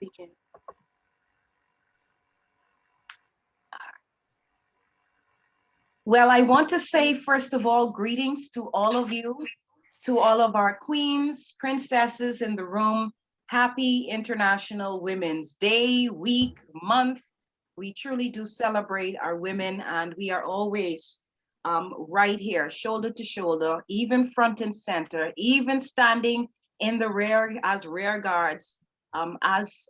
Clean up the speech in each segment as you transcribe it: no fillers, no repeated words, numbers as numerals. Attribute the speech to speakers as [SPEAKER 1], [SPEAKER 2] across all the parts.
[SPEAKER 1] begin. Well, I want to say, first of all, greetings to all of you, to all of our queens, princesses in the room. Happy International Women's Day, week, month. We truly do celebrate our women, and we are always right here, shoulder to shoulder, even front and center, even standing in the rear as rear guards, as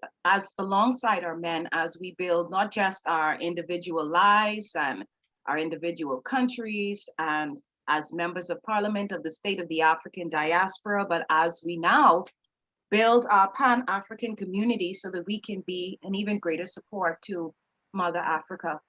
[SPEAKER 1] alongside our men as we build not just our individual lives and our individual countries and as members of parliament of the state of the African diaspora, but as we now build our Pan-African community so that we can be an even greater support to Mother Africa.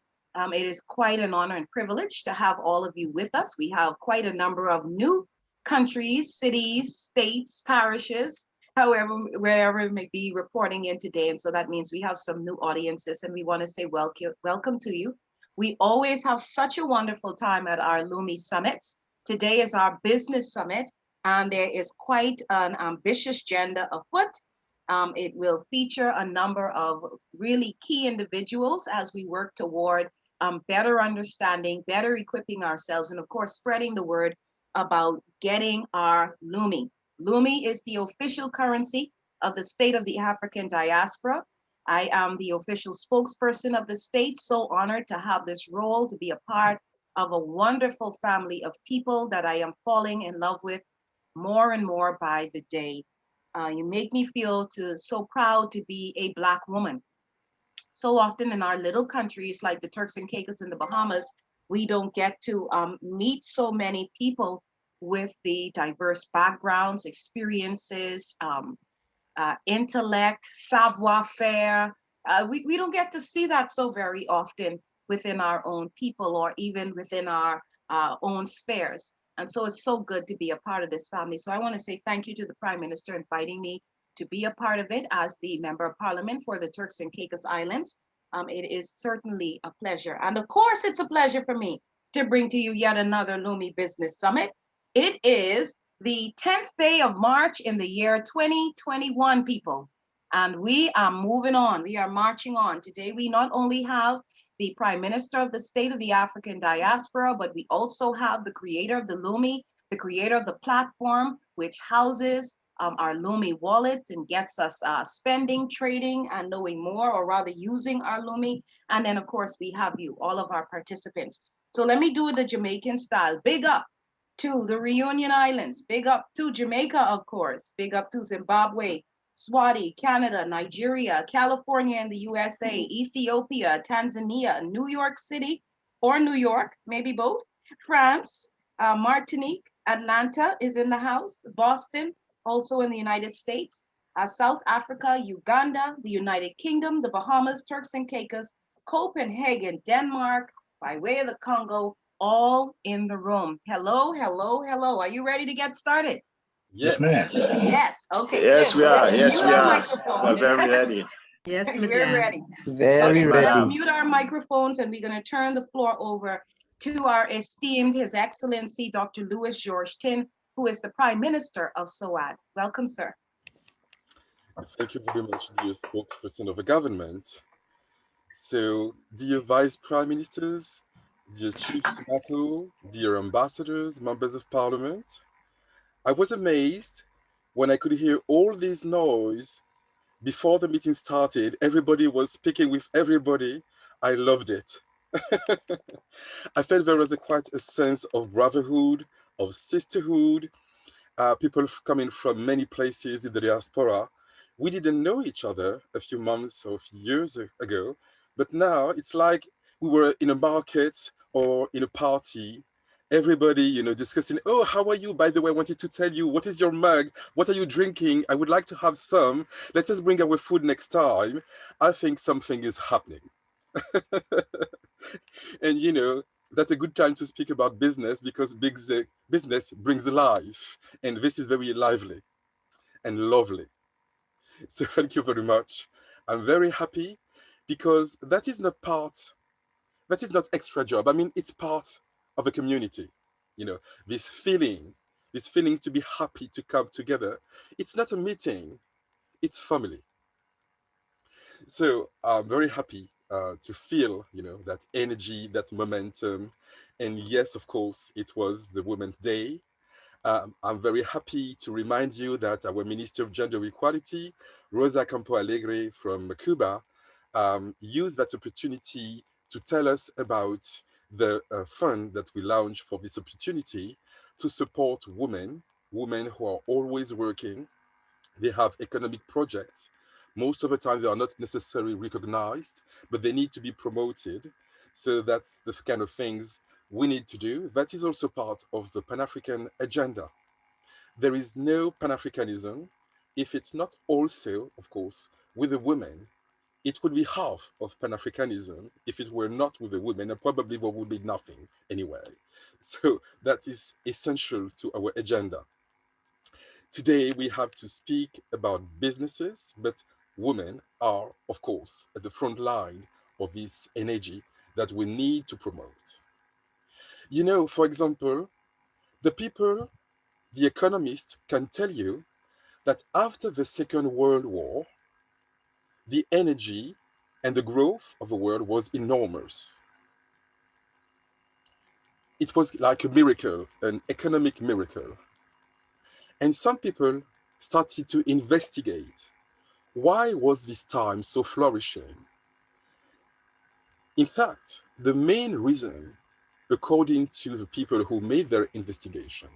[SPEAKER 1] It is quite an honor and privilege to have all of you with us. We have quite a number of new countries, cities, states, parishes, however, wherever it may be reporting in today. And so that means we have some new audiences and we want to say welcome to you. We always have such a wonderful time at our Lumi summits. Today is our business summit, and there is quite an ambitious agenda afoot. It will feature a number of really key individuals as we work toward better understanding, better equipping ourselves, and of course, spreading the word about getting our Lumi. Lumi is the official currency of the state of the African diaspora. I am the official spokesperson of the state, so honored to have this role, to be a part of a wonderful family of people that I am falling in love with more and more by the day. You make me feel so proud to be a Black woman. So often in our little countries like the Turks and Caicos and the Bahamas, we don't get to meet so many people with the diverse backgrounds, experiences, intellect, savoir-faire. We don't get to see that so very often within our own people or even within our own spheres. And so it's so good to be a part of this family. So I want to say thank you to the Prime Minister inviting me to be a part of it as the Member of Parliament for the Turks and Caicos Islands. It is certainly a pleasure. And of course, it's a pleasure for me to bring to you yet another Lumi Business Summit. It is the 10th day of March in the year 2021, people. And we are moving on. We are marching on. Today, we not only have the Prime Minister of the State of the African Diaspora, but we also have the creator of the Lumi, the creator of the platform, which houses our Lumi wallet and gets us spending, trading, and knowing more, or rather using our Lumi. And then, of course, we have you, all of our participants. So let me do it the Jamaican style. Big up to the Reunion Islands. Big up to Jamaica, of course. Big up to Zimbabwe, Swati, Canada, Nigeria, California and the USA, Ethiopia, Tanzania, New York City or New York, maybe both, France, Martinique, Atlanta is in the house, Boston, also in the United States, South Africa, Uganda, the United Kingdom, the Bahamas, Turks and Caicos, Copenhagen, Denmark, by way of the Congo, all in the room. Hello, hello, hello. Are you ready to get started?
[SPEAKER 2] Yes, ma'am.
[SPEAKER 1] Yes, okay.
[SPEAKER 3] Yes,
[SPEAKER 1] good.
[SPEAKER 3] we are.
[SPEAKER 1] Let's
[SPEAKER 3] Yes,
[SPEAKER 1] mute
[SPEAKER 3] we
[SPEAKER 1] our
[SPEAKER 3] are.
[SPEAKER 1] microphones.
[SPEAKER 3] We're very ready.
[SPEAKER 4] Yes,
[SPEAKER 1] We're ready.
[SPEAKER 2] Very
[SPEAKER 1] Okay,
[SPEAKER 2] ready.
[SPEAKER 1] let's mute our microphones and we're going to turn the floor over to our esteemed His Excellency, Dr. Louis George Tin, who is the Prime Minister of SOAD. Welcome, sir.
[SPEAKER 5] Thank you very much, dear spokesperson of the government. So, dear Vice Prime Ministers, dear Chiefs NATO, dear ambassadors, members of Parliament, I was amazed when I could hear all this noise before the meeting started. Everybody was speaking with everybody. I loved it. I felt there was quite a sense of brotherhood, of sisterhood, people coming from many places in the diaspora. We didn't know each other a few months or a few years ago, but now it's like we were in a market or in a party. Everybody, discussing, oh, how are you? By the way, I wanted to tell you, what is your mug? What are you drinking? I would like to have some. Let us bring our food next time. I think something is happening. And, that's a good time to speak about business because business brings life. And this is very lively and lovely. So thank you very much. I'm very happy because that is not extra job. I mean, it's part of a community. This feeling to be happy to come together. It's not a meeting, it's family. So I'm very happy to feel, that energy, that momentum. And yes, of course, it was the Women's Day. I'm very happy to remind you that our Minister of Gender Equality, Rosa Campo Alegre from Cuba, used that opportunity to tell us about the fund that we launched for this opportunity to support women who are always working. They have economic projects. Most of the time, they are not necessarily recognized, but they need to be promoted. So that's the kind of things we need to do. That is also part of the Pan African agenda. There is no Pan Africanism if it's not also, of course, with the women. It would be half of Pan Africanism if it were not with the women, and probably there would be nothing anyway. So that is essential to our agenda. Today, we have to speak about businesses, but women are, of course, at the front line of this energy that we need to promote. For example, the economists can tell you that after the Second World War, the energy and the growth of the world was enormous. It was like a miracle, an economic miracle. And some people started to investigate why was this time so flourishing? In fact, the main reason, according to the people who made their investigation,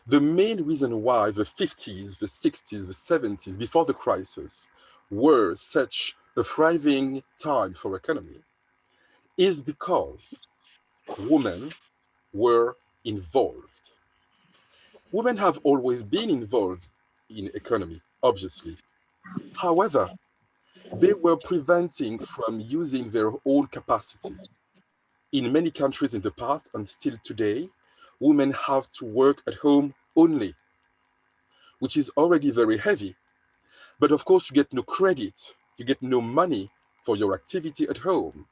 [SPEAKER 5] the main reason why the 50s, the 60s, the 70s, before the crisis, were such a thriving time for economy is because women were involved. Women have always been involved in economy, obviously. However, they were preventing from using their own capacity. In many countries in the past and still today, women have to work at home only, which is already very heavy. But of course, you get no credit, you get no money for your activity at home.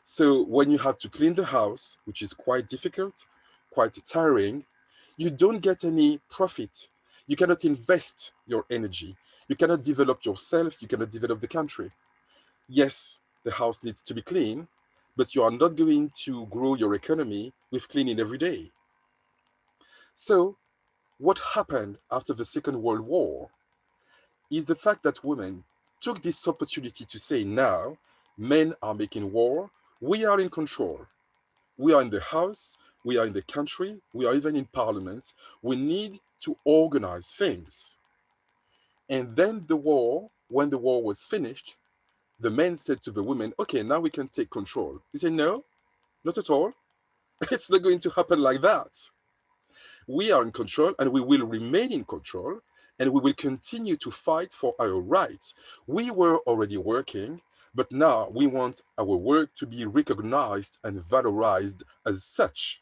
[SPEAKER 5] So when you have to clean the house, which is quite difficult, quite tiring, you don't get any profit. You cannot invest your energy. You cannot develop yourself. You cannot develop the country. Yes, the house needs to be clean, but you are not going to grow your economy with cleaning every day. So what happened after the Second World War is the fact that women took this opportunity to say, now men are making war, we are in control. We are in the house, we are in the country, we are even in parliament. We need to organize things. And then when the war was finished, the men said to the women, okay, now we can take control. They said, no, not at all. It's not going to happen like that. We are in control and we will remain in control and we will continue to fight for our rights. We were already working, but now we want our work to be recognized and valorized as such.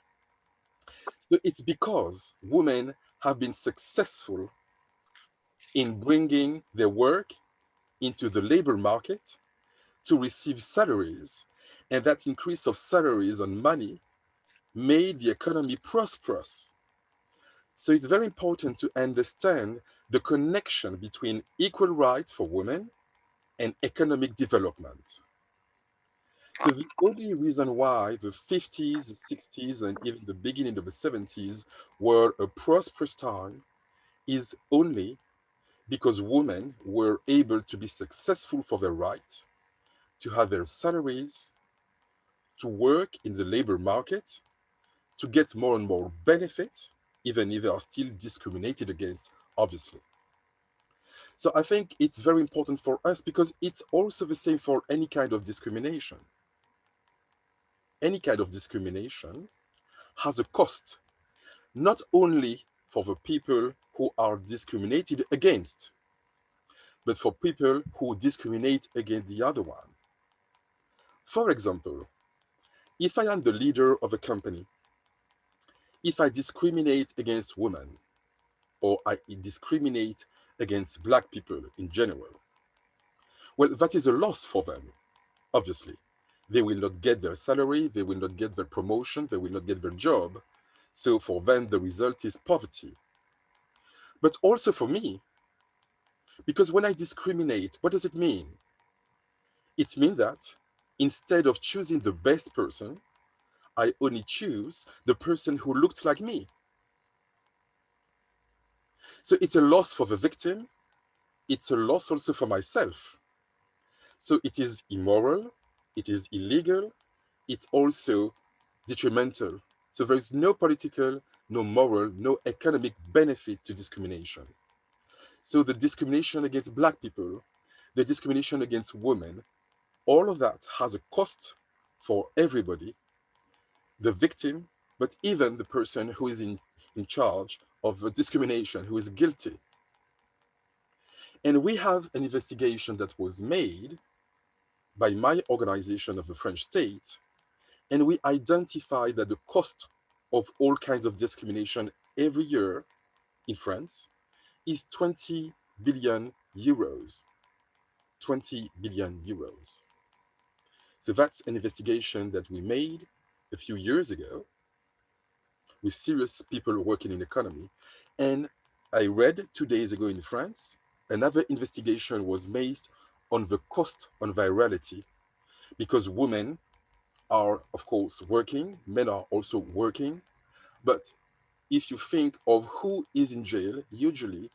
[SPEAKER 5] So it's because women have been successful in bringing their work into the labor market to receive salaries, and that increase of salaries and money made the economy prosperous. So it's very important to understand the connection between equal rights for women and economic development. So the only reason why the 50s, 60s, and even the beginning of the 70s were a prosperous time is only because women were able to be successful for their right, to have their salaries, to work in the labor market, to get more and more benefits, even if they are still discriminated against, obviously. So I think it's very important for us because it's also the same for any kind of discrimination. Any kind of discrimination has a cost, not only for the people who are discriminated against, but for people who discriminate against the other one. For example, if I am the leader of a company, if I discriminate against women, or I discriminate against Black people in general, well, that is a loss for them, obviously. They will not get their salary, they will not get their promotion, they will not get their job. So for them, the result is poverty. But also for me, because when I discriminate, what does it mean? It means that instead of choosing the best person, I only choose the person who looked like me. So it's a loss for the victim. It's a loss also for myself. So it is immoral, it is illegal, it's also detrimental. So there is no political, no moral, no economic benefit to discrimination. So the discrimination against Black people, the discrimination against women, all of that has a cost for everybody, the victim, but even the person who is in charge of the discrimination, who is guilty. And we have an investigation that was made by my organization of the French state, and we identified that the cost of all kinds of discrimination every year in France is 20 billion euros. 20 billion euros. So that's an investigation that we made a few years ago with serious people working in economy. And I read 2 days ago in France, another investigation was made on the cost on virality, because women are, of course, working, men are also working. But if you think of who is in jail, usually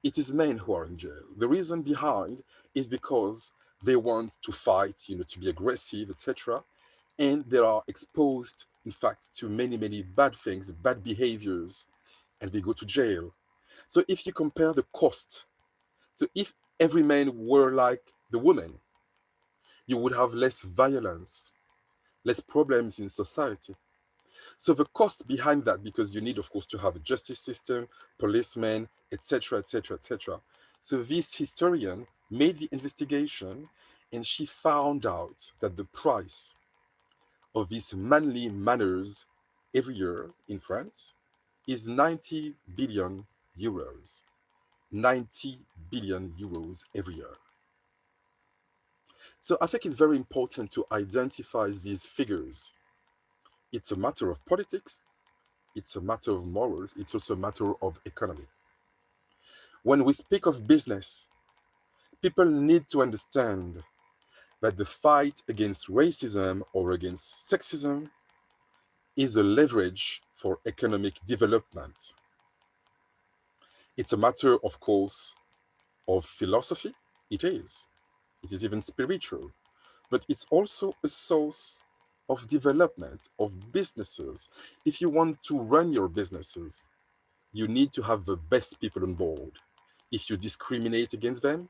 [SPEAKER 5] it is men who are in jail. The reason behind is because they want to fight, to be aggressive, etc. And they are exposed, in fact, to many, many bad things, bad behaviors, and they go to jail. So if you compare the cost, so if every man were like the woman, you would have less violence, less problems in society. So the cost behind that, because you need, of course, to have a justice system, policemen, etc., etc., etc. So this historian made the investigation, and she found out that the price of these manly manners every year in France is 90 billion euros. 90 billion euros every year. So I think it's very important to identify these figures. It's a matter of politics, it's a matter of morals, it's also a matter of economy. When we speak of business, people need to understand that the fight against racism or against sexism is a leverage for economic development. It's a matter, of course, of philosophy. It is. It is even spiritual. But it's also a source of development of businesses. If you want to run your businesses, you need to have the best people on board. If you discriminate against them,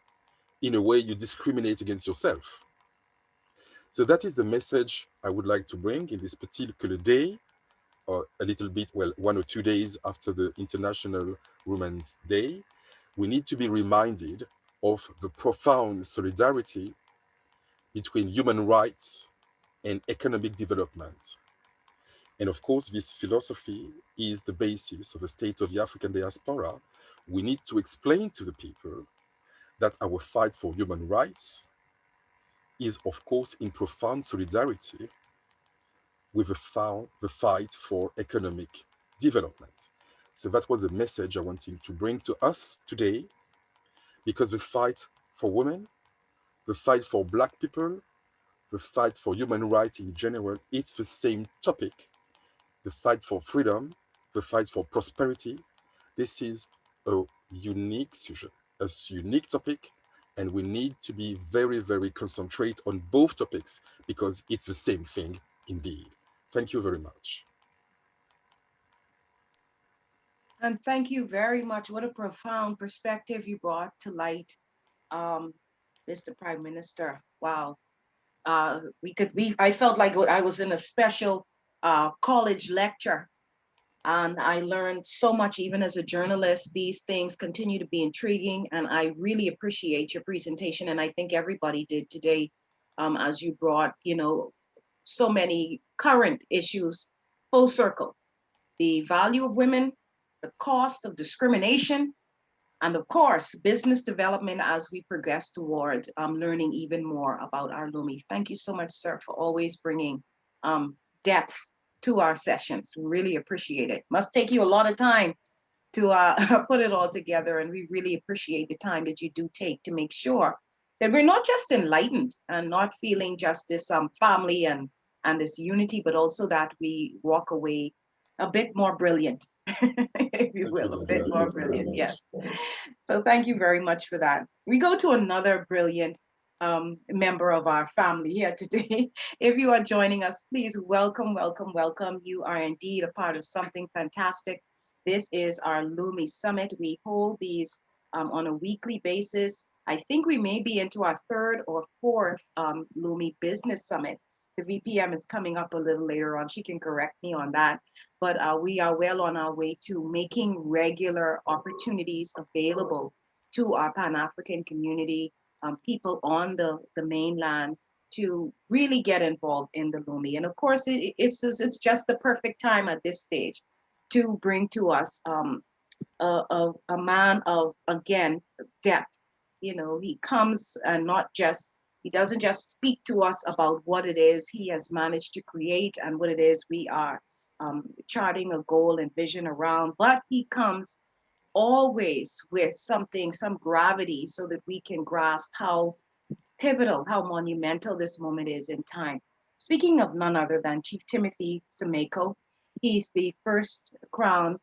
[SPEAKER 5] in a way, you discriminate against yourself. So that is the message I would like to bring in this particular day, or a little bit, well, 1 or 2 days after the International Women's Day. We need to be reminded of the profound solidarity between human rights and economic development. And of course, this philosophy is the basis of the state of the African diaspora. We need to explain to the people that our fight for human rights is, of course, in profound solidarity with the fight for economic development. So that was the message I wanted to bring to us today, because the fight for women, the fight for Black people, the fight for human rights in general, it's the same topic. The fight for freedom, the fight for prosperity. This is a unique subject, a unique topic, and we need to be very, very concentrate on both topics, because it's the same thing indeed. Thank you very much.
[SPEAKER 1] And thank you very much. What a profound perspective you brought to light, um, Mr. Prime Minister. Wow. I felt like I was in a special college lecture, and I learned so much. Even as a journalist, these things continue to be intriguing, and I really appreciate your presentation. And I think everybody did today, as you brought, so many current issues full circle: the value of women, the cost of discrimination, and of course, business development as we progress toward learning even more about our Lumi. Thank you so much, sir, for always bringing depth to our sessions. We really appreciate it. Must take you a lot of time to put it all together, and we really appreciate the time that you do take to make sure that we're not just enlightened and not feeling just this family and this unity, but also that we walk away a bit more brilliant, if you
[SPEAKER 5] Thank you,
[SPEAKER 1] will, a bit
[SPEAKER 5] Debra.
[SPEAKER 1] more
[SPEAKER 5] Thank you very
[SPEAKER 1] brilliant.
[SPEAKER 5] much.
[SPEAKER 1] Yes. So thank you very much for that. We go to another brilliant member of our family here today. If you are joining us, please welcome, welcome, welcome. You are indeed a part of something fantastic. This is our Lumi Summit. We hold these on a weekly basis. I think we may be into our third or fourth Lumi Business Summit. The VPM is coming up a little later on. She can correct me on that. But we are well on our way to making regular opportunities available to our Pan-African community, people on the mainland, to really get involved in the Lumi. And of course, it's just the perfect time at this stage to bring to us a man of, again, depth. You know, he comes and he doesn't just speak to us about what it is he has managed to create and what it is we are charting a goal and vision around, but he comes always with something, some gravity, so that we can grasp how pivotal, how monumental this moment is in time. Speaking of none other than Chief Timothy Semeko, he's the first crown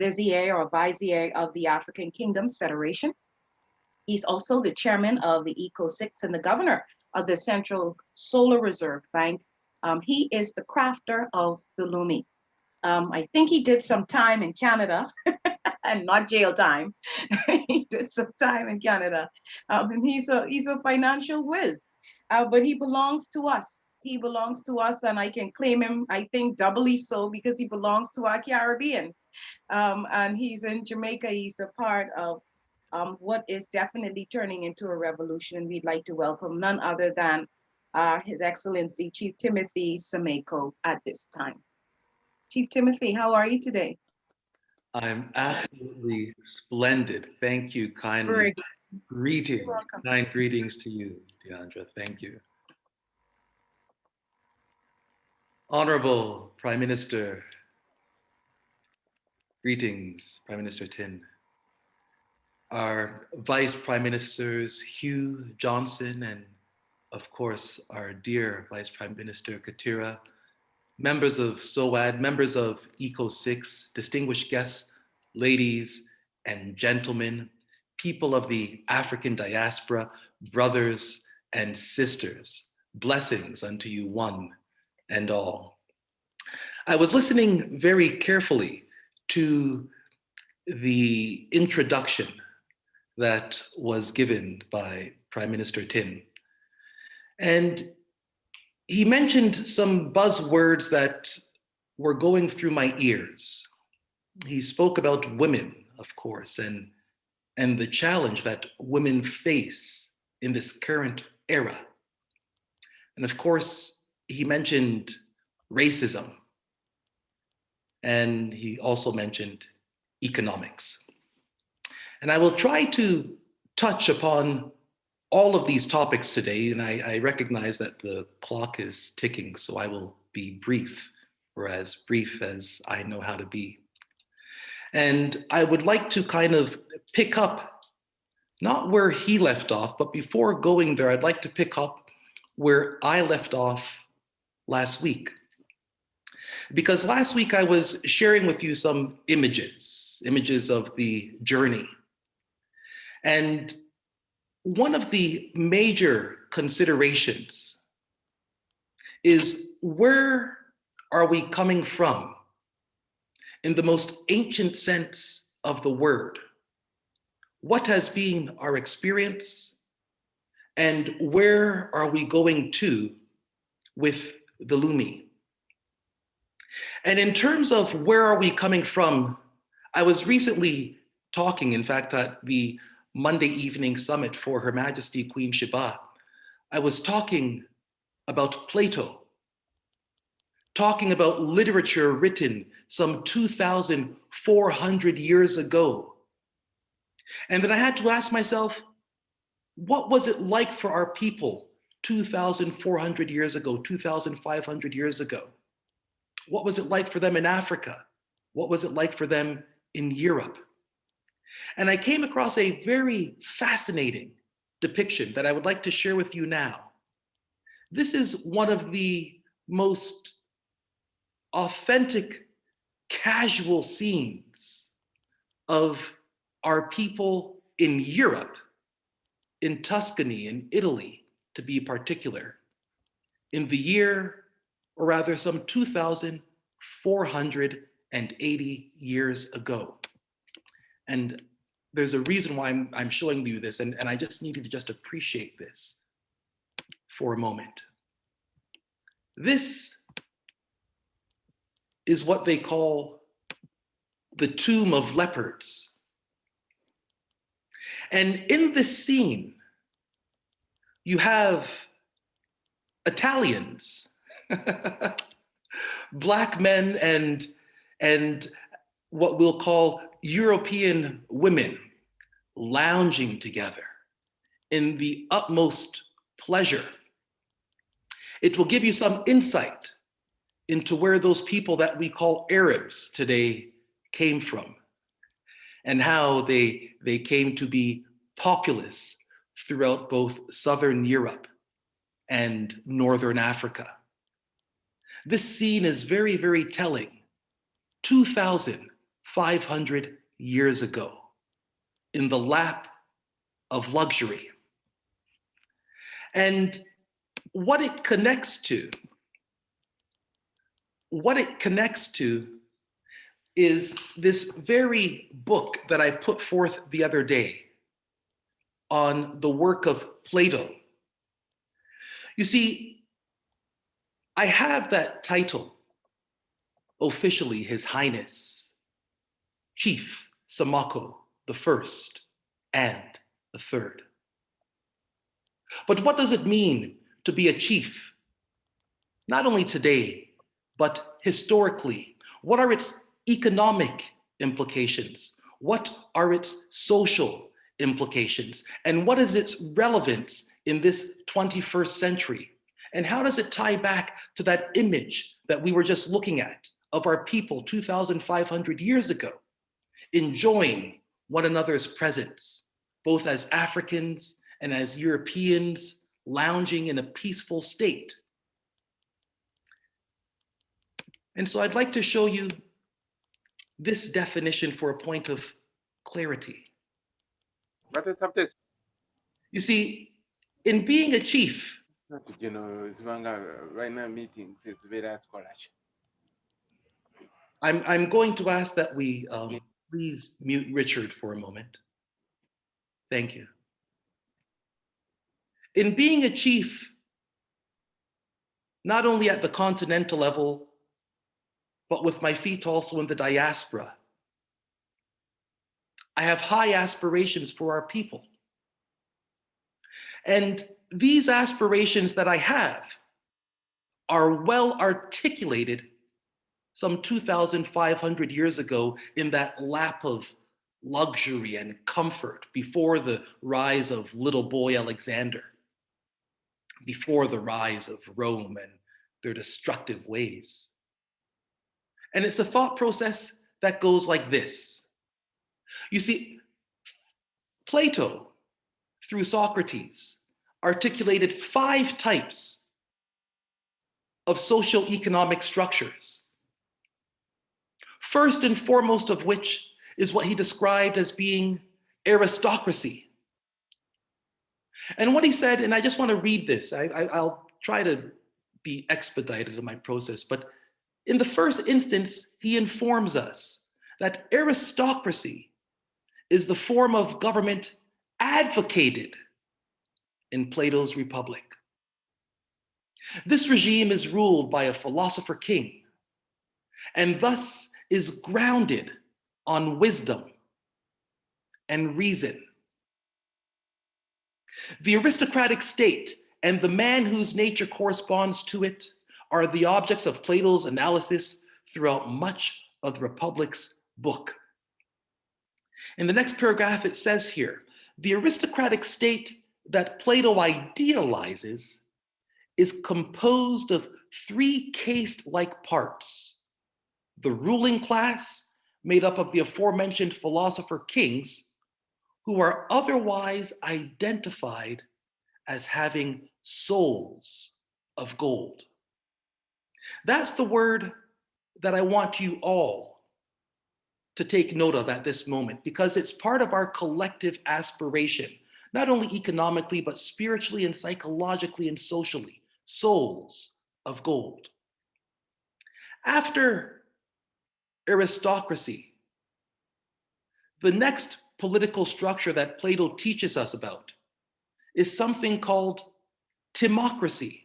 [SPEAKER 1] vizier or vizier of the African Kingdoms Federation. He's also the chairman of the ECO6 and the governor of the Central Solar Reserve Bank. He is the crafter of the Lumi. I think he did some time in Canada and not jail time. He did some time in Canada. And he's a financial whiz, but he belongs to us. He belongs to us, and I can claim him, I think, doubly so because he belongs to our Caribbean. And he's in Jamaica. He's a part of what is definitely turning into a revolution. And we'd like to welcome none other than His Excellency Chief Timothy Semeko at this time. Chief Timothy, how are you today?
[SPEAKER 2] I'm absolutely splendid. Thank you kindly.
[SPEAKER 1] Very good.
[SPEAKER 2] Greetings, kind greetings to you, Deandra. Thank you. Honorable Prime Minister, greetings, Prime Minister Tin. Our Vice Prime Ministers, Hugh Johnson, and of course, our dear Vice Prime Minister Katira, members of SOAD, members of ECO6, distinguished guests, ladies and gentlemen, people of the African diaspora, brothers and sisters, blessings unto you one and all. I was listening very carefully to the introduction that was given by Prime Minister Tin. And he mentioned some buzzwords that were going through my ears. He spoke about women, of course, and the challenge that women face in this current era. And of course, he mentioned racism. And he also mentioned economics. And I will try to touch upon all of these topics today, and I recognize that the clock is ticking, so I will be brief, or as brief as I know how to be. And I would like to kind of pick up, not where he left off, but before going there, I'd like to pick up where I left off last week. Because last week I was sharing with you some images of the journey. And one of the major considerations is, where are we coming from in the most ancient sense of the word? What has been our experience, and where are we going to with the Lumi? And in terms of where are we coming from, I was recently talking, in fact, at the Monday evening summit for Her Majesty Queen Sheba, I was talking about Plato, talking about literature written some 2,400 years ago. And then I had to ask myself, what was it like for our people 2,400 years ago, 2,500 years ago? What was it like for them in Africa? What was it like for them in Europe? And I came across a very fascinating depiction that I would like to share with you now. This is one of the most authentic, casual scenes of our people in Europe, in Tuscany, in Italy, to be particular, in the year, or rather some 2,480 years ago. And there's a reason why I'm showing you this, and I just needed to just appreciate this for a moment. This is what they call the Tomb of Leopards. And in this scene, you have Italians, Black men and what we'll call European women lounging together in the utmost pleasure. It will give you some insight into where those people that we call Arabs today came from and how they came to be populous throughout both Southern Europe and Northern Africa. This scene is very, very telling. 2,500 years ago, in the lap of luxury. And what it connects to is this very book that I put forth the other day on the work of Plato. You see, I have that title, officially His Highness, Chief Samako the First and the Third. But what does it mean to be a chief? Not only today, but historically. What are its economic implications? What are its social implications? And what is its relevance in this 21st century? And how does it tie back to that image that we were just looking at of our people 2,500 years ago, enjoying one another's presence, both as Africans and as Europeans, lounging in a peaceful state? And so I'd like to show you this definition for a point of clarity. You see, in being a chief, I'm going to ask that we please mute Richard for a moment. Thank you. In being a chief, not only at the continental level, but with my feet also in the diaspora, I have high aspirations for our people. And these aspirations that I have are well articulated some 2,500 years ago in that lap of luxury and comfort before the rise of little boy Alexander, before the rise of Rome and their destructive ways. And it's a thought process that goes like this. You see, Plato, through Socrates, articulated 5 types of socio-economic structures. First and foremost of which is what he described as being aristocracy. And what he said, and I just want to read this, I'll try to be expedited in my process, but in the first instance, he informs us that aristocracy is the form of government advocated in Plato's Republic. This regime is ruled by a philosopher king, and thus is grounded on wisdom and reason. The aristocratic state and the man whose nature corresponds to it are the objects of Plato's analysis throughout much of the Republic's book. In the next paragraph, it says here, the aristocratic state that Plato idealizes is composed of 3 caste-like parts: the ruling class, made up of the aforementioned philosopher kings, who are otherwise identified as having souls of gold. That's the word that I want you all to take note of at this moment, because it's part of our collective aspiration, not only economically, but spiritually and psychologically and socially, souls of gold. After aristocracy, the next political structure that Plato teaches us about is something called timocracy.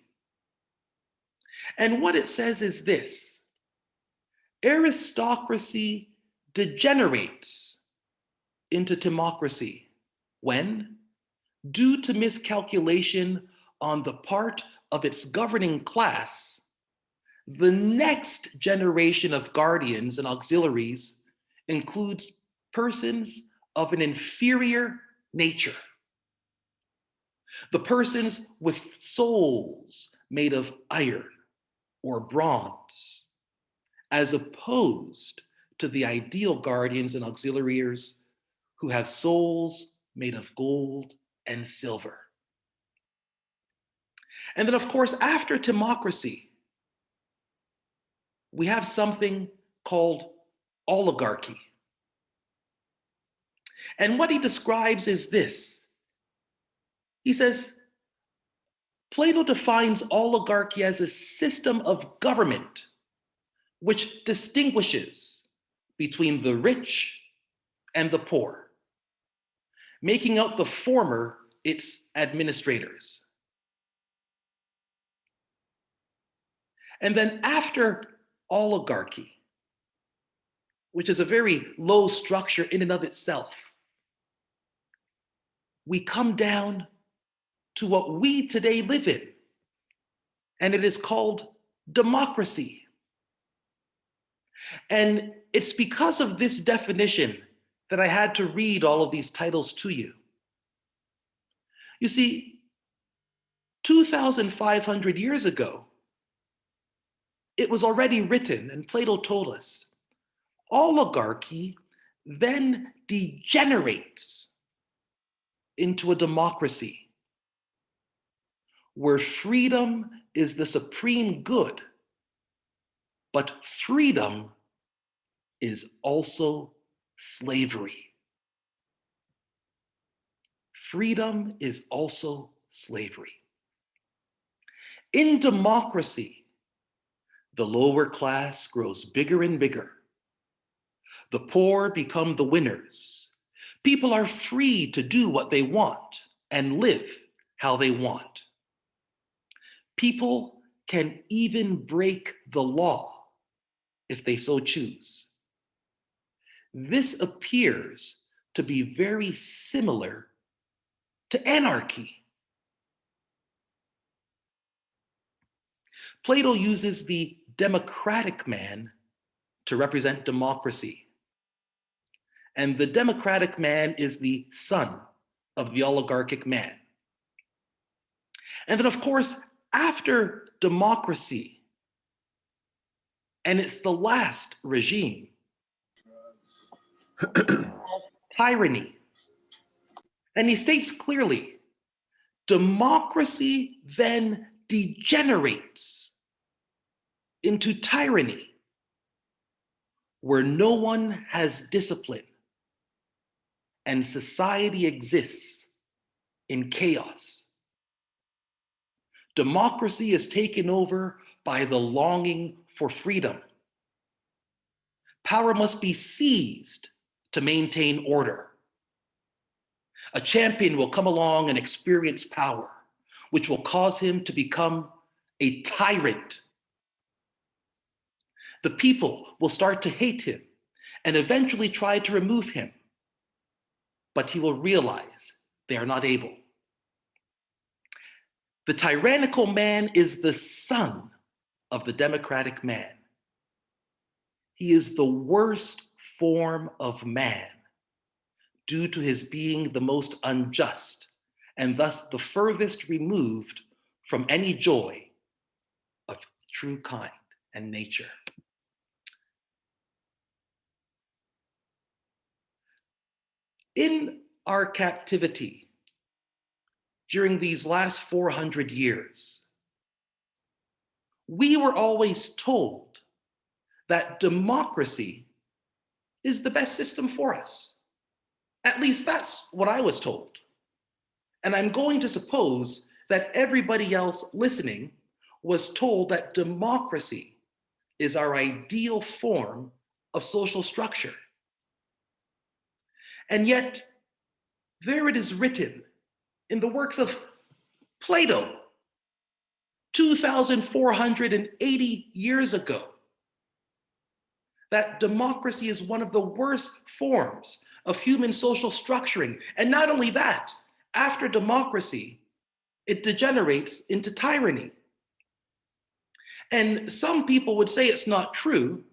[SPEAKER 2] And what it says is this: aristocracy degenerates into timocracy when, due to miscalculation on the part of its governing class, the next generation of guardians and auxiliaries includes persons of an inferior nature. The persons with souls made of iron or bronze, as opposed to the ideal guardians and auxiliaries who have souls made of gold and silver. And then, of course, after timocracy, we have something called oligarchy. And what he describes is this. He says, Plato defines oligarchy as a system of government which distinguishes between the rich and the poor, making out the former its administrators. And then after oligarchy, which is a very low structure in and of itself, we come down to what we today live in, and it is called democracy. And it's because of this definition that I had to read all of these titles to you. You see, 2,500 years ago, it was already written, and Plato told us, oligarchy then degenerates into a democracy where freedom is the supreme good, but freedom is also slavery. Freedom is also slavery. In democracy, the lower class grows bigger and bigger. The poor become the winners. People are free to do what they want and live how they want. People can even break the law if they so choose. This appears to be very similar to anarchy. Plato uses the democratic man to represent democracy. And the democratic man is the son of the oligarchic man. And then, of course, after democracy, and it's the last regime, tyranny. And he states clearly, democracy then degenerates into tyranny, where no one has discipline and society exists in chaos. Democracy is taken over by the longing for freedom. Power must be seized to maintain order. A champion will come along and experience power, which will cause him to become a tyrant. The people will start to hate him and eventually try to remove him, but he will realize they are not able. The tyrannical man is the son of the democratic man. He is the worst form of man due to his being the most unjust and thus the furthest removed from any joy of true kind and nature. In our captivity during these last 400 years, we were always told that democracy is the best system for us. At least that's what I was told. And I'm going to suppose that everybody else listening was told that democracy is our ideal form of social structure. And yet, there it is written in the works of Plato, 2,480 years ago, that democracy is one of the worst forms of human social structuring. And not only that, after democracy, it degenerates into tyranny. And some people would say it's not true,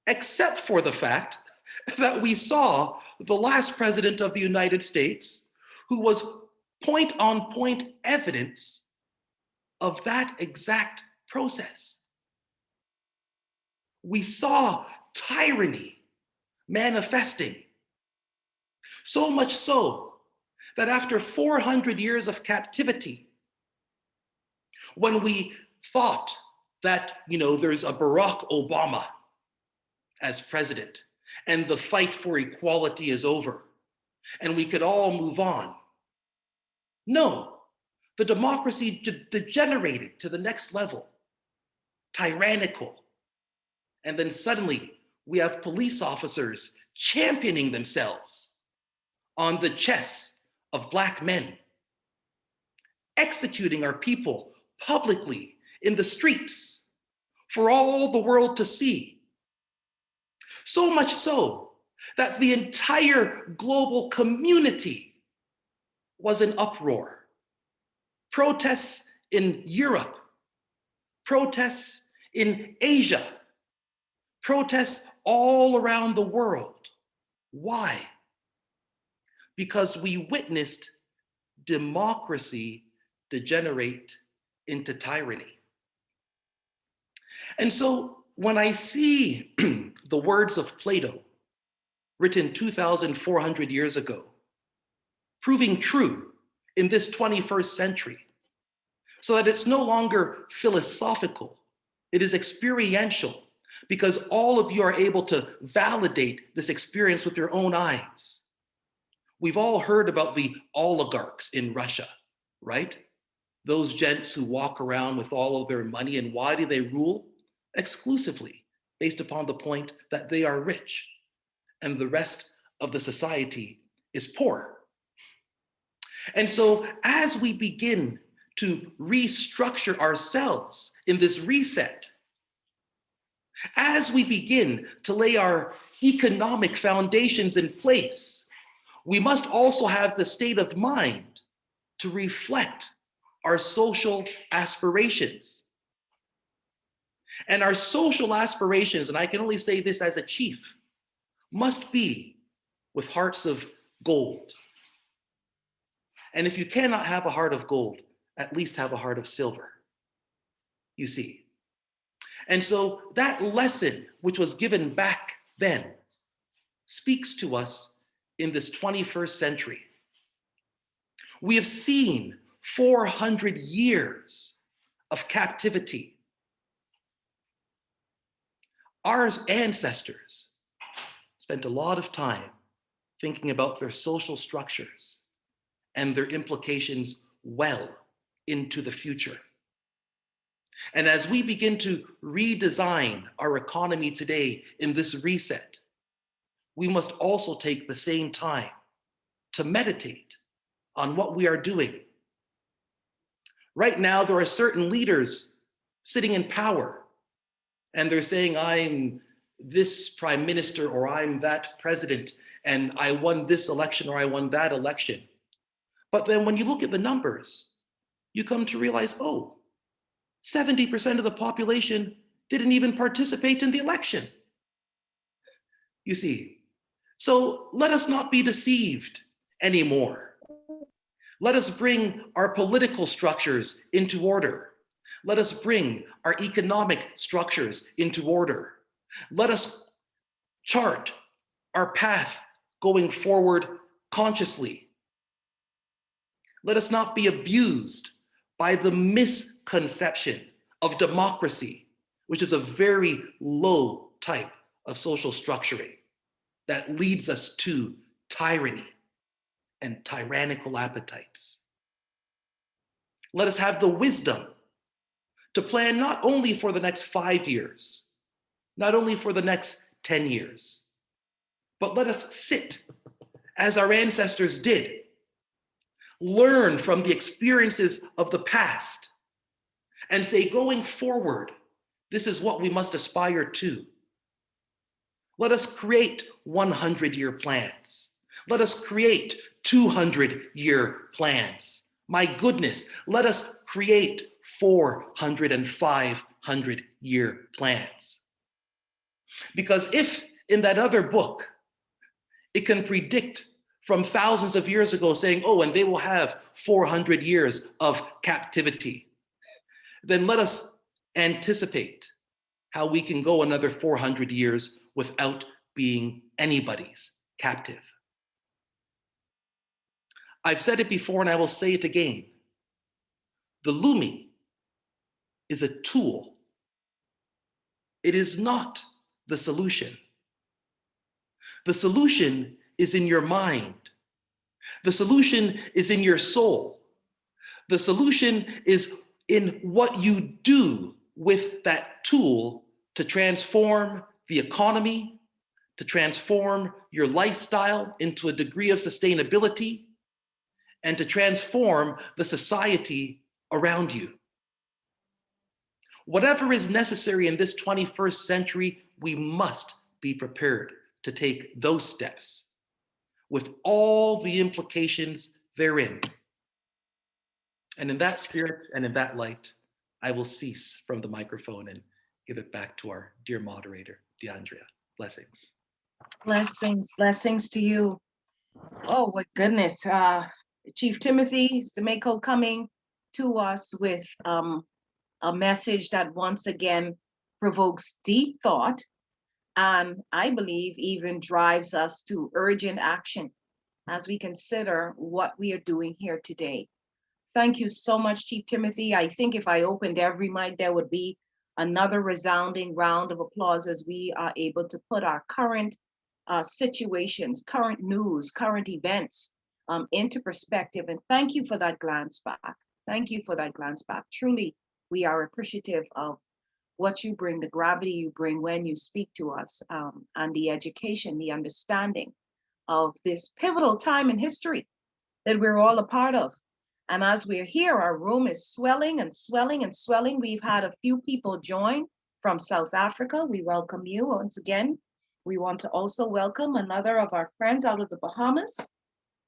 [SPEAKER 2] except for the fact that we saw the last president of the United States, who was point-on-point evidence of that exact process. We saw tyranny manifesting, so much so that after 400 years of captivity, when we thought that, there's a Barack Obama as president, and the fight for equality is over, and we could all move on. No, the democracy degenerated to the next level, tyrannical. And then suddenly we have police officers championing themselves on the chests of Black men, executing our people publicly in the streets for all the world to see. So much so that the entire global community was in uproar. Protests in Europe, protests in Asia, protests all around the world. Why? Because we witnessed democracy degenerate into tyranny. And so when I see the words of Plato, written 2,400 years ago, proving true in this 21st century, so that it's no longer philosophical, it is experiential, because all of you are able to validate this experience with your own eyes. We've all heard about the oligarchs in Russia, right? Those gents who walk around with all of their money, and why do they rule? Exclusively based upon the point that they are rich and the rest of the society is poor. And so as we begin to restructure ourselves in this reset, as we begin to lay our economic foundations in place, we must also have the state of mind to reflect our social aspirations. And our social aspirations, and I can only say this as a chief, must be with hearts of gold. And if you cannot have a heart of gold, at least have a heart of silver, you see. And so that lesson, which was given back then, speaks to us in this 21st century. We have seen 400 years of captivity. Our ancestors spent a lot of time thinking about their social structures and their implications well into the future. And as we begin to redesign our economy today in this reset, we must also take the same time to meditate on what we are doing. Right now, there are certain leaders sitting in power, and they're saying, I'm this prime minister, or I'm that president, and I won this election, or I won that election. But then when you look at the numbers, you come to realize, 70% of the population didn't even participate in the election. You see, so let us not be deceived anymore. Let us bring our political structures into order. Let us bring our economic structures into order. Let us chart our path going forward consciously. Let us not be abused by the misconception of democracy, which is a very low type of social structuring that leads us to tyranny and tyrannical appetites. Let us have the wisdom to plan not only for the next 5 years, not only for the next 10 years, but let us sit as our ancestors did, learn from the experiences of the past, and say, going forward, this is what we must aspire to. Let us create 100-year plans. Let us create 200-year plans. My goodness, let us create 400 and 500-year plans. Because if in that other book, it can predict from thousands of years ago saying, oh, and they will have 400 years of captivity, then let us anticipate how we can go another 400 years without being anybody's captive. I've said it before and I will say it again. The Lumi is a tool. It is not the solution. The solution is in your mind. The solution is in your soul. The solution is in what you do with that tool to transform the economy, to transform your lifestyle into a degree of sustainability, and to transform the society around you. Whatever is necessary in this 21st century, we must be prepared to take those steps with all the implications therein. And in that spirit and in that light, I will cease from the microphone and give it back to our dear moderator, DeAndrea. Blessings.
[SPEAKER 1] Blessings, blessings to you. Oh, my goodness. Chief Timothy Semeko coming to us with a message that once again provokes deep thought, and I believe even drives us to urgent action as we consider what we are doing here today. Thank you so much, Chief Timothy. I think if I opened every mic, there would be another resounding round of applause as we are able to put our current situations, current news, current events into perspective. And thank you for that glance back. Thank you for that glance back. Truly, we are appreciative of what you bring, the gravity you bring when you speak to us, and the education, the understanding of this pivotal time in history that we're all a part of. And as we're here, our room is swelling and swelling and swelling. We've had a few people join from South Africa. We welcome you once again. We want to also welcome another of our friends out of the Bahamas.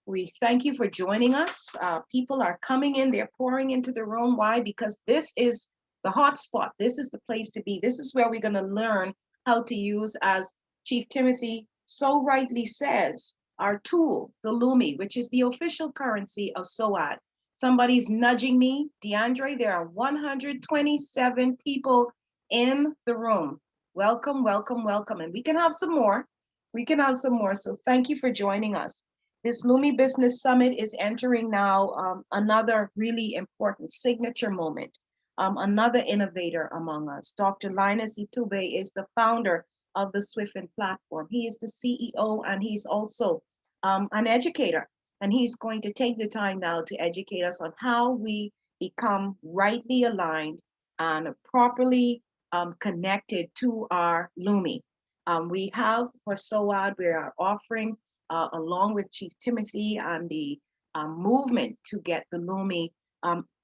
[SPEAKER 1] We thank you for joining us. People are coming in, they're pouring into the room. Why? Because this is the hot spot. This is the place to be. This is where we're going to learn how to use, as Chief Timothy so rightly says, our tool, the Lumi, which is the official currency of SOAD. Somebody's nudging me. DeAndre, there are 127 people in the room. Welcome, welcome, welcome. And we can have some more. We can have some more. So thank you for joining us. This Lumi Business Summit is entering now another really important signature moment. Another innovator among us. Dr. Linus Itube is the founder of the Swiffen platform. He is the CEO and he's also an educator. And he's going to take the time now to educate us on how we become rightly aligned and properly connected to our Lumi. We have for SOAD, we are offering, along with Chief Timothy and the movement to get the Lumi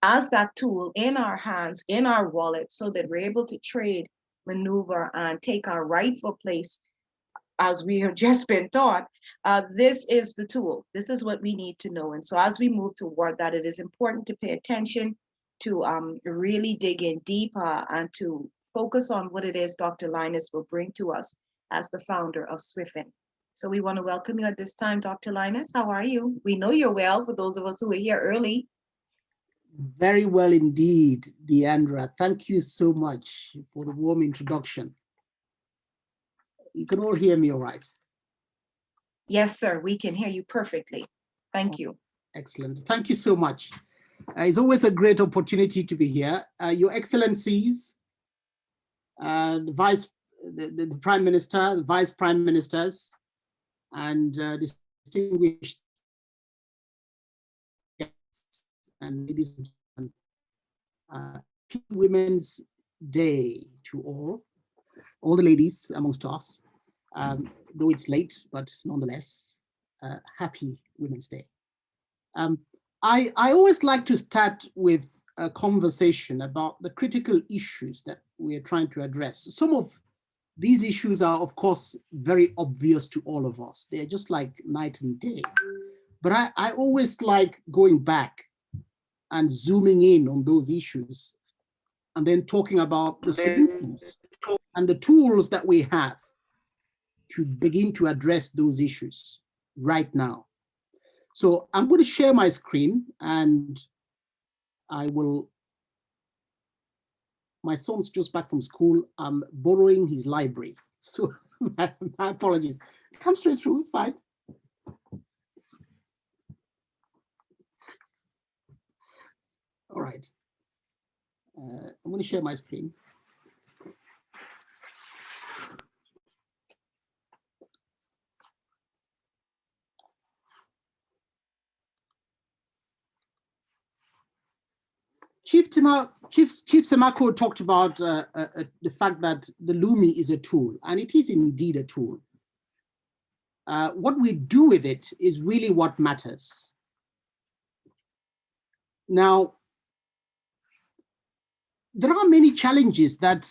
[SPEAKER 1] as that tool in our hands, in our wallet, so that we're able to trade, maneuver, and take our rightful place. As we have just been taught, this is the tool. This is what we need to know. And so as we move toward that, it is important to pay attention, to really dig in deeper and to focus on what it is Dr. Linus will bring to us as the founder of Swiffen. So we want to welcome you at this time, Dr. Linus. How are you? We know you're well, for those of us who are here early.
[SPEAKER 3] Very well indeed, Deandra. Thank you so much for the warm introduction. You can all hear me all right?
[SPEAKER 1] Yes, sir, we can hear you perfectly. Thank you.
[SPEAKER 3] Excellent. Thank you so much. It's always a great opportunity to be here. Your Excellencies, the Prime Minister, the Vice Prime Ministers, and distinguished guests and ladies and gentlemen, Happy Women's Day to all the ladies amongst us. Though it's late, but nonetheless, Happy Women's Day. I always like to start with a conversation about the critical issues that we are trying to address. Some of these issues are, of course, very obvious to all of us. They're just like night and day. But I always like going back and zooming in on those issues and then talking about the solutions and the tools that we have to begin to address those issues right now. So I'm going to share my screen and my son's just back from school. I'm borrowing his library. So my apologies. Come straight through, it's fine. All right. I'm going to share my screen. Chief Semako talked about the fact that the Lumi is a tool, and it is indeed a tool. What we do with it is really what matters. Now, there are many challenges that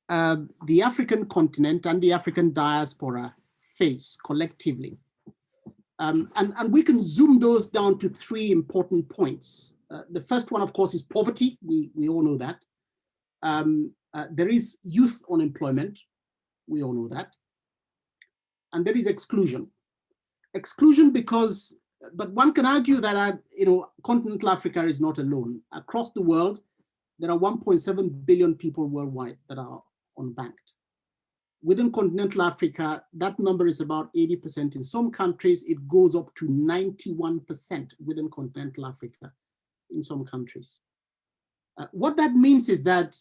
[SPEAKER 3] the African continent and the African diaspora face collectively. And we can zoom those down to 3 important points. The first one, of course, is poverty. We all know that. There is youth unemployment. We all know that. And there is exclusion. Exclusion because, but one can argue that, continental Africa is not alone. Across the world, there are 1.7 billion people worldwide that are unbanked. Within continental Africa, that number is about 80%. In some countries, it goes up to 91% within continental Africa in some countries. What that means is that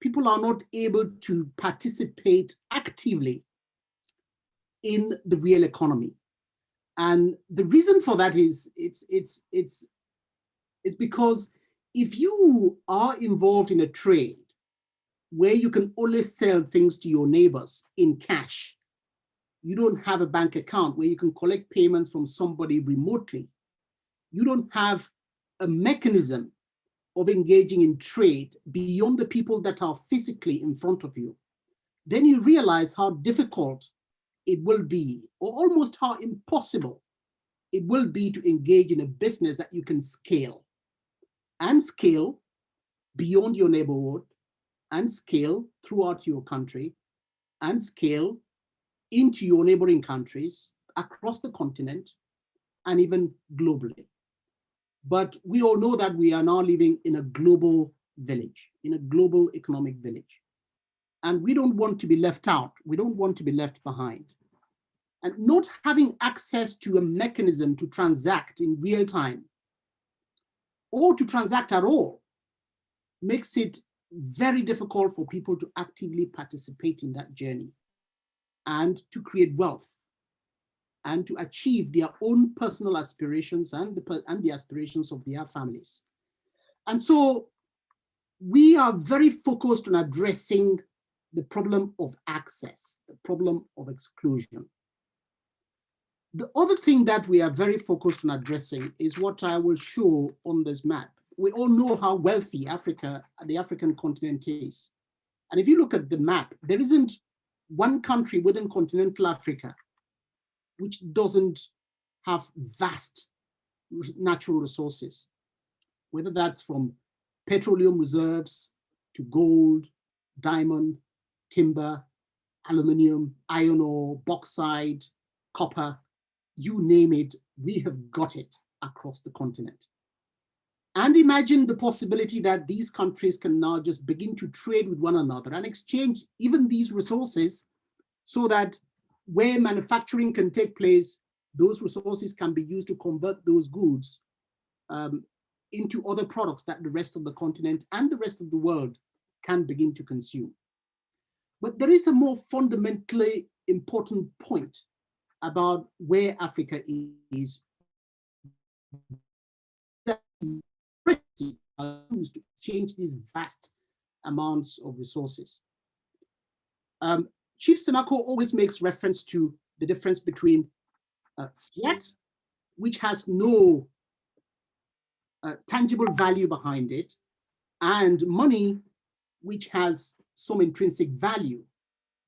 [SPEAKER 3] people are not able to participate actively in the real economy. And the reason for that is it's because if you are involved in a trade where you can only sell things to your neighbors in cash, you don't have a bank account where you can collect payments from somebody remotely, you don't have a mechanism of engaging in trade beyond the people that are physically in front of you, then you realize how difficult it will be, or almost how impossible it will be to engage in a business that you can scale beyond your neighborhood, and scale throughout your country, and scale into your neighboring countries, across the continent, and even globally. But we all know that we are now living in a global village, in a global economic village. And we don't want to be left out. We don't want to be left behind. And not having access to a mechanism to transact in real time, or to transact at all, makes it very difficult for people to actively participate in that journey and to create wealth and to achieve their own personal aspirations and the aspirations of their families. And so we are very focused on addressing the problem of access, the problem of exclusion. The other thing that we are very focused on addressing is what I will show on this map. We all know how wealthy Africa, the African continent is. And if you look at the map, there isn't one country within continental Africa which doesn't have vast natural resources, whether that's from petroleum reserves to gold, diamond, timber, aluminum, iron ore, bauxite, copper, you name it, we have got it across the continent. And imagine the possibility that these countries can now just begin to trade with one another and exchange even these resources so that where manufacturing can take place, those resources can be used to convert those goods into other products that the rest of the continent and the rest of the world can begin to consume. But there is a more fundamentally important point about where Africa is. Are used to exchange these vast amounts of resources. Chief Semako always makes reference to the difference between fiat, which has no tangible value behind it, and money, which has some intrinsic value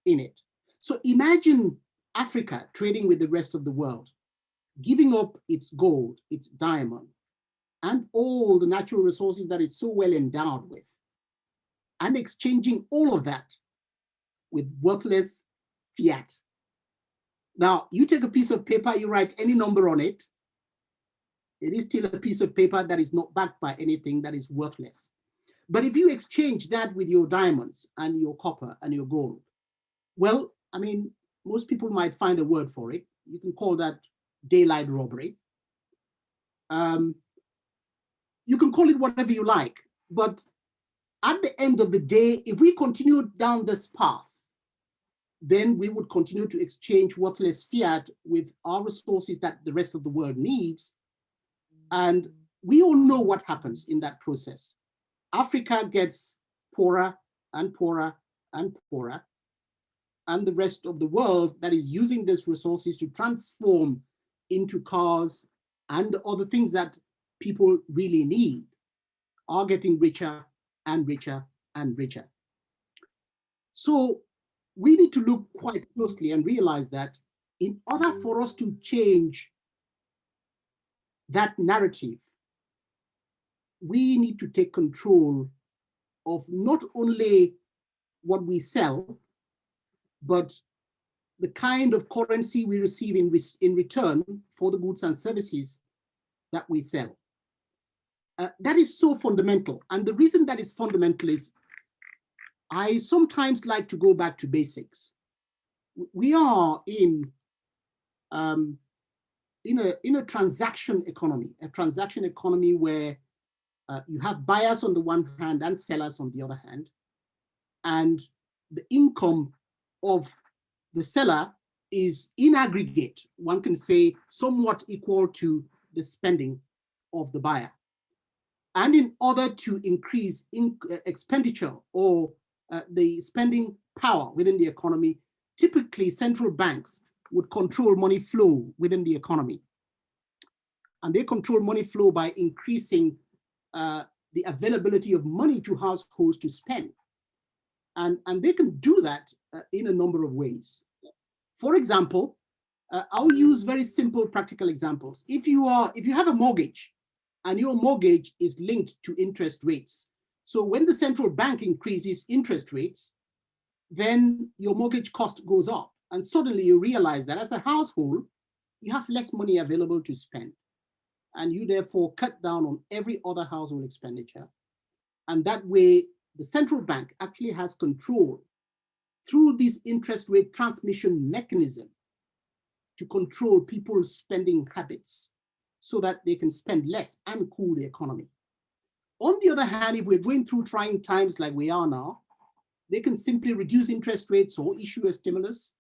[SPEAKER 3] in it. So imagine Africa trading with the rest of the world, giving up its gold, its diamond, and all the natural resources that it's so well endowed with, and exchanging all of that with worthless fiat. Now, you take a piece of paper, you write any number on it, it is still a piece of paper that is not backed by anything, that is worthless. But if you exchange that with your diamonds and your copper and your gold, well, I mean, most people might find a word for it. You can call that daylight robbery. You can call it whatever you like, but at the end of the day, if we continue down this path, then we would continue to exchange worthless fiat with our resources that the rest of the world needs. And we all know what happens in that process. Africa gets poorer and poorer and poorer, and the rest of the world that is using these resources to transform into cars and other things that people really need are getting richer and richer and richer. So we need to look quite closely and realize that in order for us to change that narrative, we need to take control of not only what we sell, but the kind of currency we receive in return for the goods and services that we sell. That is so fundamental. And the reason that is fundamental is I sometimes like to go back to basics. We are in a transaction economy where you have buyers on the one hand and sellers on the other hand. And the income of the seller is in aggregate, one can say, somewhat equal to the spending of the buyer. And in order to increase expenditure or the spending power within the economy, typically central banks would control money flow within the economy. And they control money flow by increasing the availability of money to households to spend. And they can do that in a number of ways. For example, I'll use very simple practical examples. If you have a mortgage and your mortgage is linked to interest rates, so when the central bank increases interest rates, then your mortgage cost goes up. And suddenly you realize that as a household, you have less money available to spend. And you therefore cut down on every other household expenditure. And that way, the central bank actually has control through this interest rate transmission mechanism to control people's spending habits so that they can spend less and cool the economy. On the other hand, if we're going through trying times like we are now, they can simply reduce interest rates or issue a stimulus.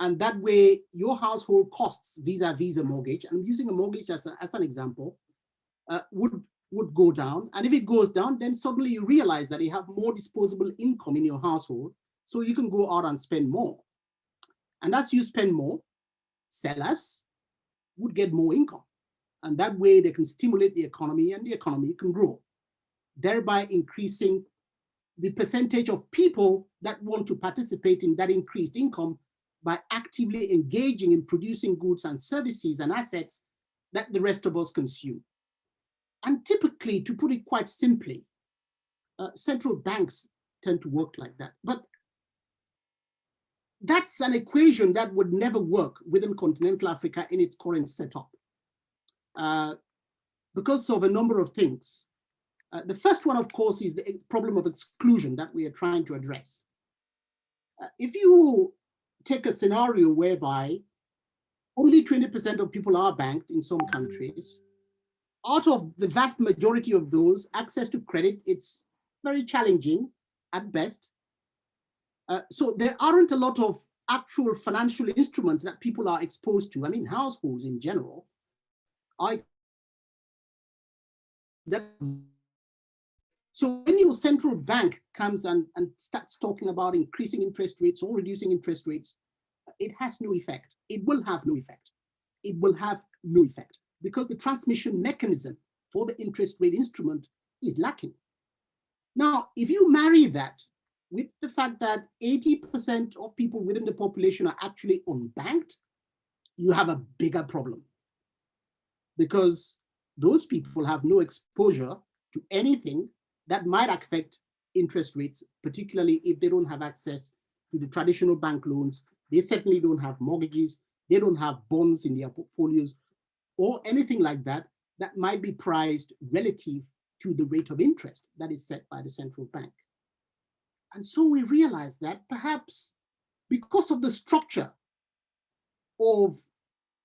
[SPEAKER 3] And that way, your household costs vis-a-vis a mortgage, and I'm using a mortgage as an example, would go down. And if it goes down, then suddenly you realize that you have more disposable income in your household, so you can go out and spend more. And as you spend more, sellers would get more income. And that way they can stimulate the economy and the economy can grow, thereby increasing the percentage of people that want to participate in that increased income by actively engaging in producing goods and services and assets that the rest of us consume. And typically, to put it quite simply, central banks tend to work like that. But that's an equation that would never work within continental Africa in its current setup because of a number of things. The first one, of course, is the problem of exclusion that we are trying to address. If you take a scenario whereby only 20% of people are banked in some countries. Out of the vast majority of those, access to credit, it's very challenging at best. So there aren't a lot of actual financial instruments that people are exposed to. I mean, households in general are that. So when your central bank comes and starts talking about increasing interest rates or reducing interest rates, it has no effect. It will have no effect. It will have no effect because the transmission mechanism for the interest rate instrument is lacking. Now, if you marry that with the fact that 80% of people within the population are actually unbanked, you have a bigger problem because those people have no exposure to anything that might affect interest rates, particularly if they don't have access to the traditional bank loans. They certainly don't have mortgages. They don't have bonds in their portfolios or anything like that that might be priced relative to the rate of interest that is set by the central bank. And so we realized that perhaps because of the structure of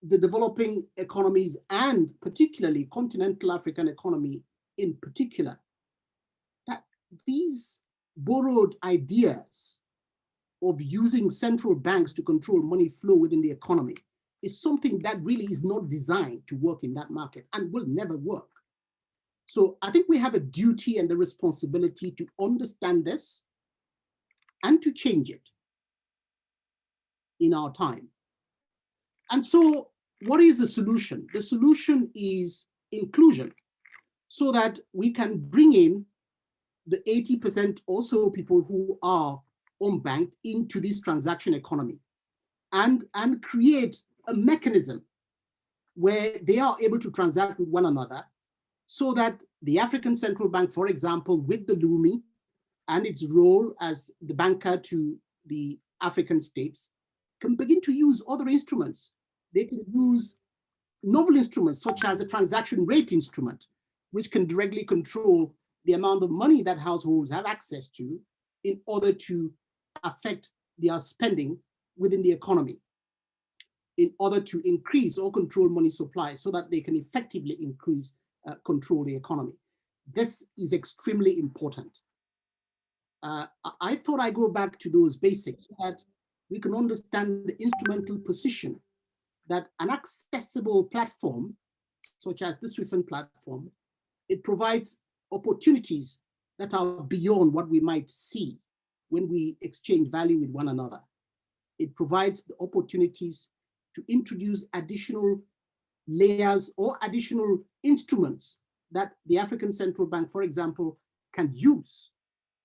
[SPEAKER 3] the developing economies and particularly continental African economy in particular, that these borrowed ideas of using central banks to control money flow within the economy is something that really is not designed to work in that market and will never work. So I think we have a duty and a responsibility to understand this and to change it in our time. And so what is the solution? The solution is inclusion, so that we can bring in the 80% also people who are unbanked into this transaction economy and create a mechanism where they are able to transact with one another, so that the African Central Bank, for example, with the Lumi and its role as the banker to the African states, can begin to use other instruments. They can use novel instruments such as a transaction rate instrument, which can directly control the amount of money that households have access to in order to affect their spending within the economy, in order to increase or control money supply so that they can effectively control the economy. This is extremely important. I thought I'd go back to those basics so that we can understand the instrumental position that an accessible platform, such as the SWIFT platform, it provides opportunities that are beyond what we might see when we exchange value with one another. It provides the opportunities to introduce additional layers or additional instruments that the African Central Bank, for example, can use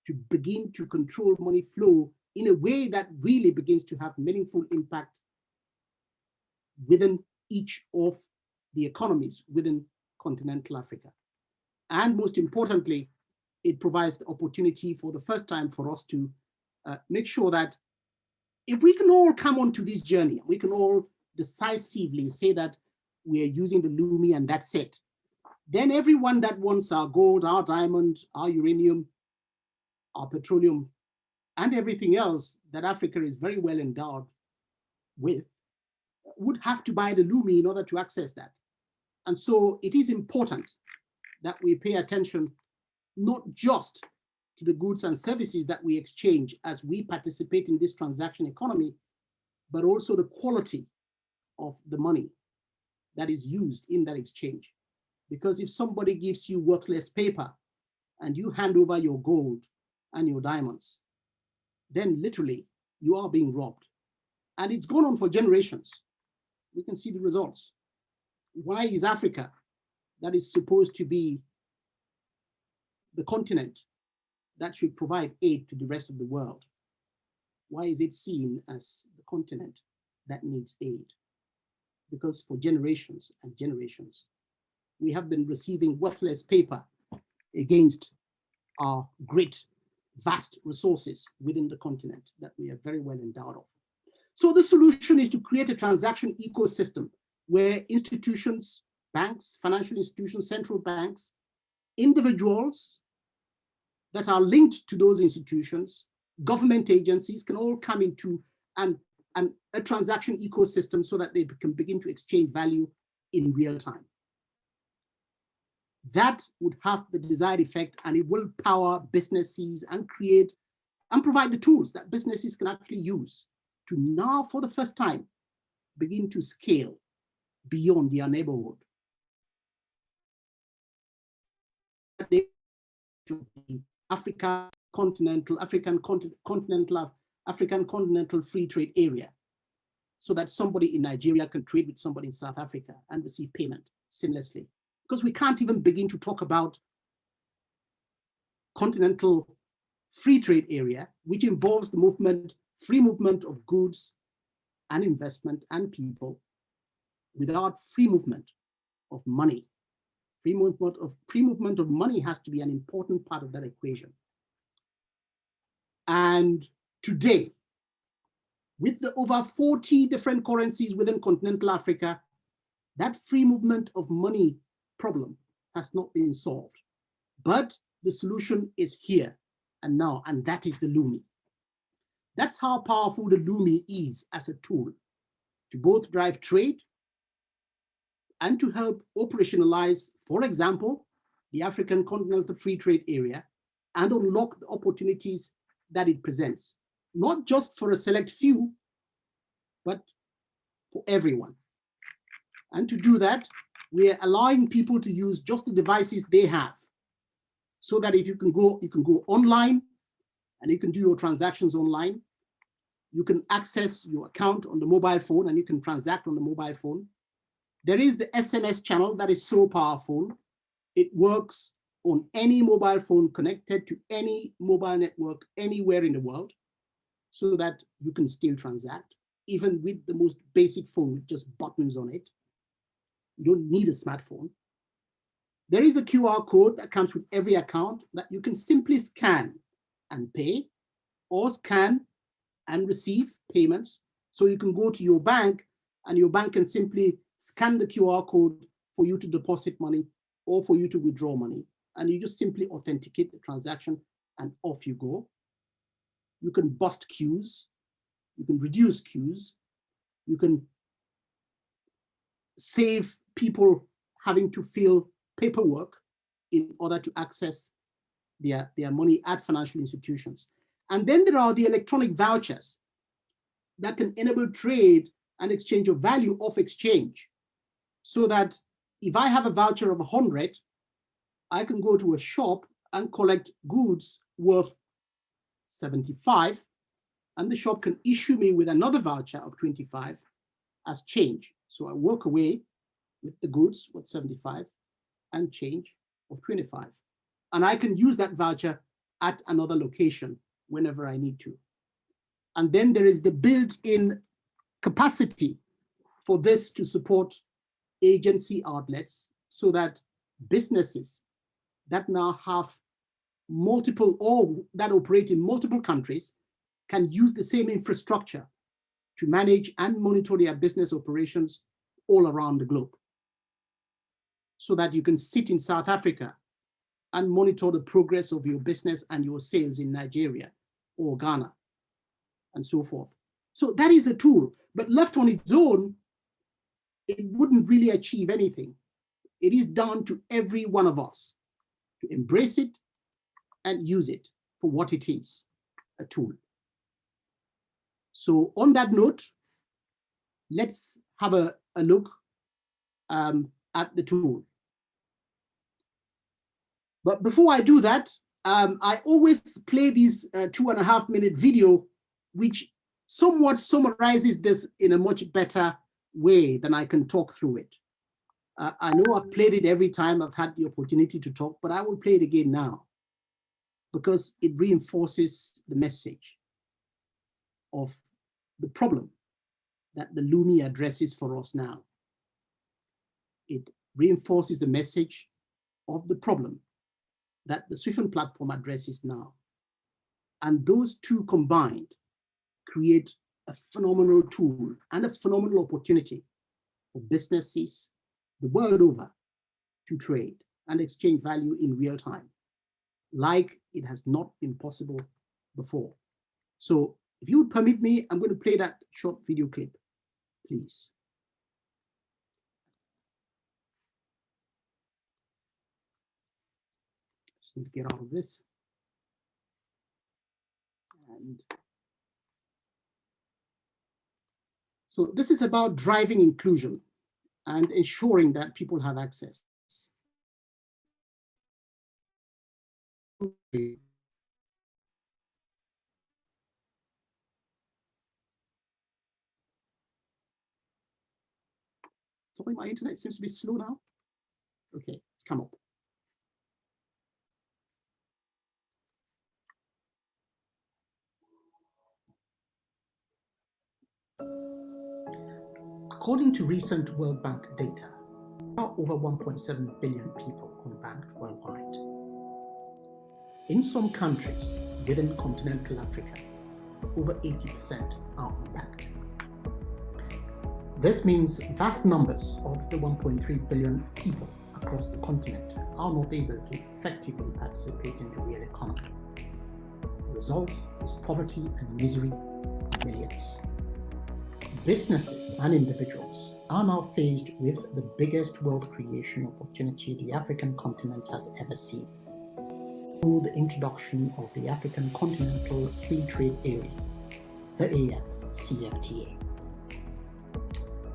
[SPEAKER 3] to begin to control money flow in a way that really begins to have meaningful impact within each of the economies within continental Africa. And most importantly, it provides the opportunity for the first time for us to make sure that if we can all come onto this journey, we can all decisively say that we are using the Lumi and that's it, then everyone that wants our gold, our diamond, our uranium, our petroleum, and everything else that Africa is very well endowed with would have to buy the Lumi in order to access that. And so it is important that we pay attention not just to the goods and services that we exchange as we participate in this transaction economy, but also the quality of the money that is used in that exchange. Because if somebody gives you worthless paper and you hand over your gold and your diamonds, then literally you are being robbed. And it's gone on for generations. We can see the results. Why is Africa, that is supposed to be the continent that should provide aid to the rest of the world, why is it seen as the continent that needs aid? Because for generations and generations, we have been receiving worthless paper against our great, vast resources within the continent that we are very well endowed of. So the solution is to create a transaction ecosystem where institutions, banks, financial institutions, central banks, individuals that are linked to those institutions, government agencies can all come into and a transaction ecosystem so that they can begin to exchange value in real time. That would have the desired effect, and it will power businesses and create and provide the tools that businesses can actually use to now, for the first time, begin to scale beyond their neighborhood. African continental free trade area, so that somebody in Nigeria can trade with somebody in South Africa and receive payment seamlessly. Because we can't even begin to talk about continental free trade area, which involves the movement, free movement of goods and investment and people, without free movement of money. Free movement of money has to be an important part of that equation. And today, with the over 40 different currencies within continental Africa, that free movement of money problem has not been solved. But the solution is here and now, and that is the Lumi. That's how powerful the Lumi is as a tool to both drive trade and to help operationalize, for example, the African continental free trade area and unlock the opportunities that it presents, not just for a select few, but for everyone. And to do that, we are allowing people to use just the devices they have, so that if you can go online and you can do your transactions online. You can access your account on the mobile phone and you can transact on the mobile phone. There is the SMS channel that is so powerful. It works on any mobile phone connected to any mobile network anywhere in the world, so that you can still transact, even with the most basic phone with just buttons on it. You don't need a smartphone. There is a QR code that comes with every account that you can simply scan and pay, or scan and receive payments. So you can go to your bank and your bank can simply scan the QR code for you to deposit money or for you to withdraw money. And you just simply authenticate the transaction and off you go. You can bust queues, you can reduce queues, you can save people having to fill paperwork in order to access their money at financial institutions. And then there are the electronic vouchers that can enable trade and exchange of value off exchange, so that if I have a voucher of 100, I can go to a shop and collect goods worth 75, and the shop can issue me with another voucher of 25 as change. So I walk away with the goods worth 75 and change of 25. And I can use that voucher at another location whenever I need to. And then there is the built-in capacity for this to support agency outlets, so that businesses that now have multiple, or that operate in multiple countries, can use the same infrastructure to manage and monitor their business operations all around the globe. So that you can sit in South Africa and monitor the progress of your business and your sales in Nigeria or Ghana and so forth. So that is a tool, but left on its own, it wouldn't really achieve anything. It is down to every one of us to embrace it and use it for what it is, a tool. So on that note, let's have a look at the tool. But before I do that, I always play this 2.5-minute video, which somewhat summarizes this in a much better way than I can talk through it. I know I've played it every time I've had the opportunity to talk, but I will play it again now, because it reinforces the message of the problem that the Lumi addresses for us now. It reinforces the message of the problem that the Swift platform addresses now. And those two combined create a phenomenal tool and a phenomenal opportunity for businesses the world over to trade and exchange value in real time, like it has not been possible before. So If you would permit me, I'm going to play that short video clip, please. Just need to get out of this. And so this is about driving inclusion and ensuring that people have access. Sorry, my internet seems to be slow now. Okay, it's come up. According to recent World Bank data, there are over 1.7 billion people unbanked worldwide. In some countries within continental Africa, over 80% are unbanked. This means vast numbers of the 1.3 billion people across the continent are not able to effectively participate in the real economy. The result is poverty and misery for millions. Businesses and individuals are now faced with the biggest wealth creation opportunity the African continent has ever seen, through the introduction of the African Continental Free Trade Area, the AfCFTA.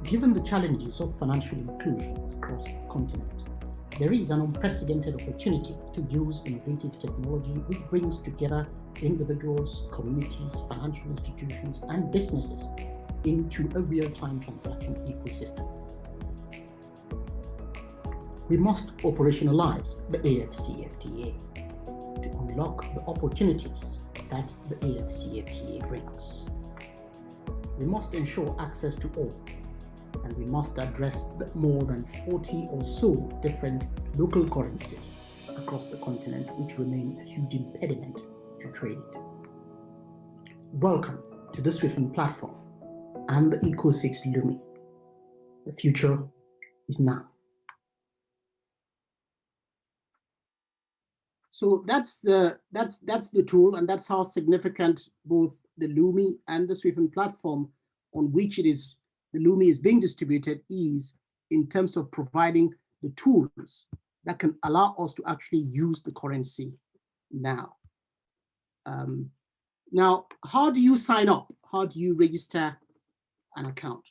[SPEAKER 3] Given the challenges of financial inclusion across the continent, there is an unprecedented opportunity to use innovative technology which brings together individuals, communities, financial institutions, and businesses into a real-time transaction ecosystem. We must operationalize the AfCFTA to unlock the opportunities that the AfCFTA brings. We must ensure access to all, and we must address the more than 40 or so different local currencies across the continent which remain a huge impediment to trade. Welcome to the SWIFT platform and the Eco6 Lumi. The future is now. So that's the tool, and that's how significant both the Lumi and the SWIFT platform on which the Lumi is being distributed is in terms of providing the tools that can allow us to actually use the currency now. Now, how do you sign up? How do you register an account?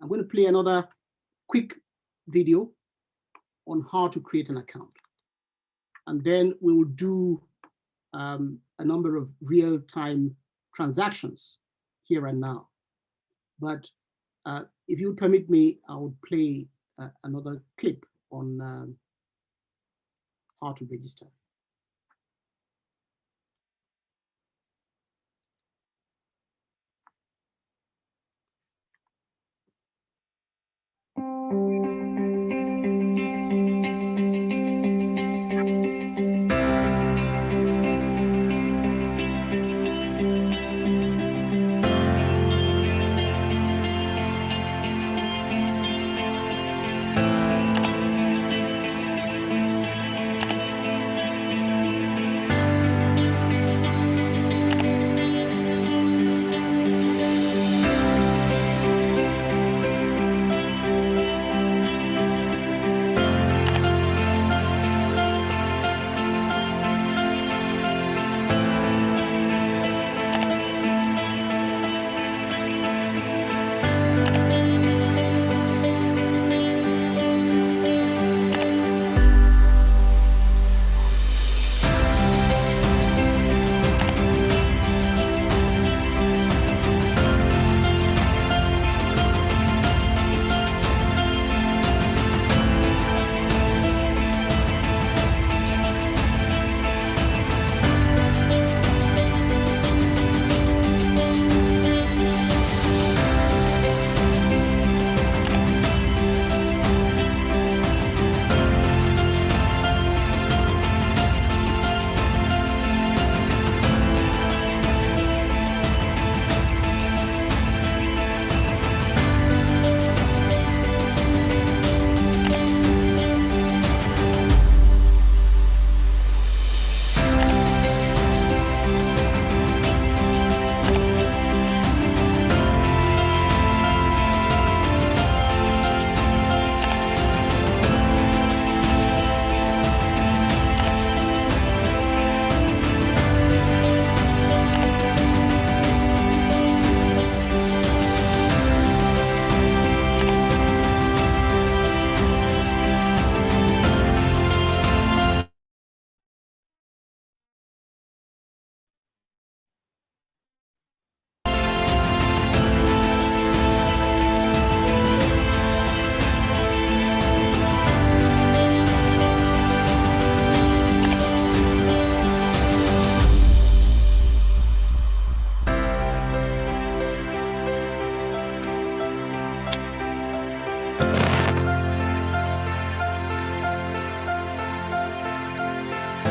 [SPEAKER 3] I'm going to play another quick video on how to create an account. And then we will do a number of real-time transactions here and now. But if you would permit me, I would play another clip on how to register.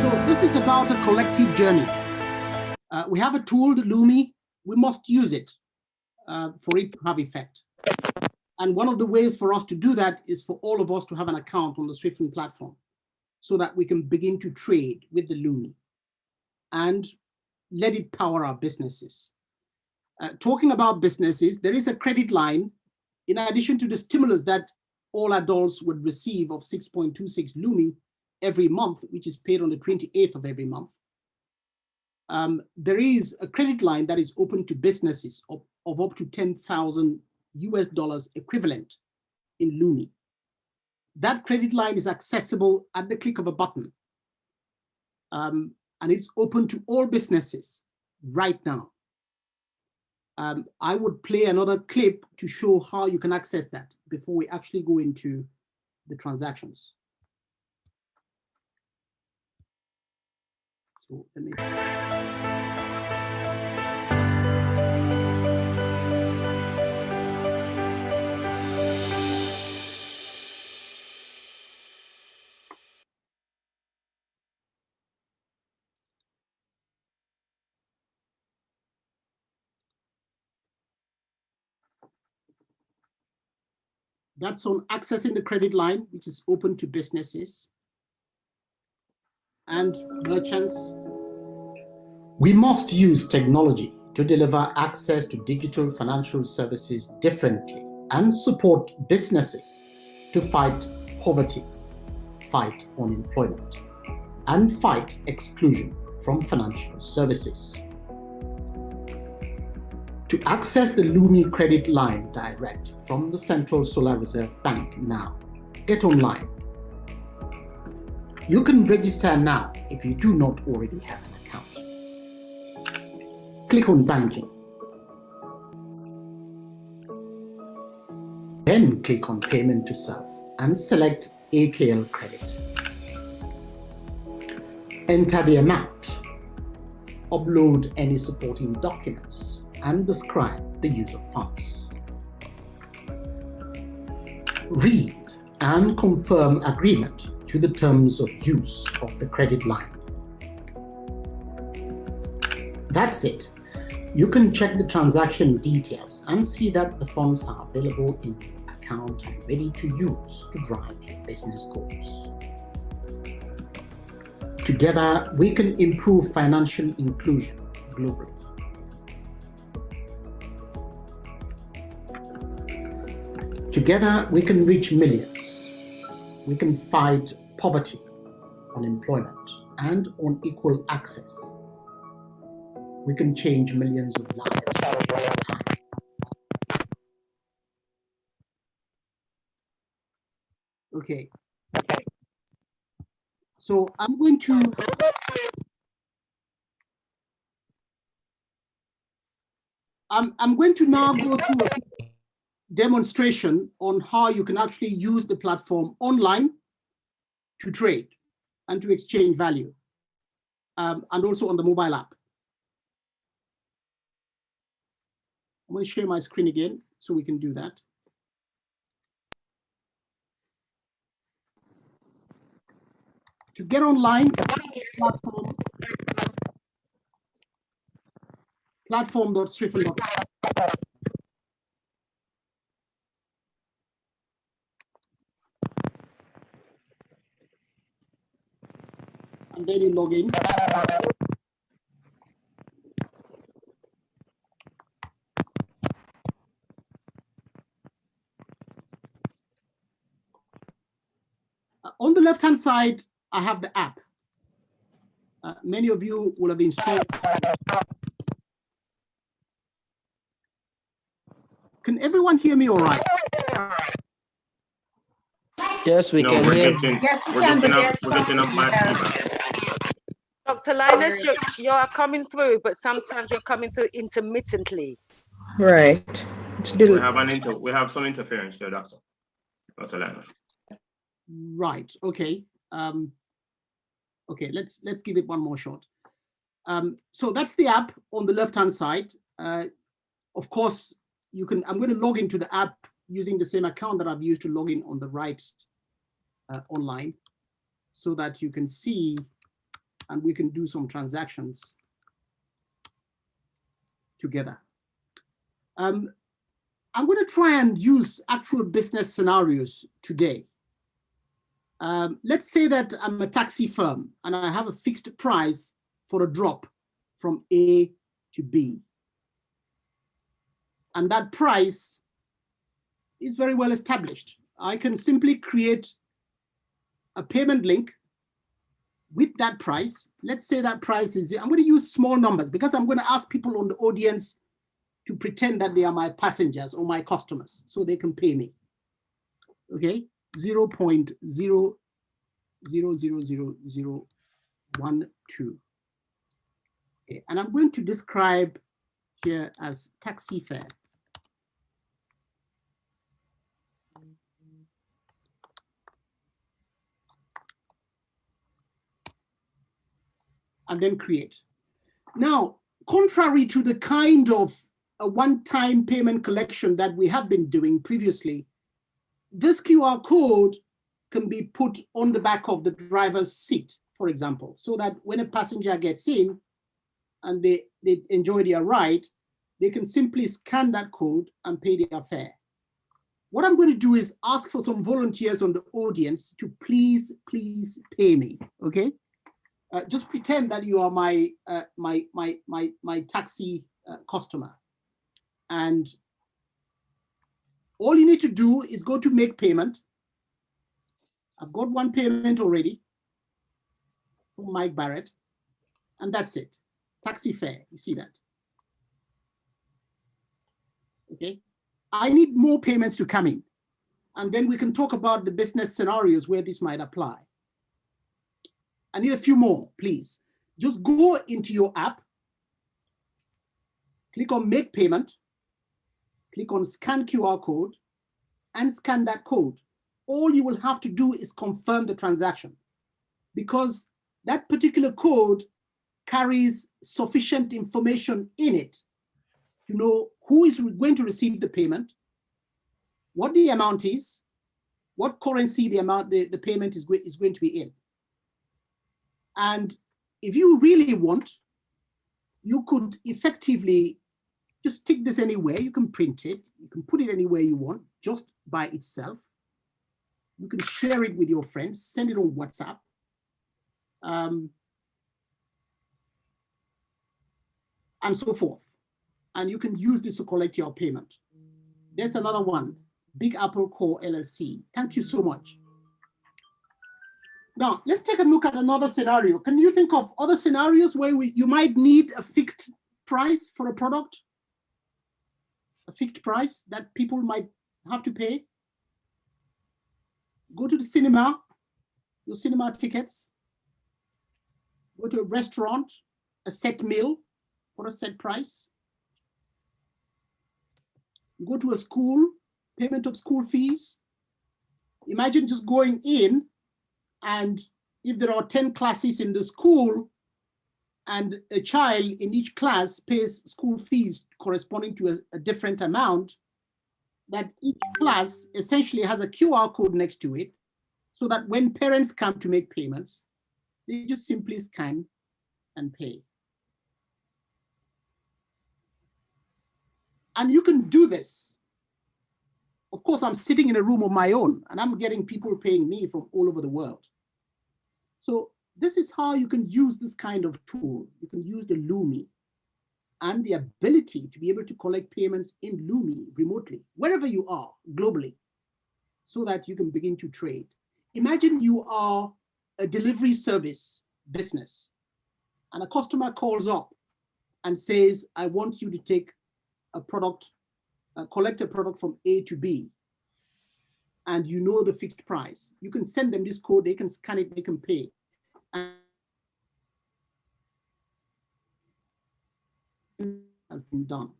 [SPEAKER 3] So this is about a collective journey. We have a tool, the Lumi. We must use it for it to have effect. And one of the ways for us to do that is for all of us to have an account on the Swiftland platform so that we can begin to trade with the Lumi and let it power our businesses. Talking about businesses, there is a credit line in addition to the stimulus that all adults would receive of 6.26 Lumi every month, which is paid on the 28th of every month. There is a credit line that is open to businesses of up to $10,000 US equivalent in Lumi. That credit line is accessible at the click of a button. And it's open to all businesses right now. I would play another clip to show how you can access that before we actually go into the transactions. So let me. That's on accessing the credit line, which is open to businesses and merchants. We must use technology to deliver access to digital financial services differently and support businesses to fight poverty, fight unemployment, and fight exclusion from financial services. To access the Lumi credit line direct from the Central Solar Reserve Bank now, get online. You can register now if you do not already have an account. Click on Banking. Then click on Payment to Self and select AKL Credit. Enter the amount. Upload any supporting documents and describe the use of funds. Read and confirm agreement to the terms of use of the credit line. That's it. You can check the transaction details and see that the funds are available in your account and ready to use to drive your business goals. Together, we can improve financial inclusion globally. Together, we can reach millions. We can fight poverty, unemployment, and unequal access. We can change millions of lives over time. Okay. So I'm going to now go through a demonstration on how you can actually use the platform online to trade and to exchange value, and also on the mobile app. I'm going to share my screen again so we can do that. To get online, platform.swiftland.com. And then you log in. On the left-hand side, I have the app. Many of you will have installed. Can everyone hear me all right?
[SPEAKER 4] Yes, we can hear.
[SPEAKER 1] Yes, we can, but there's some.
[SPEAKER 6] Dr. Linus, you are coming through, but sometimes you're coming through intermittently.
[SPEAKER 4] Right.
[SPEAKER 7] We have some interference there, Dr. Linus.
[SPEAKER 3] Right. Okay. Okay. Let's give it one more shot. So that's the app on the left-hand side. Of course, you can. I'm going to log into the app using the same account that I've used to log in on the right online, so that you can see and we can do some transactions together. I'm going to try and use actual business scenarios today. Let's say that I'm a taxi firm and I have a fixed price for a drop from A to B. And that price is very well established. I can simply create a payment link with that price. Let's say that price is, I'm going to use small numbers because I'm going to ask people on the audience to pretend that they are my passengers or my customers so they can pay me. Okay, 0.0000012. Okay, and I'm going to describe here as taxi fare. And then create. Now, contrary to the kind of a one-time payment collection that we have been doing previously, this QR code can be put on the back of the driver's seat, for example, so that when a passenger gets in and they enjoy their ride, they can simply scan that code and pay their fare. What I'm going to do is ask for some volunteers on the audience to please pay me, okay? Just pretend that you are my taxi customer. And all you need to do is go to make payment. I've got one payment already from Mike Barrett, and that's it. Taxi fare, you see that? Okay. I need more payments to come in, and then we can talk about the business scenarios where this might apply. I need a few more, please. Just go into your app, click on make payment, click on scan QR code, and scan that code. All you will have to do is confirm the transaction, because that particular code carries sufficient information in it to know who is going to receive the payment, what the amount is, what currency the payment is going to be in. And if you really want, you could effectively just stick this anywhere. You can print it, you can put it anywhere you want, just by itself. You can share it with your friends, send it on WhatsApp. And so forth. And you can use this to collect your payment. There's another one, Big Apple Core LLC. Thank you so much. Now, let's take a look at another scenario. Can you think of other scenarios where you might need a fixed price for a product? A fixed price that people might have to pay? Go to the cinema, your cinema tickets. Go to a restaurant, a set meal for a set price. Go to a school, payment of school fees. Imagine just going in, and if there are 10 classes in the school and a child in each class pays school fees corresponding to a different amount, that each class essentially has a QR code next to it, so that when parents come to make payments, they just simply scan and pay. And you can do this. Of course, I'm sitting in a room of my own, and I'm getting people paying me from all over the world. So this is how you can use this kind of tool. You can use the Lumi and the ability to be able to collect payments in Lumi remotely, wherever you are globally, so that you can begin to trade. Imagine you are a delivery service business, and a customer calls up and says, I want you to take a product, collect a product from A to B, and you know the fixed price. You can send them this code, they can scan it, they can pay. And has been done.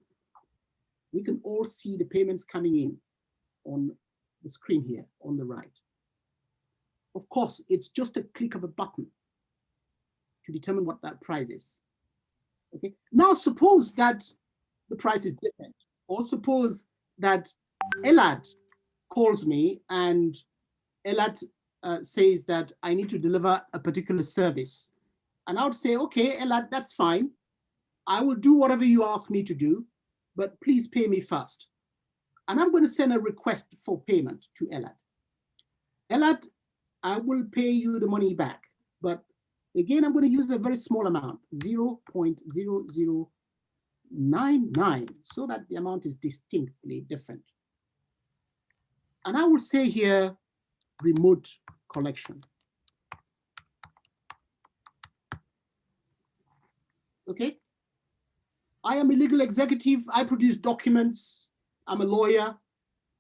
[SPEAKER 3] We can all see the payments coming in on the screen here on the right. Of course, it's just a click of a button to determine what that price is. Okay. Now suppose that the price is different, or suppose that Elad calls me and Elad says that I need to deliver a particular service, And I would say, okay, Elad, that's fine. I will do whatever you ask me to do, but please pay me first. And I'm going to send a request for payment to Elad. Elad, I will pay you the money back, but again, I'm going to use a very small amount, 0.0099, so that the amount is distinctly different. And I will say here, remote collection. Okay. I am a legal executive. I produce documents. I'm a lawyer.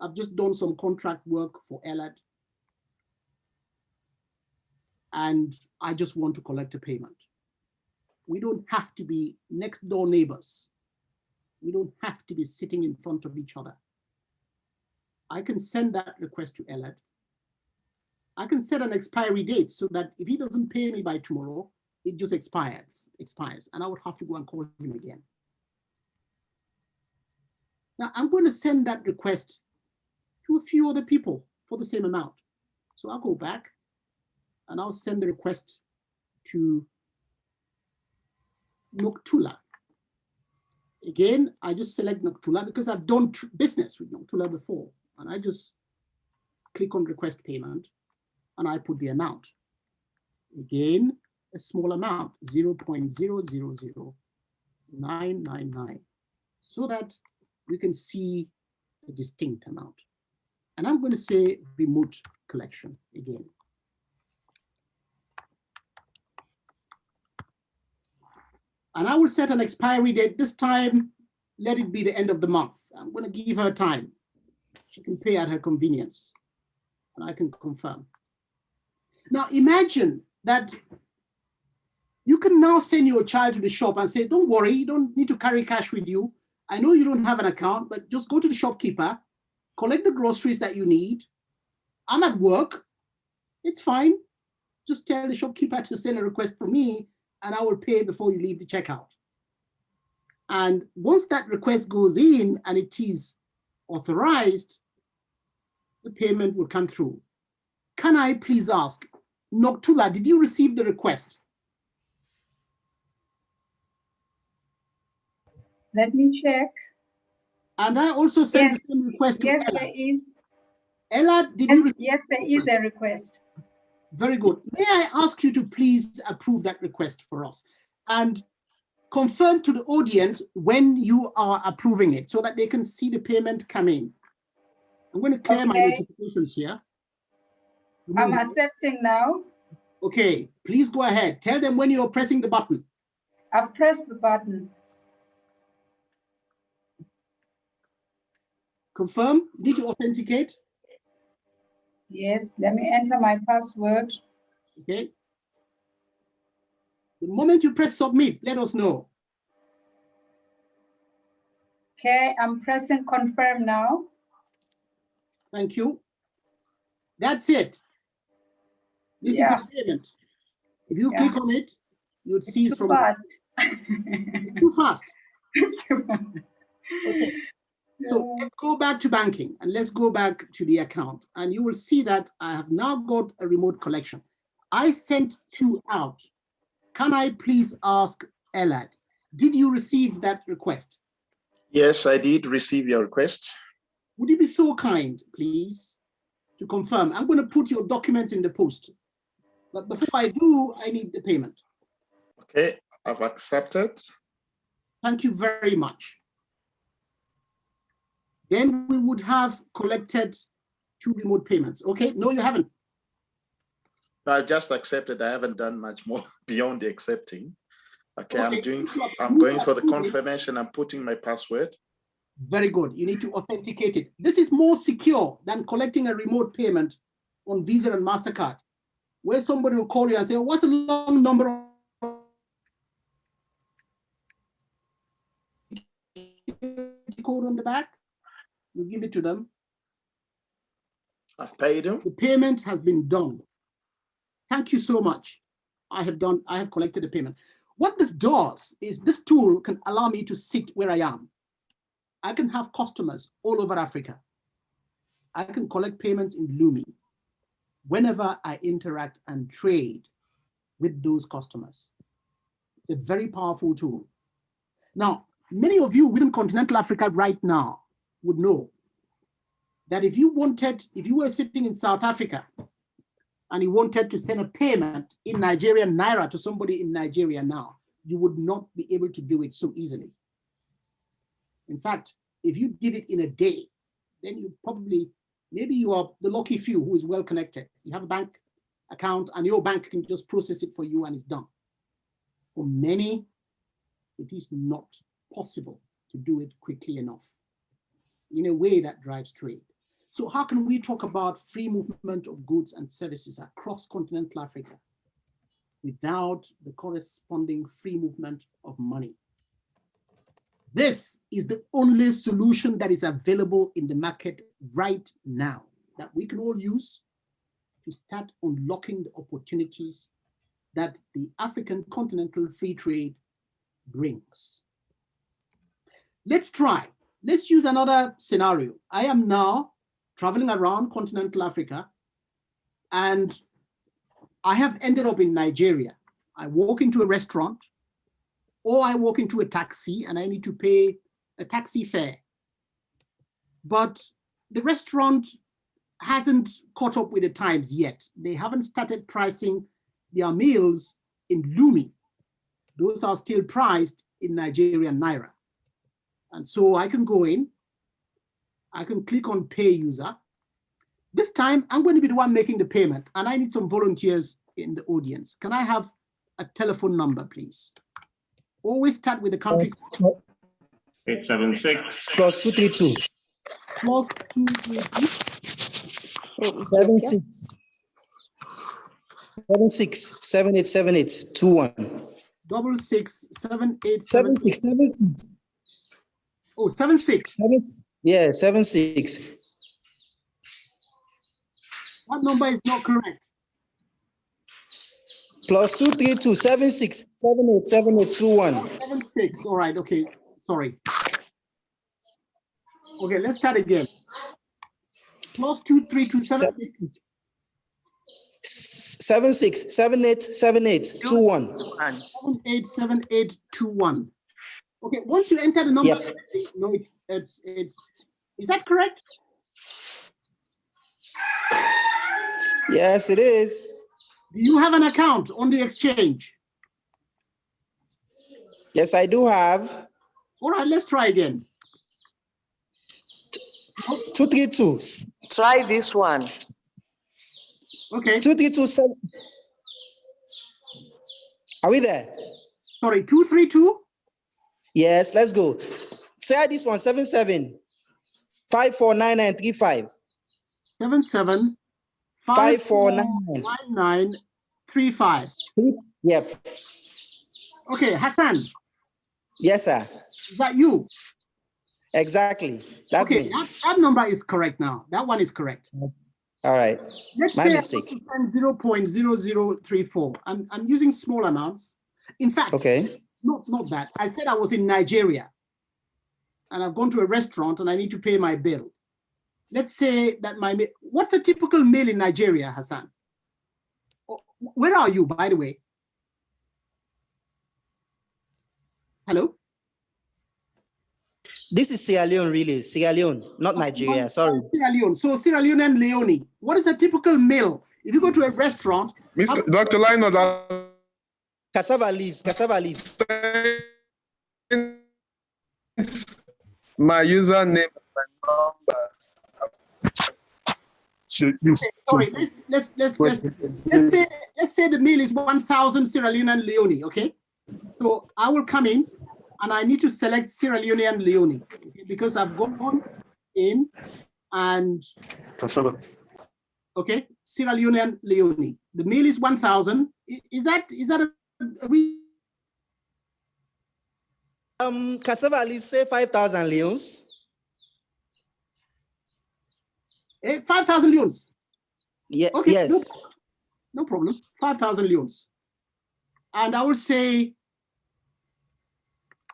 [SPEAKER 3] I've just done some contract work for Elad. And I just want to collect a payment. We don't have to be next door neighbors. We don't have to be sitting in front of each other. I can send that request to Elad. I can set an expiry date so that if he doesn't pay me by tomorrow, it just expires, and I would have to go and call him again. Now I'm going to send that request to a few other people for the same amount. So I'll go back and I'll send the request to Noktula. Again, I just select Noktula because I've done business with Noktula before, and I just click on request payment and I put the amount. Again, a small amount, 0.000999, so that we can see a distinct amount. And I'm going to say remote collection again. And I will set an expiry date. This time, let it be the end of the month. I'm going to give her time. She can pay at her convenience, and I can confirm. Now imagine that you can now send your child to the shop and say, don't worry, you don't need to carry cash with you. I know you don't have an account, but just go to the shopkeeper, collect the groceries that you need. I'm at work, it's fine. Just tell the shopkeeper to send a request for me and I will pay before you leave the checkout. And once that request goes in and it is authorized, the payment will come through. Can I please ask, Noktula, did you receive the request?
[SPEAKER 8] Let me check.
[SPEAKER 3] And I also sent
[SPEAKER 8] Yes.
[SPEAKER 3] the same request to
[SPEAKER 8] Yes,
[SPEAKER 3] Ella.
[SPEAKER 8] there is.
[SPEAKER 3] Ella, did you receive?
[SPEAKER 8] Yes, there is a request.
[SPEAKER 3] Very good. May I ask you to please approve that request for us and confirm to the audience when you are approving it so that they can see the payment come in. I'm going to clear my notifications here.
[SPEAKER 8] I'm accepting now.
[SPEAKER 3] Okay, please go ahead. Tell them when you're pressing the button.
[SPEAKER 8] I've pressed the button.
[SPEAKER 3] Confirm. You need to authenticate.
[SPEAKER 8] Yes, let me enter my password.
[SPEAKER 3] Okay. The moment you press submit, let us know.
[SPEAKER 8] Okay, I'm pressing confirm now.
[SPEAKER 3] Thank you. That's it. This is the payment. If you click on it, you'd see
[SPEAKER 8] it's too fast.
[SPEAKER 3] It's too fast.
[SPEAKER 8] It's too fast.
[SPEAKER 3] Okay. So let's go back to banking and let's go back to the account. And you will see that I have now got a remote collection. I sent 2 out. Can I please ask Elad, did you receive that request?
[SPEAKER 9] Yes, I did receive your request.
[SPEAKER 3] Would you be so kind, please, to confirm? I'm going to put your documents in the post. But before I do, I need the payment.
[SPEAKER 9] Okay, I've accepted.
[SPEAKER 3] Thank you very much. Then we would have collected 2 remote payments. Okay, no, you haven't.
[SPEAKER 9] I just accepted. I haven't done much more beyond the accepting. Okay, I'm going for the confirmation. I'm putting my password.
[SPEAKER 3] Very good. You need to authenticate it. This is more secure than collecting a remote payment on Visa and MasterCard, where somebody will call you and say, what's the long number code on the back? You give it to them.
[SPEAKER 9] I've paid them.
[SPEAKER 3] The payment has been done. Thank you so much. I have collected the payment. What this does is this tool can allow me to sit where I am. I can have customers all over Africa. I can collect payments in Lumi whenever I interact and trade with those customers. It's a very powerful tool. Now, many of you within continental Africa right now would know that if you were sitting in South Africa and you wanted to send a payment in Nigerian Naira to somebody in Nigeria now, you would not be able to do it so easily. In fact, if you did it in a day, then you probably, maybe you are the lucky few who is well connected. You have a bank account and your bank can just process it for you and it's done. For many, it is not possible to do it quickly enough in a way that drives trade. So how can we talk about free movement of goods and services across continental Africa without the corresponding free movement of money? This is the only solution that is available in the market right now that we can all use to start unlocking the opportunities that the African continental free trade brings. Let's use another scenario. I am now traveling around continental Africa and I have ended up in Nigeria. I walk into a restaurant or I walk into a taxi and I need to pay a taxi fare. But the restaurant hasn't caught up with the times yet. They haven't started pricing their meals in Lumi. Those are still priced in Nigerian Naira. And so I can go in, I can click on pay user. This time I'm going to be the one making the payment and I need some volunteers in the audience. Can I have a telephone number, please? Always start with the country.
[SPEAKER 7] 876
[SPEAKER 4] +232
[SPEAKER 3] +232
[SPEAKER 4] 76 7878 21
[SPEAKER 3] 667878. Oh, 76.
[SPEAKER 4] Yeah, 76.
[SPEAKER 3] That number is not correct.
[SPEAKER 4] +232 76 7878 21
[SPEAKER 3] 76. All right. Okay. Sorry. Okay. Let's start again. +232
[SPEAKER 4] 76 7878 21
[SPEAKER 3] 787821. Okay. Once you enter the number,
[SPEAKER 4] Yep.
[SPEAKER 3] no, it's is that correct?
[SPEAKER 4] Yes, it is.
[SPEAKER 3] Do you have an account on the exchange?
[SPEAKER 4] Yes, I do have.
[SPEAKER 3] All right. Let's try again.
[SPEAKER 4] 232.
[SPEAKER 10] Try this one.
[SPEAKER 3] Okay.
[SPEAKER 4] 232. Are we there?
[SPEAKER 3] Sorry, 232.
[SPEAKER 4] Yes, let's go. Say this one, 77 549935.
[SPEAKER 3] 77 549935.
[SPEAKER 4] Yep.
[SPEAKER 3] Okay, Hassan.
[SPEAKER 4] Yes, sir.
[SPEAKER 3] Is that you?
[SPEAKER 4] Exactly. That's
[SPEAKER 3] okay,
[SPEAKER 4] me.
[SPEAKER 3] that number is correct now. That one is correct.
[SPEAKER 4] All right.
[SPEAKER 3] Let's
[SPEAKER 4] My
[SPEAKER 3] say
[SPEAKER 4] mistake.
[SPEAKER 3] I want to send 0.0034. I'm using small amounts. In fact,
[SPEAKER 4] okay.
[SPEAKER 3] Not that. I said I was in Nigeria and I've gone to a restaurant and I need to pay my bill. Let's say that what's a typical meal in Nigeria, Hassan? Where are you, by the way? Hello?
[SPEAKER 4] This is Sierra Leone, really. Sierra Leone, not Nigeria. Sorry.
[SPEAKER 3] Sierra Leone. So Sierra Leone and Leone. What is a typical meal? If you go to a restaurant,
[SPEAKER 11] Mr. Dr. Lino,
[SPEAKER 4] cassava leaves. Cassava leaves.
[SPEAKER 11] My username and my number.
[SPEAKER 3] Sorry, let's say the meal is 1,000 Sierra Leone and Leone. Okay, so I will come in and I need to select Sierra Leone and Leone because I've gone in and okay, Sierra Leone and Leone. The meal is 1,000. Is that a
[SPEAKER 4] cassava leaves say 5,000 leones.
[SPEAKER 3] 5,000 leones.
[SPEAKER 4] Yeah.
[SPEAKER 3] Okay.
[SPEAKER 4] Yes.
[SPEAKER 3] No problem. 5,000 leones. And I will say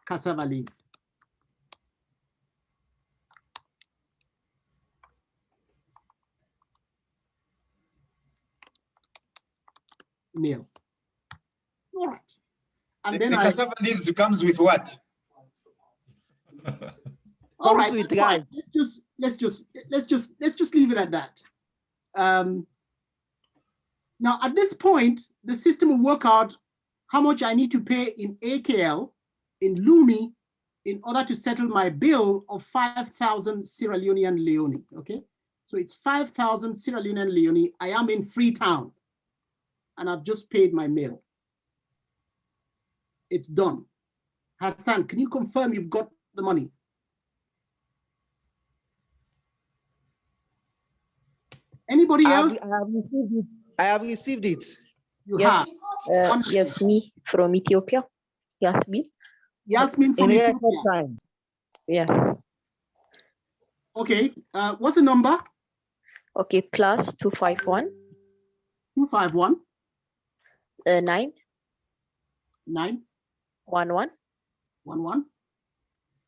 [SPEAKER 3] cassava leaf. Meal. All right. And then
[SPEAKER 12] the cassava leaves comes with what?
[SPEAKER 3] All right,
[SPEAKER 4] with
[SPEAKER 3] that's fine. Let's just leave it at that. Now at this point, the system will work out how much I need to pay in AKL, in Lumi, in order to settle my bill of 5,000 Sierra Leonean Leone. Okay, so it's 5,000 Sierra Leonean Leone. I am in Freetown, and I've just paid my bill. It's done. Hassan, can you confirm you've got the money? Anybody else?
[SPEAKER 4] I have received it. I have received it.
[SPEAKER 3] You
[SPEAKER 13] Yes,
[SPEAKER 3] have.
[SPEAKER 13] Yasmin from Ethiopia. Yasmin.
[SPEAKER 3] Yasmin from
[SPEAKER 4] In
[SPEAKER 3] Ethiopia.
[SPEAKER 4] record time.
[SPEAKER 13] Yeah.
[SPEAKER 3] Okay. What's the number?
[SPEAKER 13] Okay, plus 251
[SPEAKER 3] 251
[SPEAKER 13] 9
[SPEAKER 3] 9
[SPEAKER 13] 11
[SPEAKER 3] 11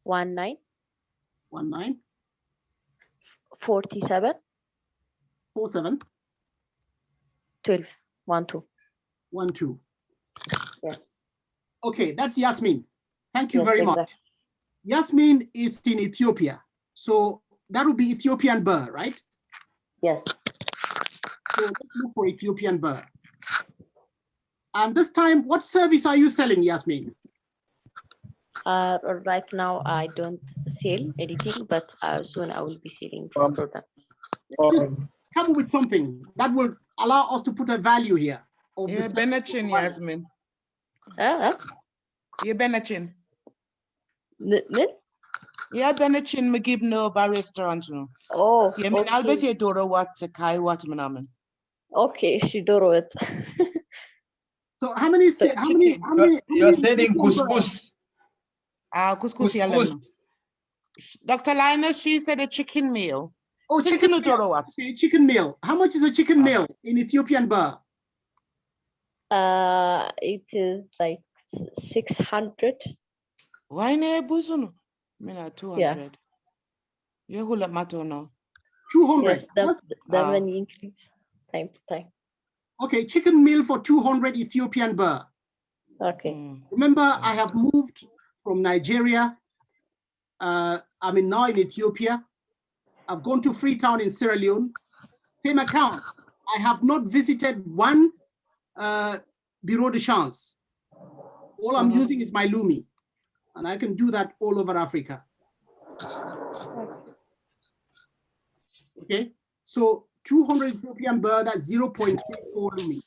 [SPEAKER 13] 19
[SPEAKER 3] 19
[SPEAKER 13] 47
[SPEAKER 3] 47
[SPEAKER 13] 12 12.
[SPEAKER 3] 12.
[SPEAKER 13] Yes.
[SPEAKER 3] Okay, that's Yasmin. Thank you
[SPEAKER 13] Yes,
[SPEAKER 3] very much.
[SPEAKER 13] exactly.
[SPEAKER 3] Yasmin is in Ethiopia. So that would be Ethiopian birr, right?
[SPEAKER 13] Yes.
[SPEAKER 3] So let's look for Ethiopian birr. And this time, what service are you selling, Yasmin?
[SPEAKER 13] Right now I don't sell anything, but soon I will be selling this product.
[SPEAKER 3] Just come up with something that will allow us to put a value here.
[SPEAKER 14] Yeah, Benachin, Yasmin. Yeah, Benachin. Yeah, Benachin, me give no bar restaurant. No.
[SPEAKER 13] Oh,
[SPEAKER 14] yeah, mean,
[SPEAKER 13] okay.
[SPEAKER 14] I'll bet you Doro what Kai what man.
[SPEAKER 13] Okay, she Doro it.
[SPEAKER 3] So how many?
[SPEAKER 12] You're selling couscous.
[SPEAKER 14] Couscous. Dr. Linus, she said a chicken meal.
[SPEAKER 3] Oh, chicken meal.
[SPEAKER 14] What?
[SPEAKER 3] Okay, chicken meal. How much is a chicken meal in Ethiopian birr?
[SPEAKER 13] It is like 600.
[SPEAKER 14] Why ne buzun? Mina 200.
[SPEAKER 13] Yeah.
[SPEAKER 14] You hula mato no.
[SPEAKER 3] 200.
[SPEAKER 13] Yes, the money increase time to time.
[SPEAKER 3] Okay, chicken meal for 200 Ethiopian birr.
[SPEAKER 13] Okay.
[SPEAKER 3] Remember, I have moved from Nigeria. I'm now in Ethiopia. I've gone to Freetown in Sierra Leone. Same account. I have not visited one bureau de change. All I'm using is my Lumi, and I can do that all over Africa. Okay, so 200 Ethiopian birr, that's 0.34 Lumi.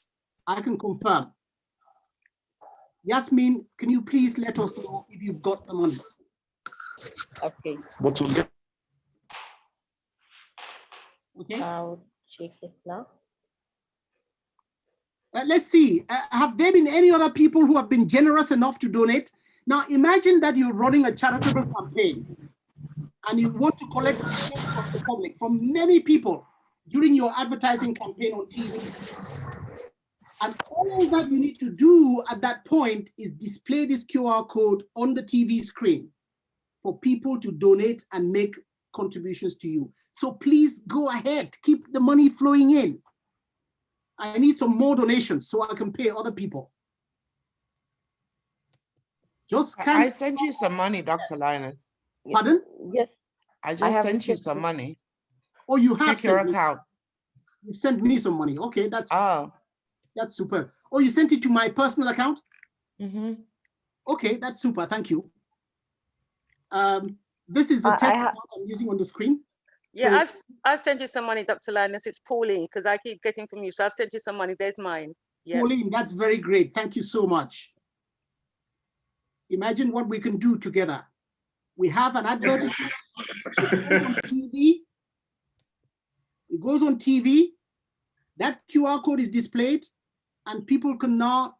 [SPEAKER 3] I can confirm. Yasmin, can you please let us know if you've got the money?
[SPEAKER 13] Okay.
[SPEAKER 11] What will get?
[SPEAKER 3] Okay.
[SPEAKER 13] I'll check it now.
[SPEAKER 3] Let's see. Have there been any other people who have been generous enough to donate? Now, imagine that you're running a charitable campaign and you want to collect money from the public, from many people during your advertising campaign on TV. And all that you need to do at that point is display this QR code on the TV screen for people to donate and make contributions to you. So please go ahead, keep the money flowing in. I need some more donations so I can pay other people. Just
[SPEAKER 14] I sent you some money, Dr. Linus.
[SPEAKER 3] Pardon?
[SPEAKER 13] Yes.
[SPEAKER 14] I just sent you some money.
[SPEAKER 3] Oh, you have
[SPEAKER 14] Check your
[SPEAKER 3] sent
[SPEAKER 14] account.
[SPEAKER 3] You sent me some money. Okay, that's super. Oh, you sent it to my personal account?
[SPEAKER 14] Mm-hmm.
[SPEAKER 3] Okay, that's super. Thank you. This is the test account I'm using on the screen.
[SPEAKER 6] Yeah, so, I've sent you some money, Dr. Linus. It's Pauline, because I keep getting from you. So I've sent you some money. There's mine. Yeah.
[SPEAKER 3] Pauline, that's very great. Thank you so much. Imagine what we can do together. We have an advertisement. It goes on TV. It goes on TV. That QR code is displayed, and people can now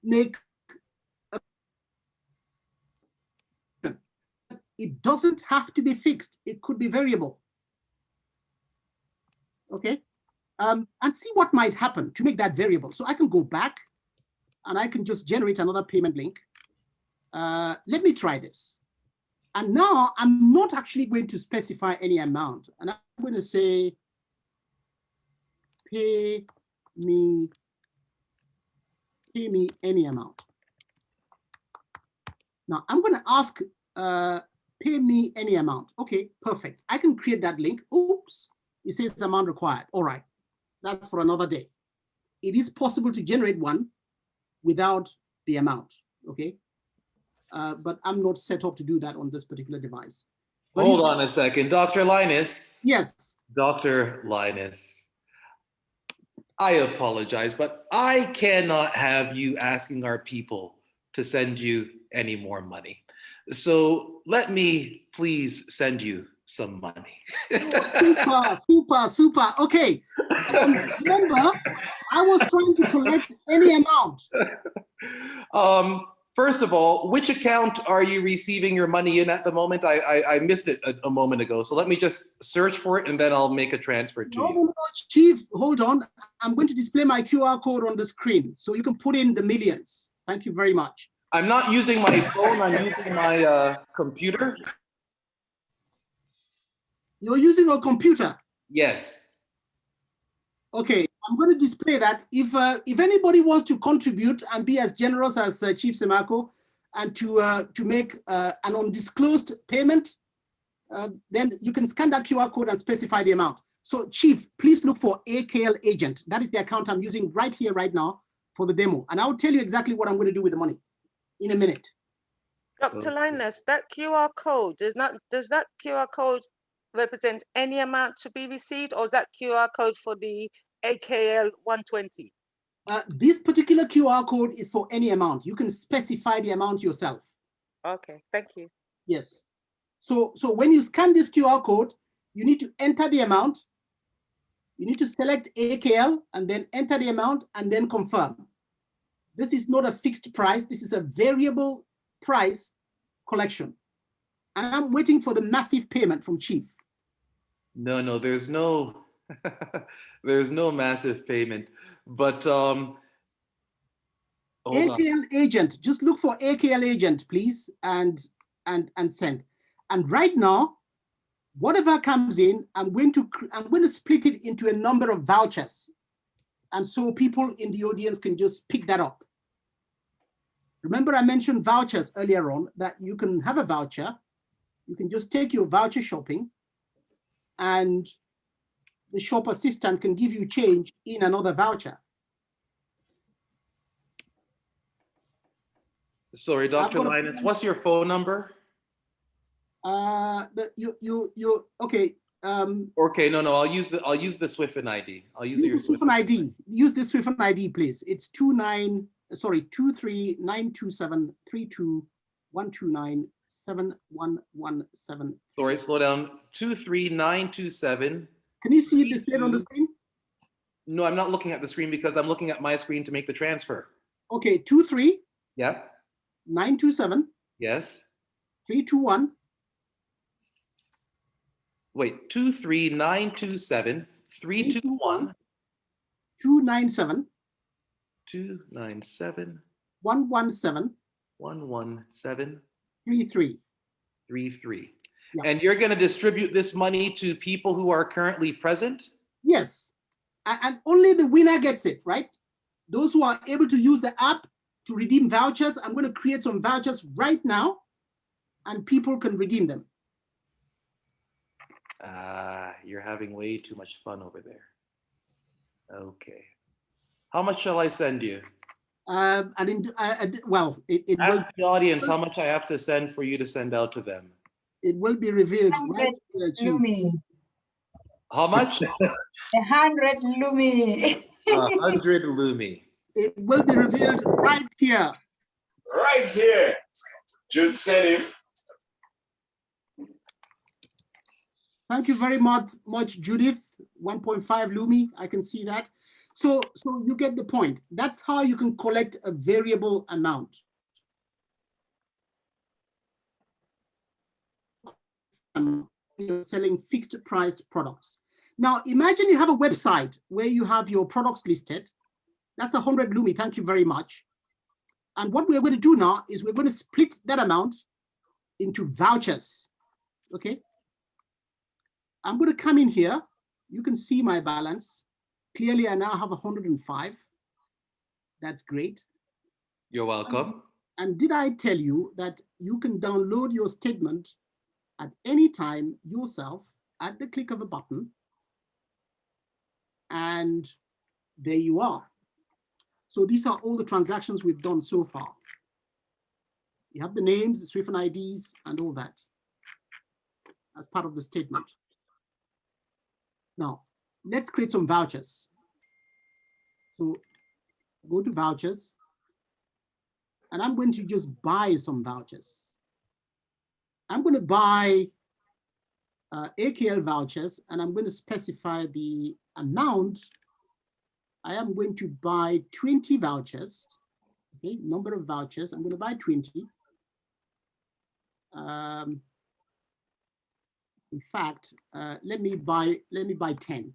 [SPEAKER 3] make it doesn't have to be fixed. It could be variable. Okay, and see what might happen to make that variable. So I can go back and I can just generate another payment link. Let me try this. And now I'm not actually going to specify any amount. And I'm going to say, pay me any amount. Now I'm going to ask, pay me any amount. Okay, perfect. I can create that link. Oops, it says amount required. All right, that's for another day. It is possible to generate one without the amount, okay? But I'm not set up to do that on this particular device. But
[SPEAKER 2] hold on a second, Dr. Linus.
[SPEAKER 3] Yes.
[SPEAKER 2] Dr. Linus, I apologize, but I cannot have you asking our people to send you any more money. So let me please send you some money.
[SPEAKER 3] Super. Okay. Remember, I was trying to collect any amount.
[SPEAKER 2] First of all, which account are you receiving your money in at the moment? I missed it a moment ago. So let me just search for it and then I'll make a transfer to you.
[SPEAKER 3] No, Chief, hold on. I'm going to display my QR code on the screen so you can put in the millions. Thank you very much.
[SPEAKER 2] I'm not using my phone, I'm using my computer.
[SPEAKER 3] You're using a computer?
[SPEAKER 2] Yes.
[SPEAKER 3] Okay, I'm going to display that. If anybody wants to contribute and be as generous as Chief Semako and to make an undisclosed payment, then you can scan that QR code and specify the amount. So Chief, please look for AKL agent. That is the account I'm using right here, right now for the demo. And I'll tell you exactly what I'm going to do with the money in a minute.
[SPEAKER 6] Dr. Linus, that QR code, does that QR code represent any amount to be received, or is that QR code for the AKL 120?
[SPEAKER 3] This particular QR code is for any amount. You can specify the amount yourself.
[SPEAKER 6] Okay, thank you.
[SPEAKER 3] Yes. So when you scan this QR code, you need to enter the amount. You need to select AKL and then enter the amount and then confirm. This is not a fixed price. This is a variable price collection. And I'm waiting for the massive payment from Chief.
[SPEAKER 2] No, there's no, there's no massive payment, but
[SPEAKER 3] AKL agent, just look for AKL agent, please, and send. And right now, whatever comes in, I'm going to split it into a number of vouchers. And so people in the audience can just pick that up. Remember, I mentioned vouchers earlier on, that you can have a voucher. You can just take your voucher shopping and the shop assistant can give you change in another voucher.
[SPEAKER 2] Sorry, Dr. Linus, what's your phone number?
[SPEAKER 3] Okay.
[SPEAKER 2] Okay, no, I'll use the SWIFT ID. I'll use your
[SPEAKER 3] SWIFT ID. Use the SWIFT ID, please. It's 23929273211971117.
[SPEAKER 2] Sorry, slow down. 23927.
[SPEAKER 3] Can you see it displayed on the screen?
[SPEAKER 2] No, I'm not looking at the screen because I'm looking at my screen to make the transfer.
[SPEAKER 3] Okay, 23.
[SPEAKER 2] Yeah.
[SPEAKER 3] 927.
[SPEAKER 2] Yes.
[SPEAKER 3] 321.
[SPEAKER 2] Wait, 23927 321
[SPEAKER 3] 297
[SPEAKER 2] 297
[SPEAKER 3] 117
[SPEAKER 2] 117
[SPEAKER 3] 33.
[SPEAKER 2] Yeah. And you're going to distribute this money to people who are currently present?
[SPEAKER 3] Yes. And only the winner gets it, right? Those who are able to use the app to redeem vouchers, I'm going to create some vouchers right now and people can redeem them.
[SPEAKER 2] You're having way too much fun over there. Okay. How much shall I send you?
[SPEAKER 3] Well,
[SPEAKER 2] Ask the audience how much I have to send for you to send out to them.
[SPEAKER 3] It will be revealed. Right,
[SPEAKER 8] Lumi.
[SPEAKER 2] How much?
[SPEAKER 8] 100 Lumi.
[SPEAKER 2] 100 Lumi.
[SPEAKER 3] It will be revealed right here.
[SPEAKER 15] Right here. Just said it.
[SPEAKER 3] Thank you very much, Judith. 1.5 Lumi, I can see that. So you get the point. That's how you can collect a variable amount. You're selling fixed price products. Now, imagine you have a website where you have your products listed. That's 100 Lumi, thank you very much. And what we're going to do now is we're going to split that amount into vouchers, okay? I'm going to come in here. You can see my balance. Clearly, I now have 105. That's great.
[SPEAKER 2] You're welcome.
[SPEAKER 3] And did I tell you that you can download your statement at any time yourself at the click of a button? And there you are. So these are all the transactions we've done so far. You have the names, the SWIFT IDs, and all that as part of the statement. Now, let's create some vouchers. So go to vouchers, and I'm going to just buy some vouchers. I'm going to buy AKL vouchers, and I'm going to specify the amount. I am going to buy 20 vouchers. Okay, number of vouchers. I'm going to buy 20. In fact, let me buy 10.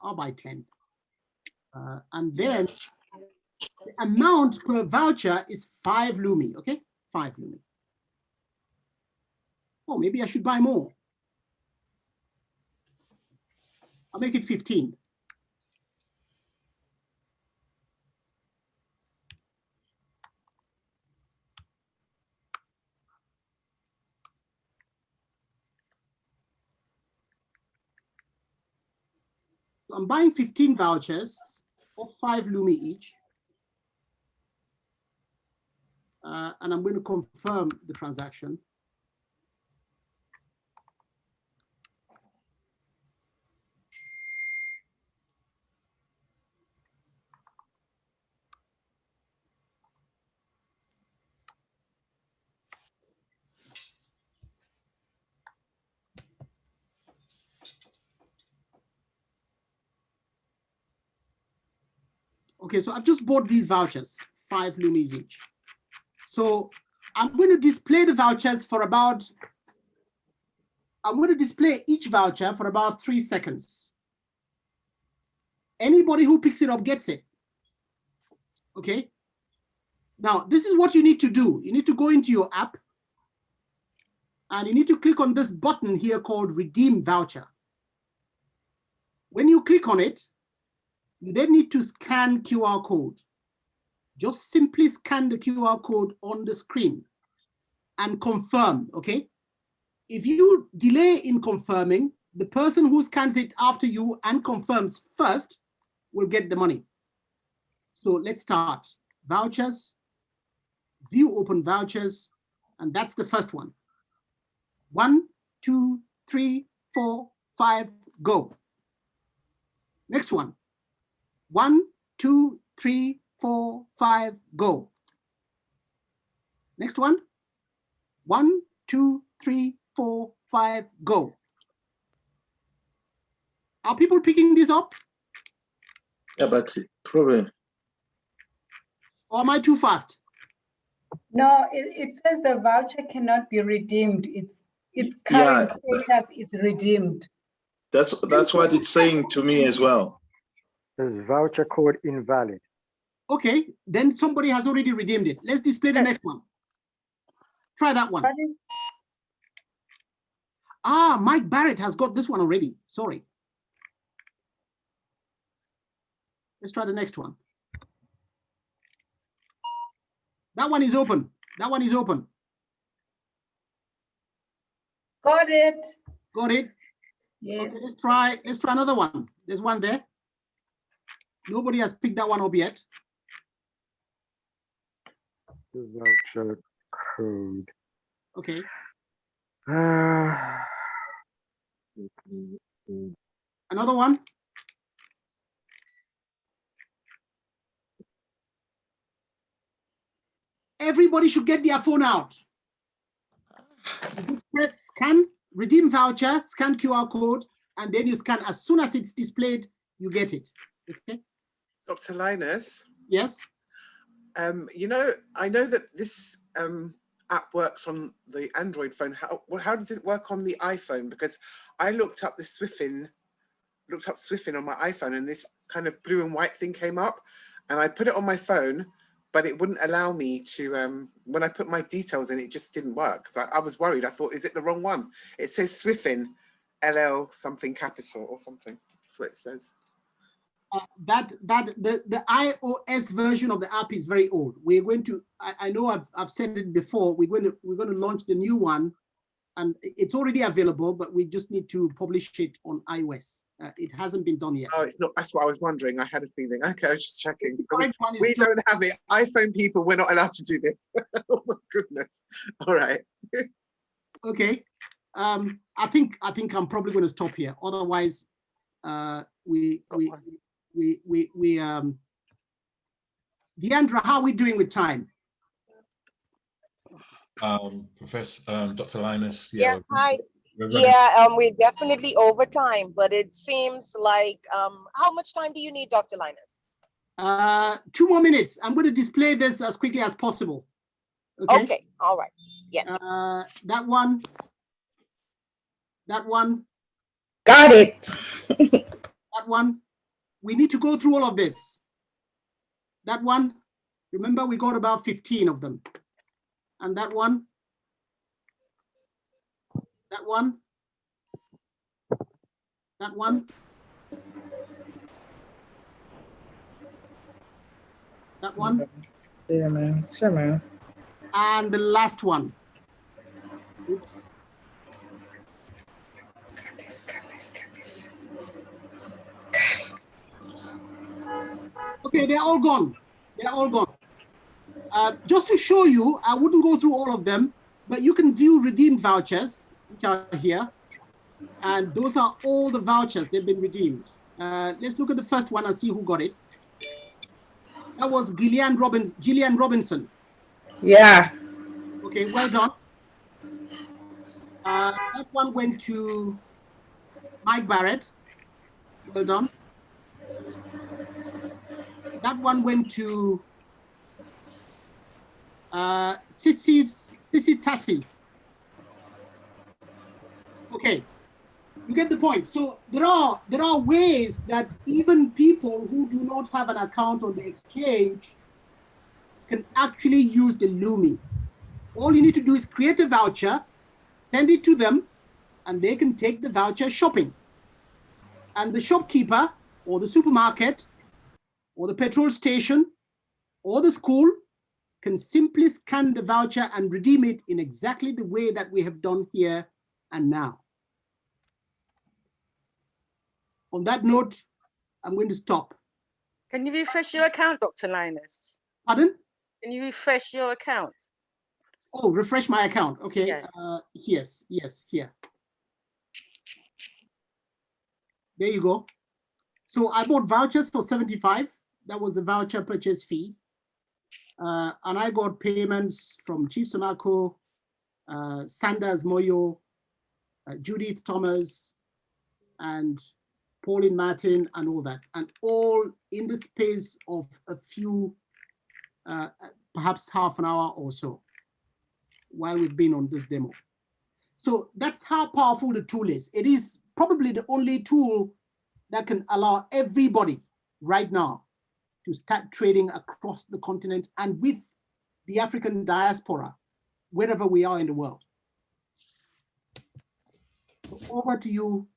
[SPEAKER 3] I'll buy 10. And then the amount per voucher is 5 Lumi. Okay, 5 Lumi. Oh, maybe I should buy more. I'll make it 15. So I'm buying 15 vouchers of 5 Lumi each. And I'm going to confirm the transaction. Okay, so I've just bought these vouchers, 5 Lumis each. So I'm going to display the vouchers for about, I'm going to display each voucher for about 3 seconds. Anybody who picks it up gets it. Okay. Now, this is what you need to do. You need to go into your app and you need to click on this button here called Redeem Voucher. When you click on it, you then need to scan QR code. Just simply scan the QR code on the screen and confirm, okay? If you delay in confirming, the person who scans it after you and confirms first will get the money. So let's start. Vouchers, view open vouchers, and that's the first one. 1, 2, 3, 4, 5, go. Next one. 1, 2, 3, 4, 5, go. Next one. 1, 2, 3, 4, 5, go. Are people picking this up?
[SPEAKER 9] Yeah, but problem.
[SPEAKER 3] Or am I too fast?
[SPEAKER 8] No, it says the voucher cannot be redeemed. Its current status is redeemed.
[SPEAKER 9] That's what it's saying to me as well.
[SPEAKER 16] Says voucher code invalid.
[SPEAKER 3] Okay, then somebody has already redeemed it. Let's display the next one. Try that one. Ah, Mike Barrett has got this one already. Sorry. Let's try the next one. That one is open. That one is open.
[SPEAKER 8] Got it.
[SPEAKER 3] Got it.
[SPEAKER 8] Yes.
[SPEAKER 3] Okay, let's try another one. There's one there. Nobody has picked that one up yet.
[SPEAKER 16] The voucher code.
[SPEAKER 3] Okay. Another one. Everybody should get their phone out. You just press scan, redeem voucher, scan QR code, and then you scan. As soon as it's displayed, you get it. Okay.
[SPEAKER 17] Dr. Linus?
[SPEAKER 3] Yes?
[SPEAKER 17] You know, I know that this app works on the Android phone. How does it work on the iPhone? Because I looked up the Swiffin on my iPhone, and this kind of blue and white thing came up, and I put it on my phone, but it wouldn't allow me to, when I put my details in, it just didn't work. So I was worried. I thought, is it the wrong one? It says Swiffin, LL something capital or something. That's what it says.
[SPEAKER 3] The iOS version of the app is very old. We're going to. I know I've said it before. We're going to launch the new one, and it's already available. But we just need to publish it on iOS. It hasn't been done yet.
[SPEAKER 17] Oh, it's not. That's what I was wondering. I had a feeling. Okay, I was just checking. So
[SPEAKER 3] one is
[SPEAKER 17] we don't have it. iPhone people, we're not allowed to do this. Oh my goodness. All right.
[SPEAKER 3] Okay. I think I'm probably going to stop here. Otherwise, Deandra, how are we doing with time?
[SPEAKER 18] Professor Dr. Linus.
[SPEAKER 19] Yeah, hi. We're definitely over time, but it seems like how much time do you need, Dr. Linus?
[SPEAKER 3] 2 more minutes. I'm going to display this as quickly as possible. Okay.
[SPEAKER 19] Okay. All right. Yes.
[SPEAKER 3] That one.
[SPEAKER 19] Got it.
[SPEAKER 3] That one. We need to go through all of this. That one. Remember, we got about 15 of them. And that one. That one. That one. That one.
[SPEAKER 20] Yeah, man. Sure, man.
[SPEAKER 3] And the last one. Oops. Okay, they're all gone. They're all gone. Just to show you, I wouldn't go through all of them, but you can view redeemed vouchers, which are here. And those are all the vouchers, they've been redeemed. Let's look at the first one and see who got it. That was Gillian Robinson.
[SPEAKER 20] Yeah.
[SPEAKER 3] Okay, well done. That one went to Mike Barrett. Well done. That one went to Sissy Tassi. Okay, you get the point. So there are ways that even people who do not have an account on the exchange can actually use the Lumi. All you need to do is create a voucher, send it to them, and they can take the voucher shopping. And the shopkeeper or the supermarket or the petrol station or the school can simply scan the voucher and redeem it in exactly the way that we have done here and now. On that note, I'm going to stop.
[SPEAKER 6] Can you refresh your account, Dr. Linus?
[SPEAKER 3] Pardon?
[SPEAKER 6] Can you refresh your account?
[SPEAKER 3] Oh, refresh my account. Okay.
[SPEAKER 6] Yeah.
[SPEAKER 3] Yes, here. There you go. So I bought vouchers for 75. That was the voucher purchase fee. And I got payments from Chief Samako, Sanders Moyo, Judith Thomas, and Pauline Martin, and all that. And all in the space of a few, perhaps half an hour or so, while we've been on this demo. So that's how powerful the tool is. It is probably the only tool that can allow everybody right now to start trading across the continent and with the African diaspora, wherever we are in the world. So over to you,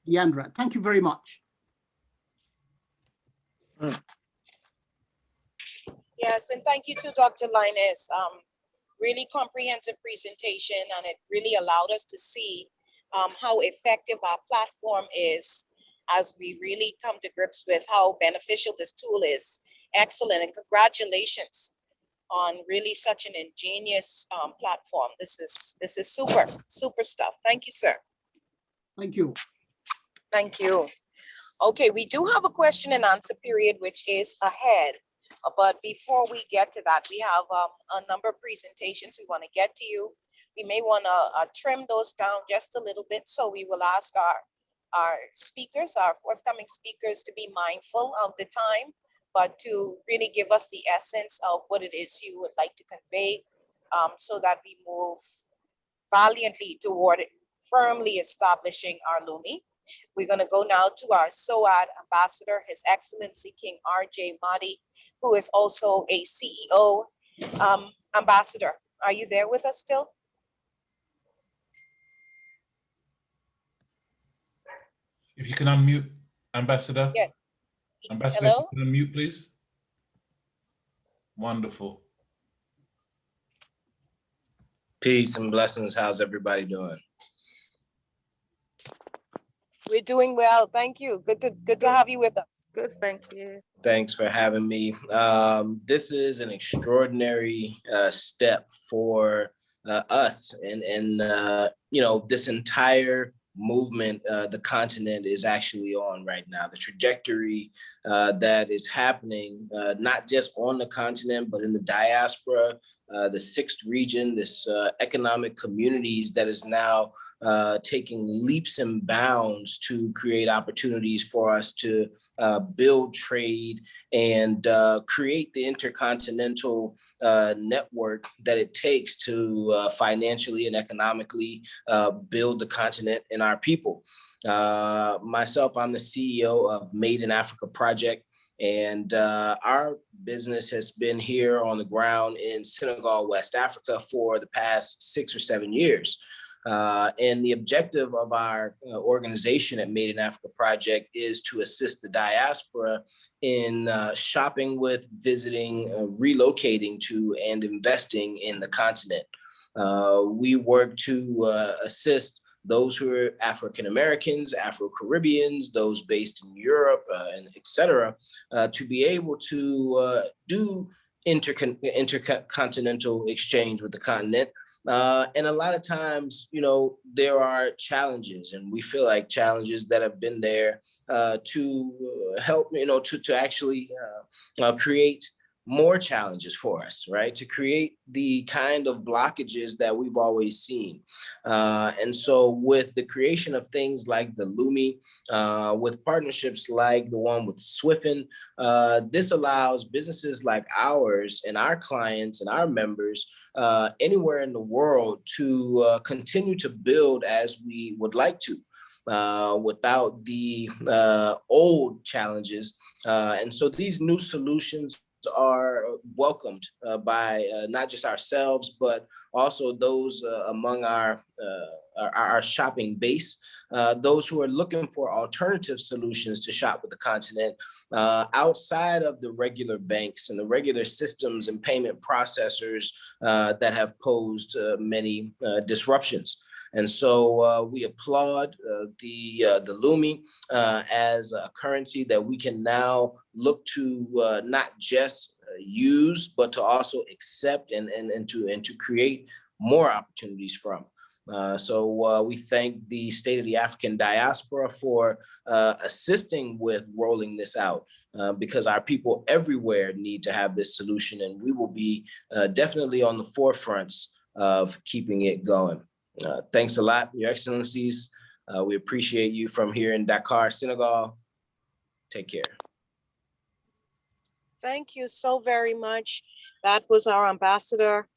[SPEAKER 3] Deandra. Thank you very much.
[SPEAKER 19] Yes, and thank you to Dr. Linus. Really comprehensive presentation, and it really allowed us to see how effective our platform is as we really come to grips with how beneficial this tool is. Excellent, and congratulations on really such an ingenious platform. This is super stuff. Thank you, sir.
[SPEAKER 3] Thank you.
[SPEAKER 19] Thank you. Okay, we do have a question and answer period, which is ahead. But before we get to that, we have a number of presentations we want to get to you. We may want to trim those down just a little bit. So we will ask our speakers, our forthcoming speakers, to be mindful of the time, but to really give us the essence of what it is you would like to convey, so that we move valiantly toward firmly establishing our Lumi. We're going to go now to our SOAD ambassador, His Excellency King R.J. Mahdi, who is also a CEO. Ambassador, are you there with us still?
[SPEAKER 18] If you can unmute, Ambassador.
[SPEAKER 19] Yeah.
[SPEAKER 18] Ambassador,
[SPEAKER 19] Hello?
[SPEAKER 18] can you unmute, please? Wonderful.
[SPEAKER 21] Peace and blessings. How's everybody doing?
[SPEAKER 19] We're doing well. Thank you. Good to have you with us.
[SPEAKER 6] Good, thank you.
[SPEAKER 21] Thanks for having me. This is an extraordinary step for us, and you know, this entire movement the continent is actually on right now. The trajectory that is happening, not just on the continent, but in the diaspora, the sixth region, this economic communities that is now taking leaps and bounds to create opportunities for us to build trade and create the intercontinental network that it takes to financially and economically build the continent and our people. Myself, I'm the CEO of Made in Africa Project. And our business has been here on the ground in Senegal, West Africa for the past 6 or 7 years. And the objective of our organization at Made in Africa Project is to assist the diaspora in shopping with, visiting, relocating to, and investing in the continent. We work to assist those who are African Americans, Afro-Caribbeans, those based in Europe, and et cetera, to be able to do intercontinental exchange with the continent. And a lot of times, you know, there are challenges, and we feel like challenges that have been there to help, you know, to actually create more challenges for us, right? To create the kind of blockages that we've always seen. And so with the creation of things like the Lumi, with partnerships like the one with Swiffin, this allows businesses like ours and our clients and our members anywhere in the world to continue to build as we would like to, without the old challenges. And so these new solutions are welcomed by not just ourselves, but also those among our shopping base, those who are looking for alternative solutions to shop with the continent outside of the regular banks and the regular systems and payment processors that have posed many disruptions. And so we applaud the Lumi as a currency that we can now look to not just use, but to also accept and to create more opportunities from. So we thank the State of the African Diaspora for assisting with rolling this out, because our people everywhere need to have this solution, and we will be definitely on the forefronts of keeping it going. Thanks a lot, Your Excellencies. We appreciate you from here in Dakar, Senegal. Take care.
[SPEAKER 19] Thank you so very much. That was our ambassador,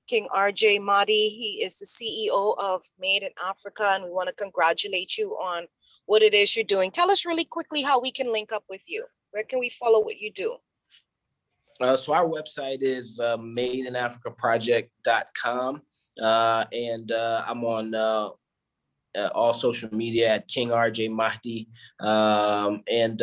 [SPEAKER 19] King RJ Mahdi. He is the CEO of Made in Africa, and we want to congratulate you on what it is you're doing. Tell us really quickly how we can link up with you. Where can we follow what you do?
[SPEAKER 21] So our website is madeinafricaproject.com. And I'm on all social media at King RJ Mahdi. And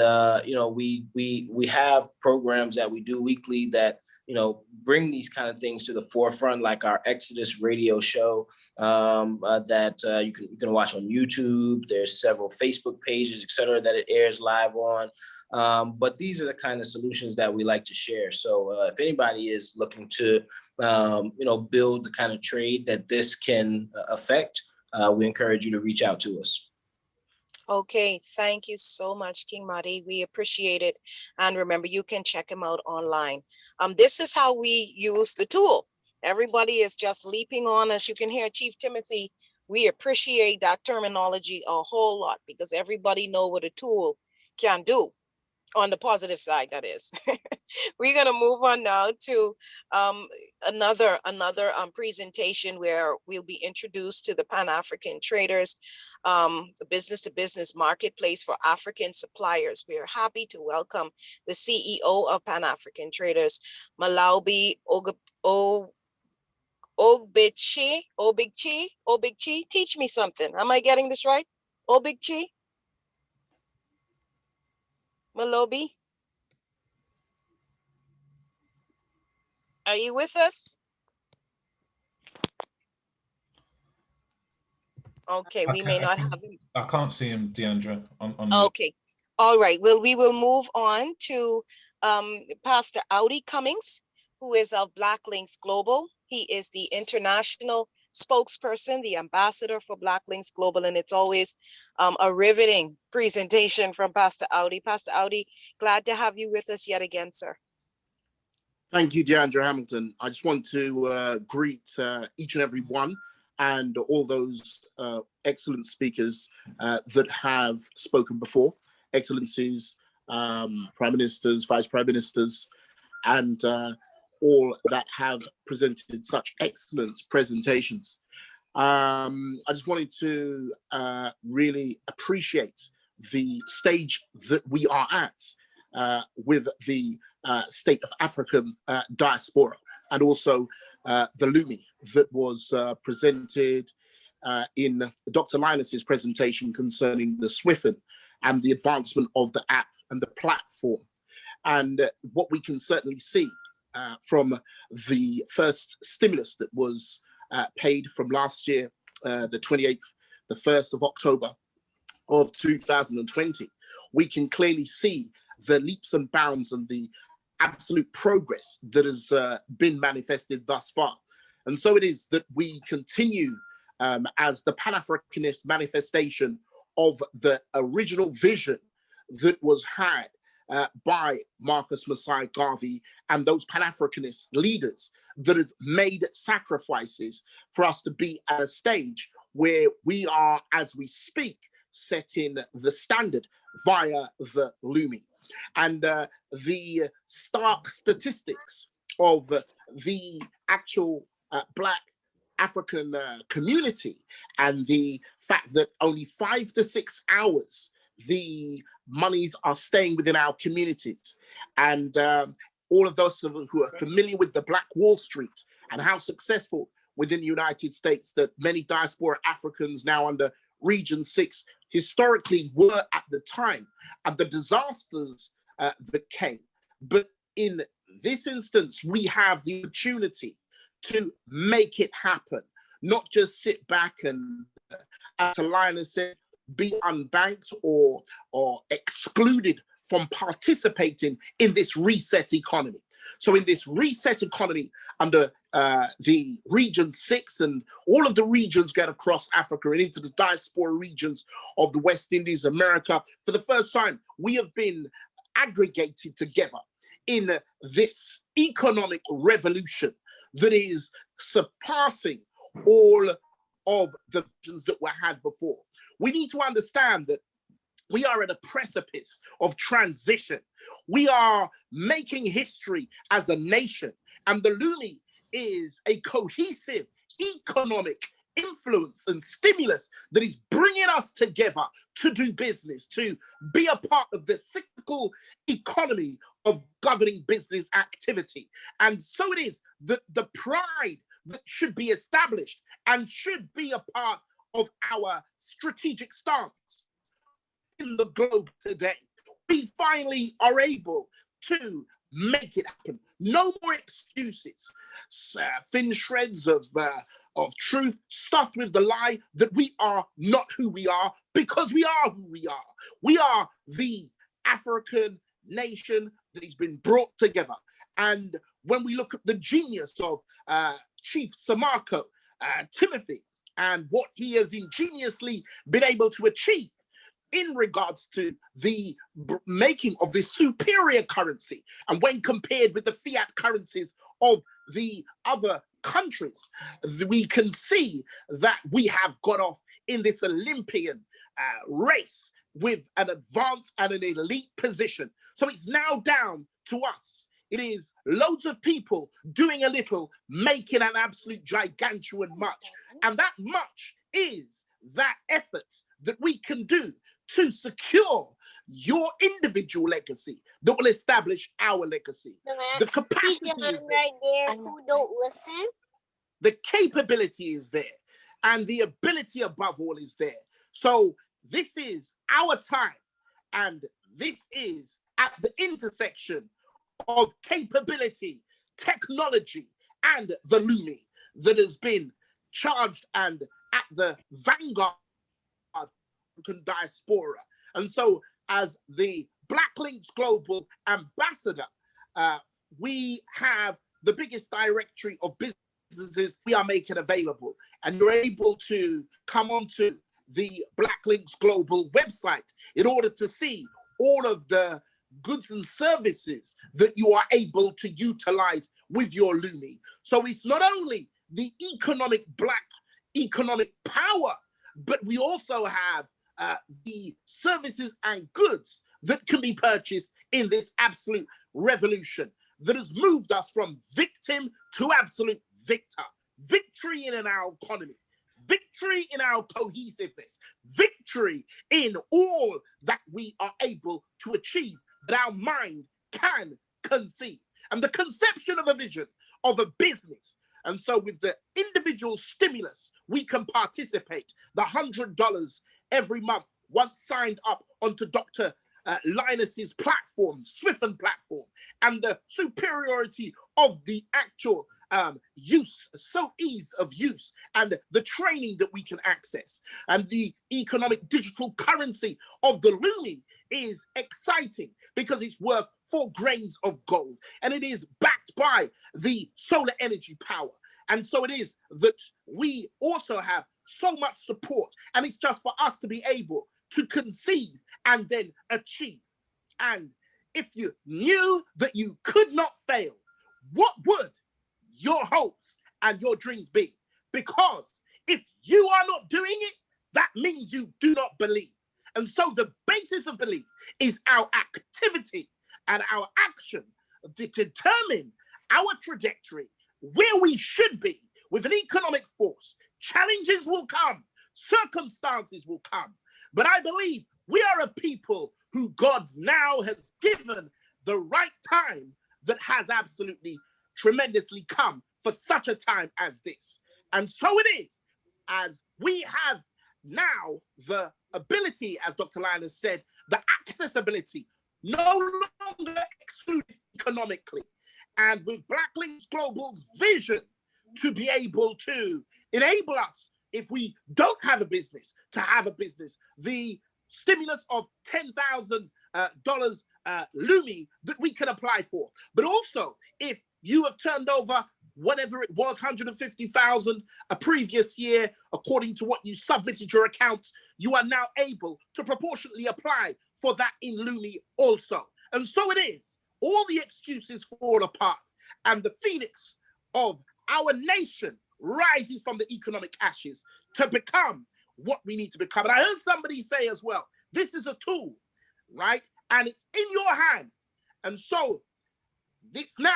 [SPEAKER 21] you know, we have programs that we do weekly that, you know, bring these kind of things to the forefront, like our Exodus radio show that you can watch on YouTube. There's several Facebook pages, et cetera, that it airs live on. But these are the kind of solutions that we like to share. So if anybody is looking to you know, build the kind of trade that this can affect, we encourage you to reach out to us.
[SPEAKER 19] Okay, thank you so much, King Mahdi. We appreciate it. And remember, you can check him out online. This is how we use the tool. Everybody is just leaping on, as you can hear Chief Timothy. We appreciate that terminology a whole lot, because everybody know what a tool can do. On the positive side, that is. We're going to move on now to another presentation where we'll be introduced to the Pan-African traders, the business-to-business marketplace for African suppliers. We are happy to welcome the CEO of Pan-African Traders, Malawi Obigchi. Teach me something. Am I getting this right? Obigchi? Malawi? Are you with us? Okay, we may not have him.
[SPEAKER 18] I can't see him, Deandra.
[SPEAKER 19] Okay, all right. Well, we will move on to Pastor Audi Cummings, who is of Black Links Global. He is the international spokesperson, the ambassador for Black Links Global, and it's always a riveting presentation from Pastor Audi. Pastor Audi, glad to have you with us yet again, sir.
[SPEAKER 5] Thank you, Deandra Hamilton. I just want to greet each and every one and all those excellent speakers that have spoken before, excellencies, prime ministers, vice prime ministers, and all that have presented such excellent presentations. I just wanted to really appreciate the stage that we are at with the state of African diaspora, and also the Lumi that was presented in Dr. Linus's presentation concerning the SWIFN and the advancement of the app and the platform. And what we can certainly see from the first stimulus that was paid from last year, the 28th, the 1st of October of 2020, we can clearly see the leaps and bounds and the absolute progress that has been manifested thus far. And so it is that we continue as the Pan-Africanist manifestation of the original vision that was had by Marcus Messiah Garvey and those Pan-Africanist leaders that had made sacrifices for us to be at a stage where we are, as we speak, setting the standard via the Lumi. And the stark statistics of the actual Black African community, and the fact that only 5 to 6 hours the monies are staying within our communities, and all of those who are familiar with the Black Wall Street and how successful within the United States that many diaspora Africans now under Region 6 historically were at the time, and the disasters that came. But in this instance, we have the opportunity to make it happen, not just sit back and, as Linus said, be unbanked or excluded from participating in this reset economy. So in this reset economy under the Region 6 and all of the regions get across Africa and into the diaspora regions of the West Indies, America, for the first time, we have been aggregated together in this economic revolution that is surpassing all of the visions that were had before. We need to understand that we are at a precipice of transition. We are making history as a nation, and the Lumi is a cohesive economic influence and stimulus that is bringing us together to do business, to be a part of the cyclical economy of governing business activity. And so it is that the pride that should be established and should be a part of our strategic stance in the globe today. We finally are able to make it happen. No more excuses. Thin shreds of truth stuffed with the lie that we are not who we are, because we are who we are. We are the African nation that has been brought together. And when we look at the genius of Chief Samako Timothy and what he has ingeniously been able to achieve in regards to the making of this superior currency, and when compared with the fiat currencies of the other countries, we can see that we have got off in this Olympian race with an advanced and an elite position. So it's now down to us. It is loads of people doing a little, making an absolute gigantuan much. And that much is that effort that we can do to secure your individual legacy that will establish our legacy. The capacity is there.
[SPEAKER 22] Who don't listen?
[SPEAKER 5] The capability is there, and the ability above all is there. So this is our time, and this is at the intersection of capability, technology and the Lumi that has been charged and at the vanguard of Diaspora. And so as the Black Links Global Ambassador, we have the biggest directory of businesses we are making available. And you're able to come onto the Black Links Global website in order to see all of the goods and services that you are able to utilize with your Lumi. So it's not only the black economic power, but we also have the services and goods that can be purchased in this absolute revolution that has moved us from victim to absolute victor. Victory in our economy, victory in our cohesiveness, victory in all that we are able to achieve, that our mind can conceive. And the conception of a vision of a business. And so with the individual stimulus, we can participate, the $100 every month, once signed up onto Dr. Linus's platform, Swiffen platform, and the superiority of the actual use, so ease of use, and the training that we can access, and the economic digital currency of the Lumi is exciting because it's worth 4 grains of gold, and it is backed by the solar energy power. And so it is that we also have so much support, and it's just for us to be able to conceive and then achieve. And if you knew that you could not fail, what would your hopes and your dreams be? Because if you are not doing it, that means you do not believe. And so the basis of belief is our activity and our action to determine our trajectory, where we should be with an economic force. Challenges will come, circumstances will come, but I believe we are a people who God now has given the right time that has absolutely tremendously come for such a time as this. And so it is, as we have now the ability, as Dr. Linus said, the accessibility, no longer excluded economically. And with Black Links Global's vision to be able to enable us, if we don't have a business, to have a business, the stimulus of $10,000 Lumi that we can apply for. But also, if you have turned over whatever it was, 150,000 a previous year, according to what you submitted your accounts, you are now able to proportionately apply for that in Lumi also. And so it is. All the excuses fall apart, and the phoenix of our nation rises from the economic ashes to become what we need to become. And I heard somebody say as well, this is a tool, right? And it's in your hand. And so it's now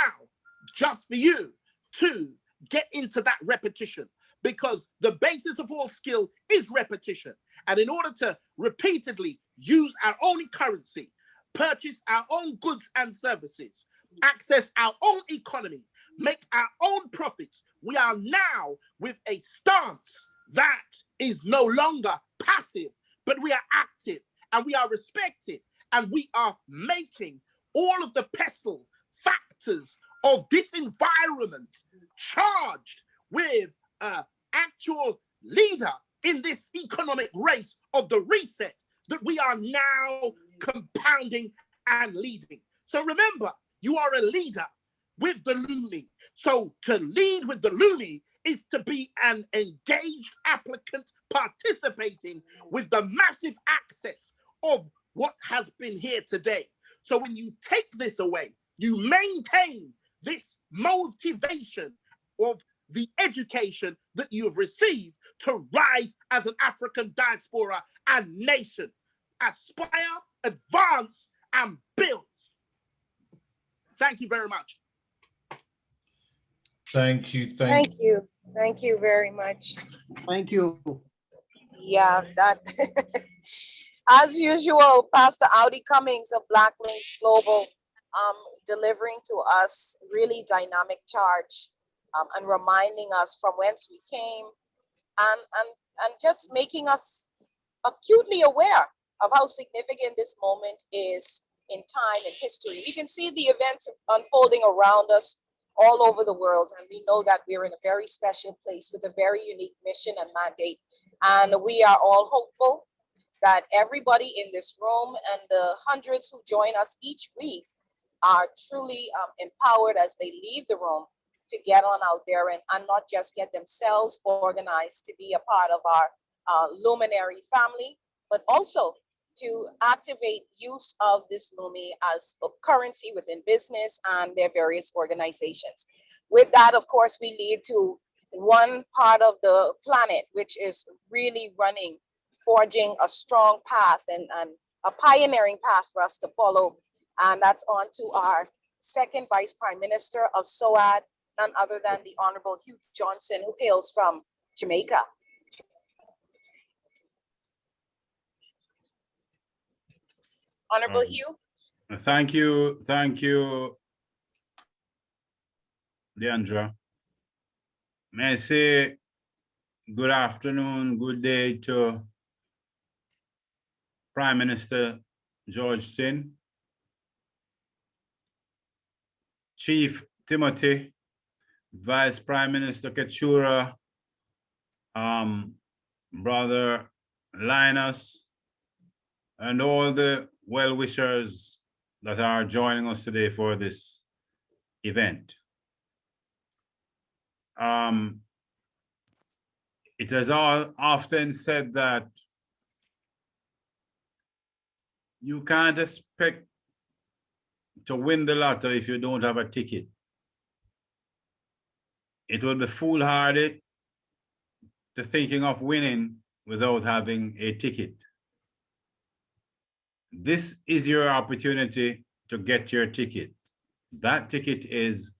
[SPEAKER 5] just for you to get into that repetition, because the basis of all skill is repetition. And in order to repeatedly use our own currency, purchase our own goods and services, access our own economy, make our own profits, we are now with a stance that is no longer passive, but we are active and we are respected, and we are making all of the pestle factors of this environment charged with an actual leader in this economic race of the reset that we are now compounding and leading. So remember, you are a leader with the Lumi. So to lead with the Lumi is to be an engaged applicant participating with the massive access of what has been here today. So when you take this away, you maintain this motivation of the education that you have received to rise as an African diaspora and nation. Aspire, advance, and build. Thank you very much.
[SPEAKER 21] Thank you.
[SPEAKER 19] Thank you. Thank you very much.
[SPEAKER 3] Thank you.
[SPEAKER 19] Yeah, that as usual, Pastor Audi Cummings of Black Links Global, delivering to us really dynamic charge, and reminding us from whence we came, and just making us acutely aware of how significant this moment is in time and history. We can see the events unfolding around us. all over the world. And we know that we're in a very special place with a very unique mission and mandate. And we are all hopeful that everybody in this room and the hundreds who join us each week are truly empowered as they leave the room to get on out there and not just get themselves organized to be a part of our luminary family, but also to activate use of this Lumi as a currency within business and their various organizations. With that, of course, we lead to one part of the planet, which is really running, forging a strong path and a pioneering path for us to follow. And that's on to our second Vice Prime Minister of SOAD, none other than the Honorable Hugh Johnson, who hails from Jamaica. Honorable Hugh.
[SPEAKER 1] Thank you, Deandra. May I say good afternoon, good day to Prime Minister George Tin, Chief Timothy, Vice Prime Minister Keturah, Brother Linus, and all the well-wishers that are joining us today for this event. It is often said that you can't expect to win the lotto if you don't have a ticket. It will be foolhardy to thinking of winning without having a ticket. This is your opportunity to get your ticket. That ticket is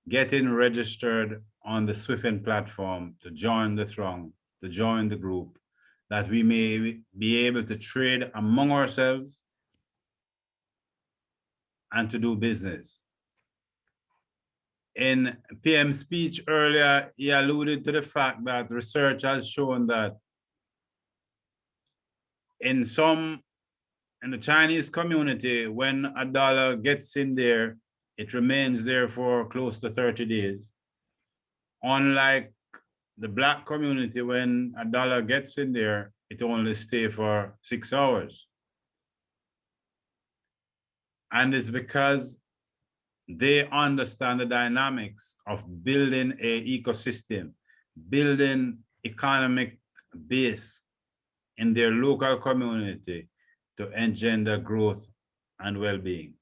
[SPEAKER 1] getting registered on the Swiffin platform to join the throng, to join the group, that we may be able to trade among ourselves and to do business. In PM's speech earlier, he alluded to the fact that research has shown that in the Chinese community, when a dollar gets in there, it remains there for close to 30 days. Unlike the Black community, when a dollar gets in there, it only stays for 6 hours. And it's because they understand the dynamics of building an ecosystem, building economic base in their local community to engender growth and well-being.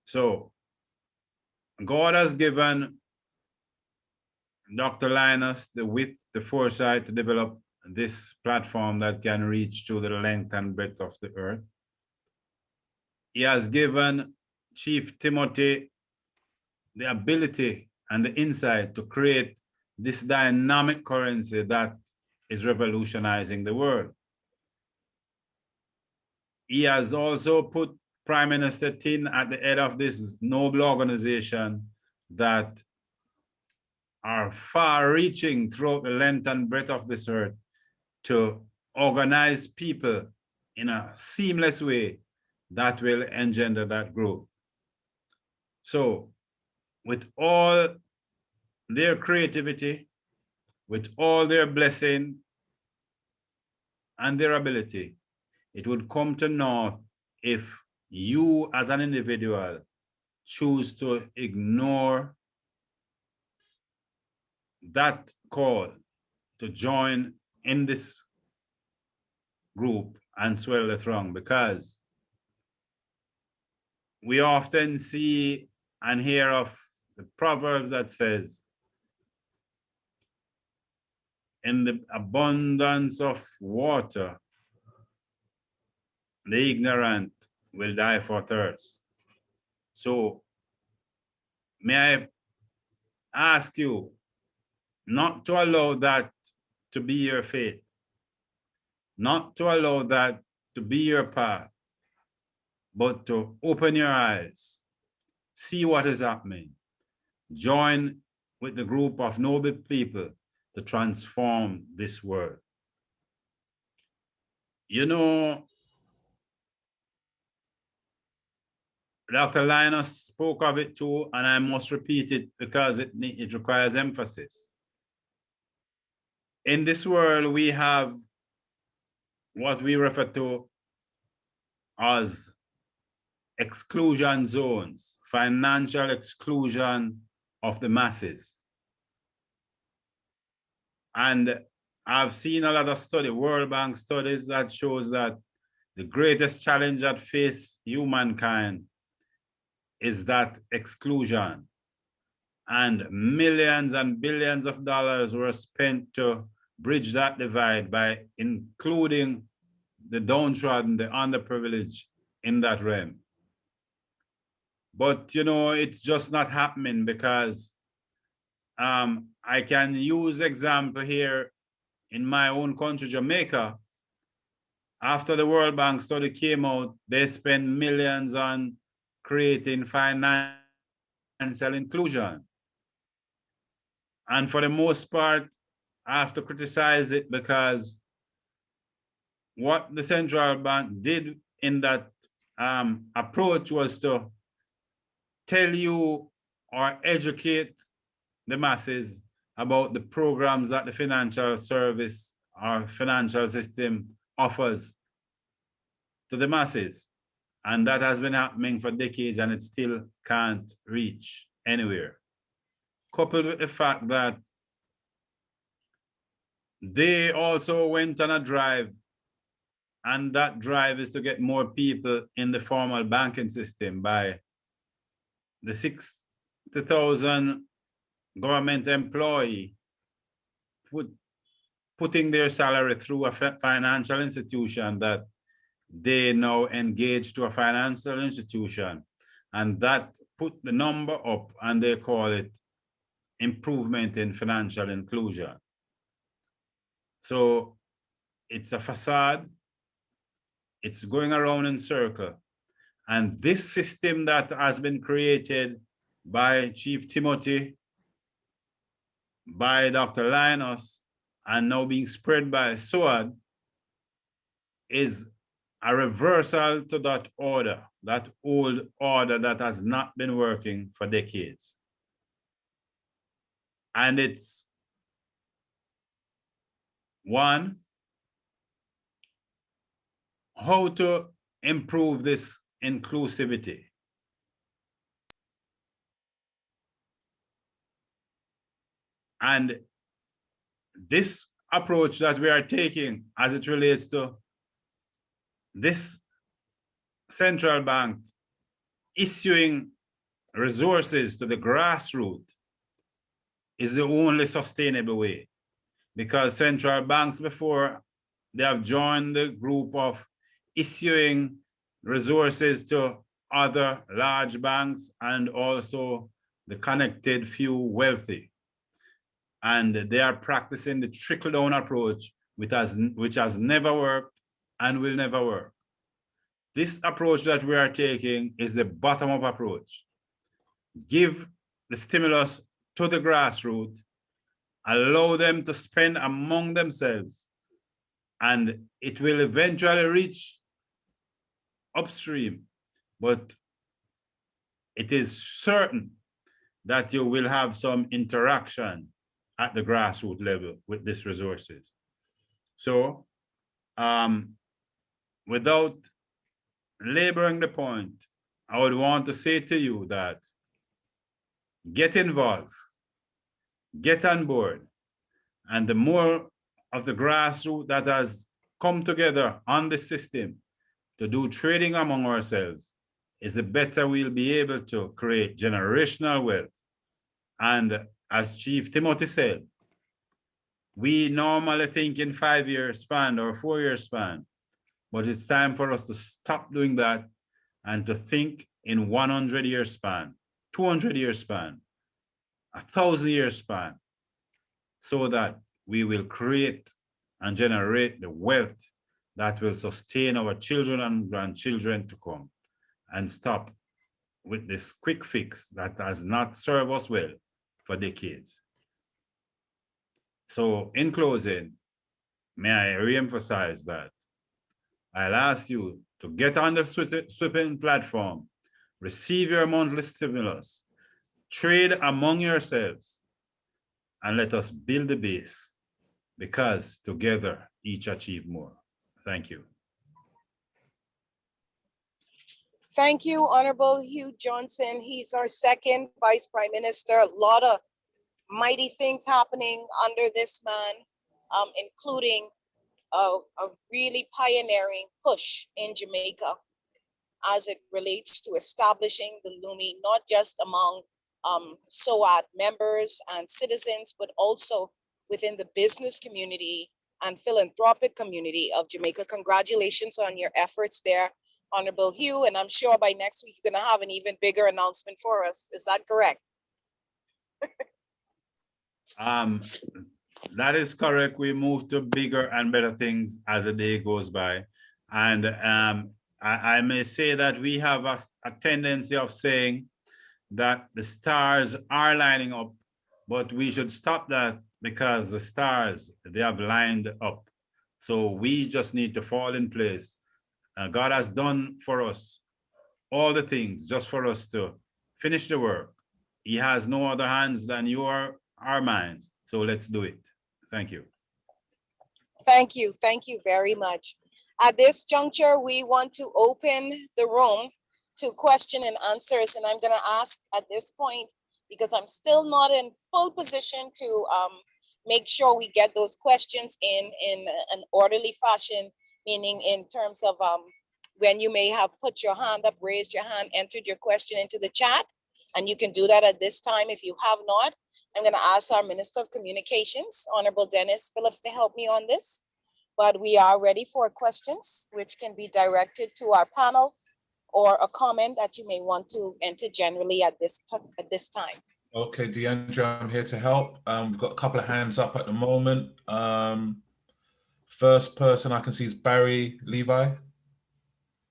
[SPEAKER 1] So God has given Dr. Linus the wit, the foresight to develop this platform that can reach to the length and breadth of the earth. He has given Chief Timothy the ability and the insight to create this dynamic currency that is revolutionizing the world. He has also put Prime Minister Tin at the head of this noble organization that are far-reaching throughout the length and breadth of this earth to organize people in a seamless way that will engender that growth. So, with all their creativity, with all their blessing and their ability, it would come to naught if you as an individual choose to ignore that call to join in this group and swell the throng, because we often see and hear of the proverb that says, in the abundance of water, the ignorant will die for thirst. So may I ask you not to allow that to be your fate, not to allow that to be your path, but to open your eyes, see what is happening, join with the group of noble people to transform this world. You know, Dr. Linus spoke of it too, and I must repeat it because it requires emphasis. In this world, we have what we refer to as exclusion zones, financial exclusion of the masses. And I've seen a lot of World Bank studies that shows that the greatest challenge that face humankind is that exclusion. And millions and billions of dollars were spent to bridge that divide by including the downtrodden, the underprivileged in that realm. But you know, it's just not happening because I can use example here in my own country, Jamaica. After the World Bank study came out, they spent millions on creating financial inclusion. And for the most part, I have to criticize it because what the central bank did in that approach was to tell you or educate the masses about the programs that the financial service or financial system offers to the masses. And that has been happening for decades and it still can't reach anywhere. Coupled with the fact that they also went on a drive, and that drive is to get more people in the formal banking system by the 60,000 government employee putting their salary through a financial institution that they now engage to a financial institution, and that put the number up and they call it improvement in financial inclusion. So it's a facade, it's going around in circle. And this system that has been created by Chief Timothy, by Dr. Linus, and now being spread by SOAD is a reversal to that order, that old order that has not been working for decades. And it's one, how to improve this inclusivity. And this approach that we are taking as it relates to this central bank issuing resources to the grassroots is the only sustainable way, because central banks before, they have joined the group of issuing resources to other large banks and also the connected few wealthy. And they are practicing the trickle-down approach, which has never worked and will never work. This approach that we are taking is the bottom-up approach. Give the stimulus to the grassroots, allow them to spend among themselves, and it will eventually reach upstream. But it is certain that you will have some interaction at the grassroots level with these resources. So without laboring the point, I would want to say to you that get involved, get on board, and the more of the grassroots that has come together on the system to do trading among ourselves, is the better we'll be able to create generational wealth. And as Chief Timothy said, we normally think in 5-year span or 4-year span, but it's time for us to stop doing that and to think in 100-year span, 200-year span, 1,000-year span, so that we will create and generate the wealth that will sustain our children and grandchildren to come, and stop with this quick fix that has not served us well for decades. So in closing, may I reemphasize that I'll ask you to get on the Swipping platform receive your monthly stimulus, trade among yourselves, and let us build the base, because together each achieve more. Thank you.
[SPEAKER 19] Thank you, Honorable Hugh Johnson. He's our second Vice Prime Minister. A lot of mighty things happening under this man, including a really pioneering push in Jamaica as it relates to establishing the Lumi, not just among SOAT members and citizens, but also within the business community and philanthropic community of Jamaica. Congratulations on your efforts there, Honorable Hugh, and I'm sure by next week you're gonna have an even bigger announcement for us. Is that correct?
[SPEAKER 1] That is correct. We move to bigger and better things as the day goes by. And I may say that we have a tendency of saying that the stars are lining up, but we should stop that, because the stars, they have lined up. So we just need to fall in place. God has done for us all the things just for us to finish the work. He has no other hands than our minds. So let's do it. Thank you.
[SPEAKER 19] Thank you. Thank you very much. At this juncture, we want to open the room to question and answers. And I'm going to ask at this point, because I'm still not in full position to make sure we get those questions in an orderly fashion, meaning in terms of when you may have put your hand up, raised your hand, entered your question into the chat. And you can do that at this time if you have not. I'm going to ask our Minister of Communications, Honorable Dennis Phillips, to help me on this. But we are ready for questions, which can be directed to our panel, or a comment that you may want to enter generally at this time.
[SPEAKER 18] Okay, Deandra, I'm here to help. We've got a couple of hands up at the moment. First person I can see is Barry Levi.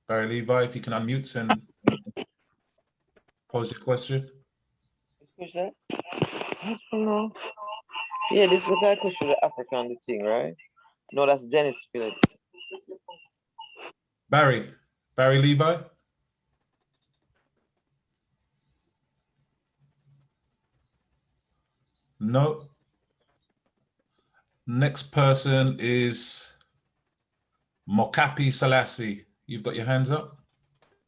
[SPEAKER 18] Barry Levi, if you can unmute and pose your question.
[SPEAKER 11] Question? No. Yeah, this is the guy question the African thing, right? No, that's Dennis Phillips.
[SPEAKER 18] Barry Levi. No. Next person is Mokapi Selassie. You've got your hands up.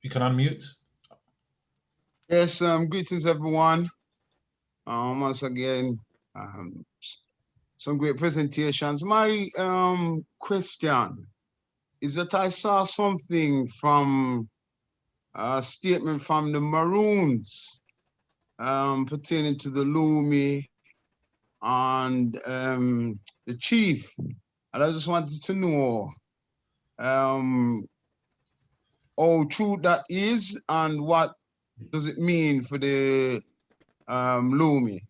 [SPEAKER 18] You can unmute.
[SPEAKER 12] Yes, greetings everyone. Once again, some great presentations. My question is that I saw something from a statement from the Maroons pertaining to the Lumi and the chief. And I just wanted to know how true that is and what does it mean for the Lumi.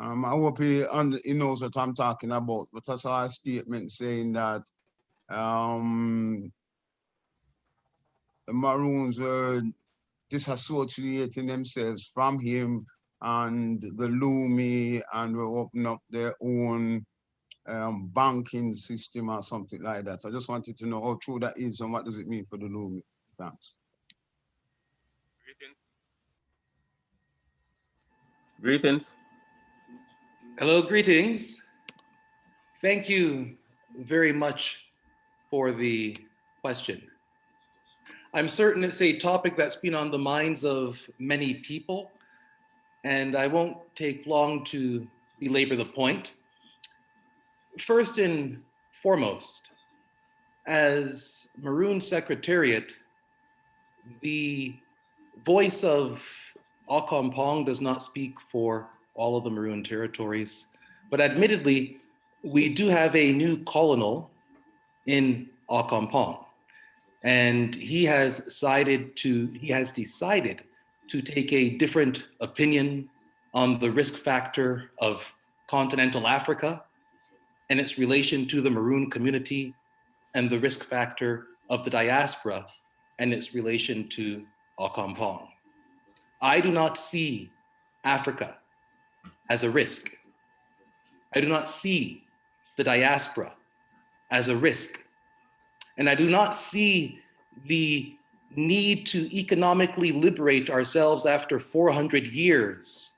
[SPEAKER 12] I hope he knows what I'm talking about, but I saw a statement saying that the Maroons were disassociating themselves from him and the Lumi, and will open up their own banking system or something like that. So I just wanted to know how true that is and what does it mean for the Lumi. Thanks.
[SPEAKER 7] Greetings.
[SPEAKER 2] Hello, greetings. Thank you very much for the question. I'm certain it's a topic that's been on the minds of many people, and I won't take long to belabor the point. First and foremost, as Maroon Secretariat, the voice of Accompong does not speak for all of the Maroon territories, but admittedly, we do have a new colonel in Accompong, and he has decided to take a different opinion on the risk factor of continental Africa and its relation to the Maroon community, and the risk factor of the diaspora and its relation to Accompong. I do not see Africa as a risk. I do not see the diaspora as a risk. And I do not see the need to economically liberate ourselves after 400 years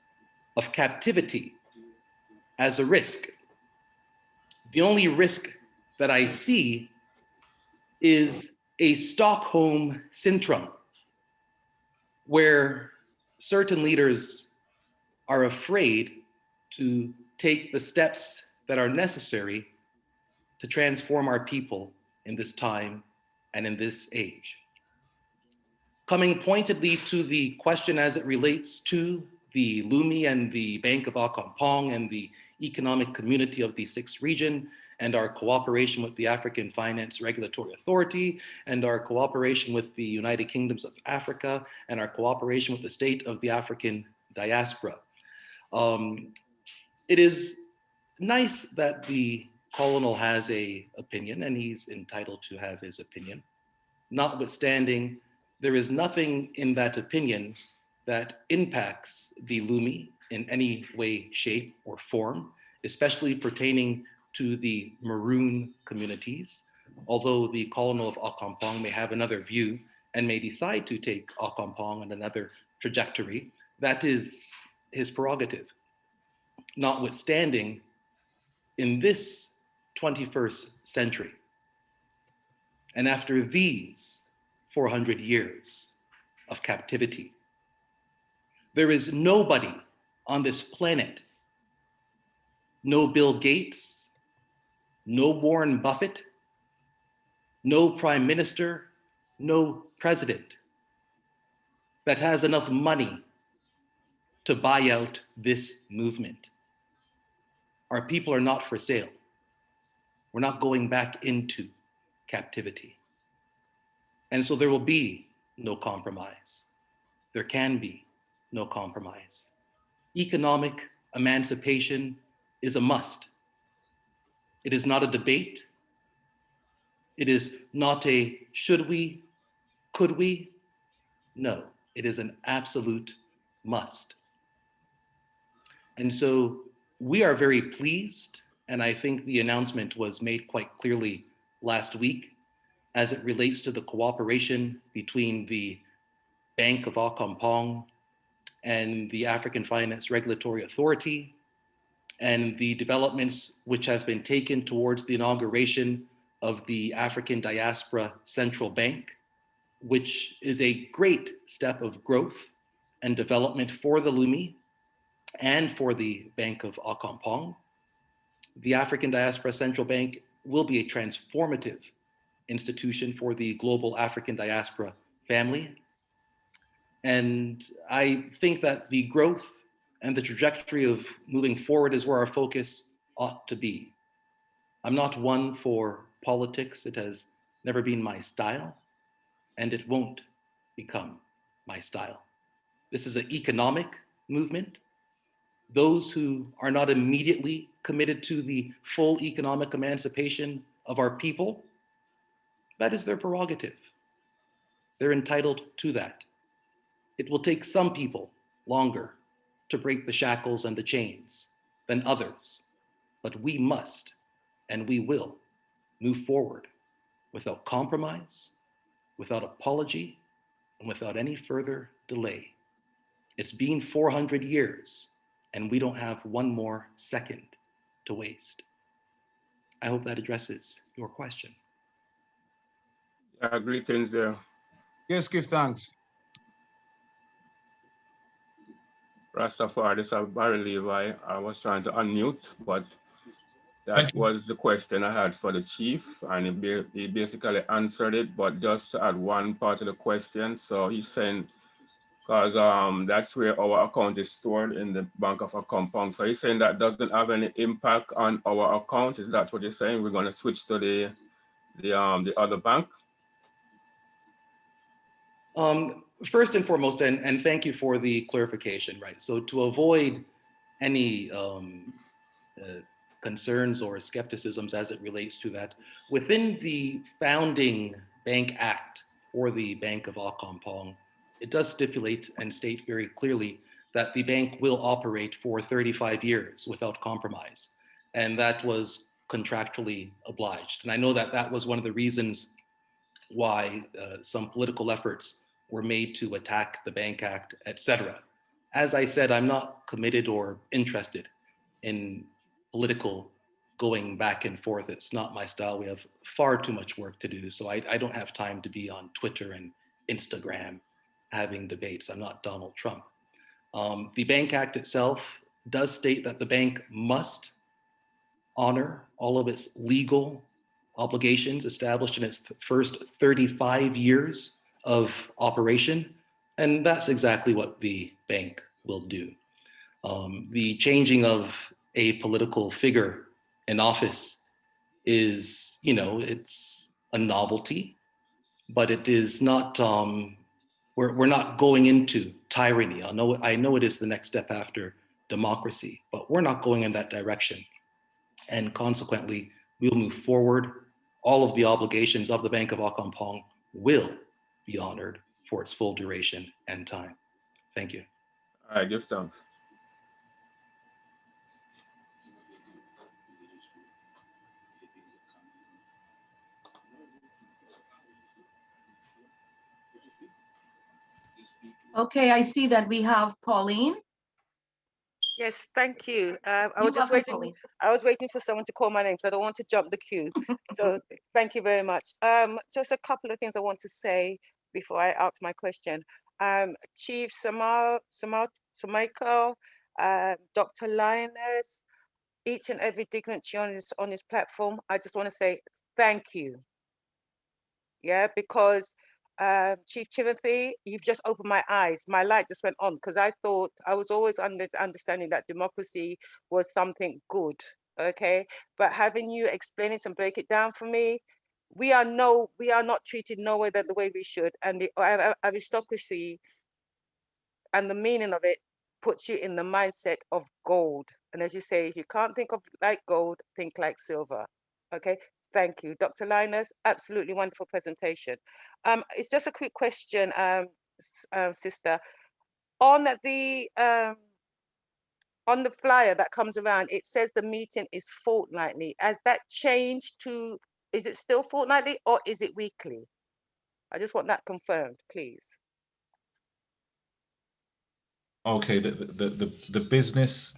[SPEAKER 2] of captivity as a risk. The only risk that I see is a Stockholm syndrome, where certain leaders are afraid to take the steps that are necessary to transform our people in this time and in this age. Coming pointedly to the question as it relates to the Lumi and the Bank of Akampong and the economic community of the sixth region, and our cooperation with the African Finance Regulatory Authority, and our cooperation with the United Kingdoms of Africa, and our cooperation with the state of the African Diaspora. It is nice that the colonel has an opinion, and he's entitled to have his opinion. Notwithstanding, there is nothing in that opinion that impacts the Lumi in any way, shape, or form, especially pertaining to the Maroon communities. Although the colonel of Akampong may have another view and may decide to take Akampong on another trajectory, that is his prerogative. Notwithstanding, in this 21st century, and after these 400 years of captivity, there is nobody on this planet, no Bill Gates, no Warren Buffett, no prime minister, no president that has enough money to buy out this movement. Our people are not for sale. We're not going back into captivity. And so there will be no compromise. There can be no compromise. Economic emancipation is a must. It is not a debate. It is not a should we, could we? No, it is an absolute must. And so we are very pleased, and I think the announcement was made quite clearly last week as it relates to the cooperation between the Bank of Akampong and the African Finance Regulatory Authority, and the developments which have been taken towards the inauguration of the African Diaspora Central Bank, which is a great step of growth and development for the Lumi and for the Bank of Akampong. The African Diaspora Central Bank will be a transformative institution for the global African diaspora family. And I think that the growth and the trajectory of moving forward is where our focus ought to be. I'm not one for politics. It has never been my style, and it won't become my style. This is an economic movement. Those who are not immediately committed to the full economic emancipation of our people, that is their prerogative. They're entitled to that. It will take some people longer to break the shackles and the chains than others, but we must and we will move forward without compromise, without apology, and without any further delay. It's been 400 years, and we don't have one more second to waste. I hope that addresses your question.
[SPEAKER 12] Greetings there. Yes, give thanks. Rastafari, this is Barry Levi. I was trying to unmute, but that was the question I had for the chief, and he basically answered it, but just to add one part of the question. So he's saying, because that's where our account is stored in the Bank of Akampong. So he's saying that doesn't have any impact on our account. Is that what you're saying? We're going to switch to the other bank?
[SPEAKER 2] First and foremost, and thank you for the clarification, right? So to avoid any concerns or skepticisms as it relates to that, within the founding Bank Act for the Bank of Akampong, it does stipulate and state very clearly that the bank will operate for 35 years without compromise. And that was contractually obliged. And I know that that was one of the reasons why some political efforts were made to attack the Bank Act, etc. As I said, I'm not committed or interested in political going back and forth. It's not my style. We have far too much work to do. So I don't have time to be on Twitter and Instagram having debates. I'm not Donald Trump. The Bank Act itself does state that the bank must honor all of its legal obligations established in its first 35 years of operation. And that's exactly what the bank will do. The changing of a political figure in office is, it's a novelty, but it is not, we're not going into tyranny. I know it is the next step after democracy, but we're not going in that direction. And consequently, we'll move forward. All of the obligations of the Bank of Akampong will be honored for its full duration and time. Thank you.
[SPEAKER 18] All right, give thanks.
[SPEAKER 7] Okay, I see that we have Pauline.
[SPEAKER 6] Yes, thank you. I was just waiting.
[SPEAKER 7] Pauline.
[SPEAKER 6] I was waiting for someone to call my name, so I don't want to jump the queue. So thank you very much. Just a couple of things I want to say before I ask my question. Chief Samako, Dr. Linus, each and every dignitary on this platform, I just want to say thank you. Yeah, because Chief Timothy, you've just opened my eyes. My light just went on because I thought I was always under understanding that democracy was something good. Okay, but having you explain it and break it down for me, we are not treated nowhere than the way we should, and the aristocracy and the meaning of it puts you in the mindset of gold. And as you say, if you can't think of like gold, think like silver. Okay. Thank you, Dr. Linus. Absolutely wonderful presentation. It's just a quick question, sister. On the flyer that comes around, it says the meeting is fortnightly. Has that changed to? Is it still fortnightly or is it weekly? I just want that confirmed, please.
[SPEAKER 18] Okay, the business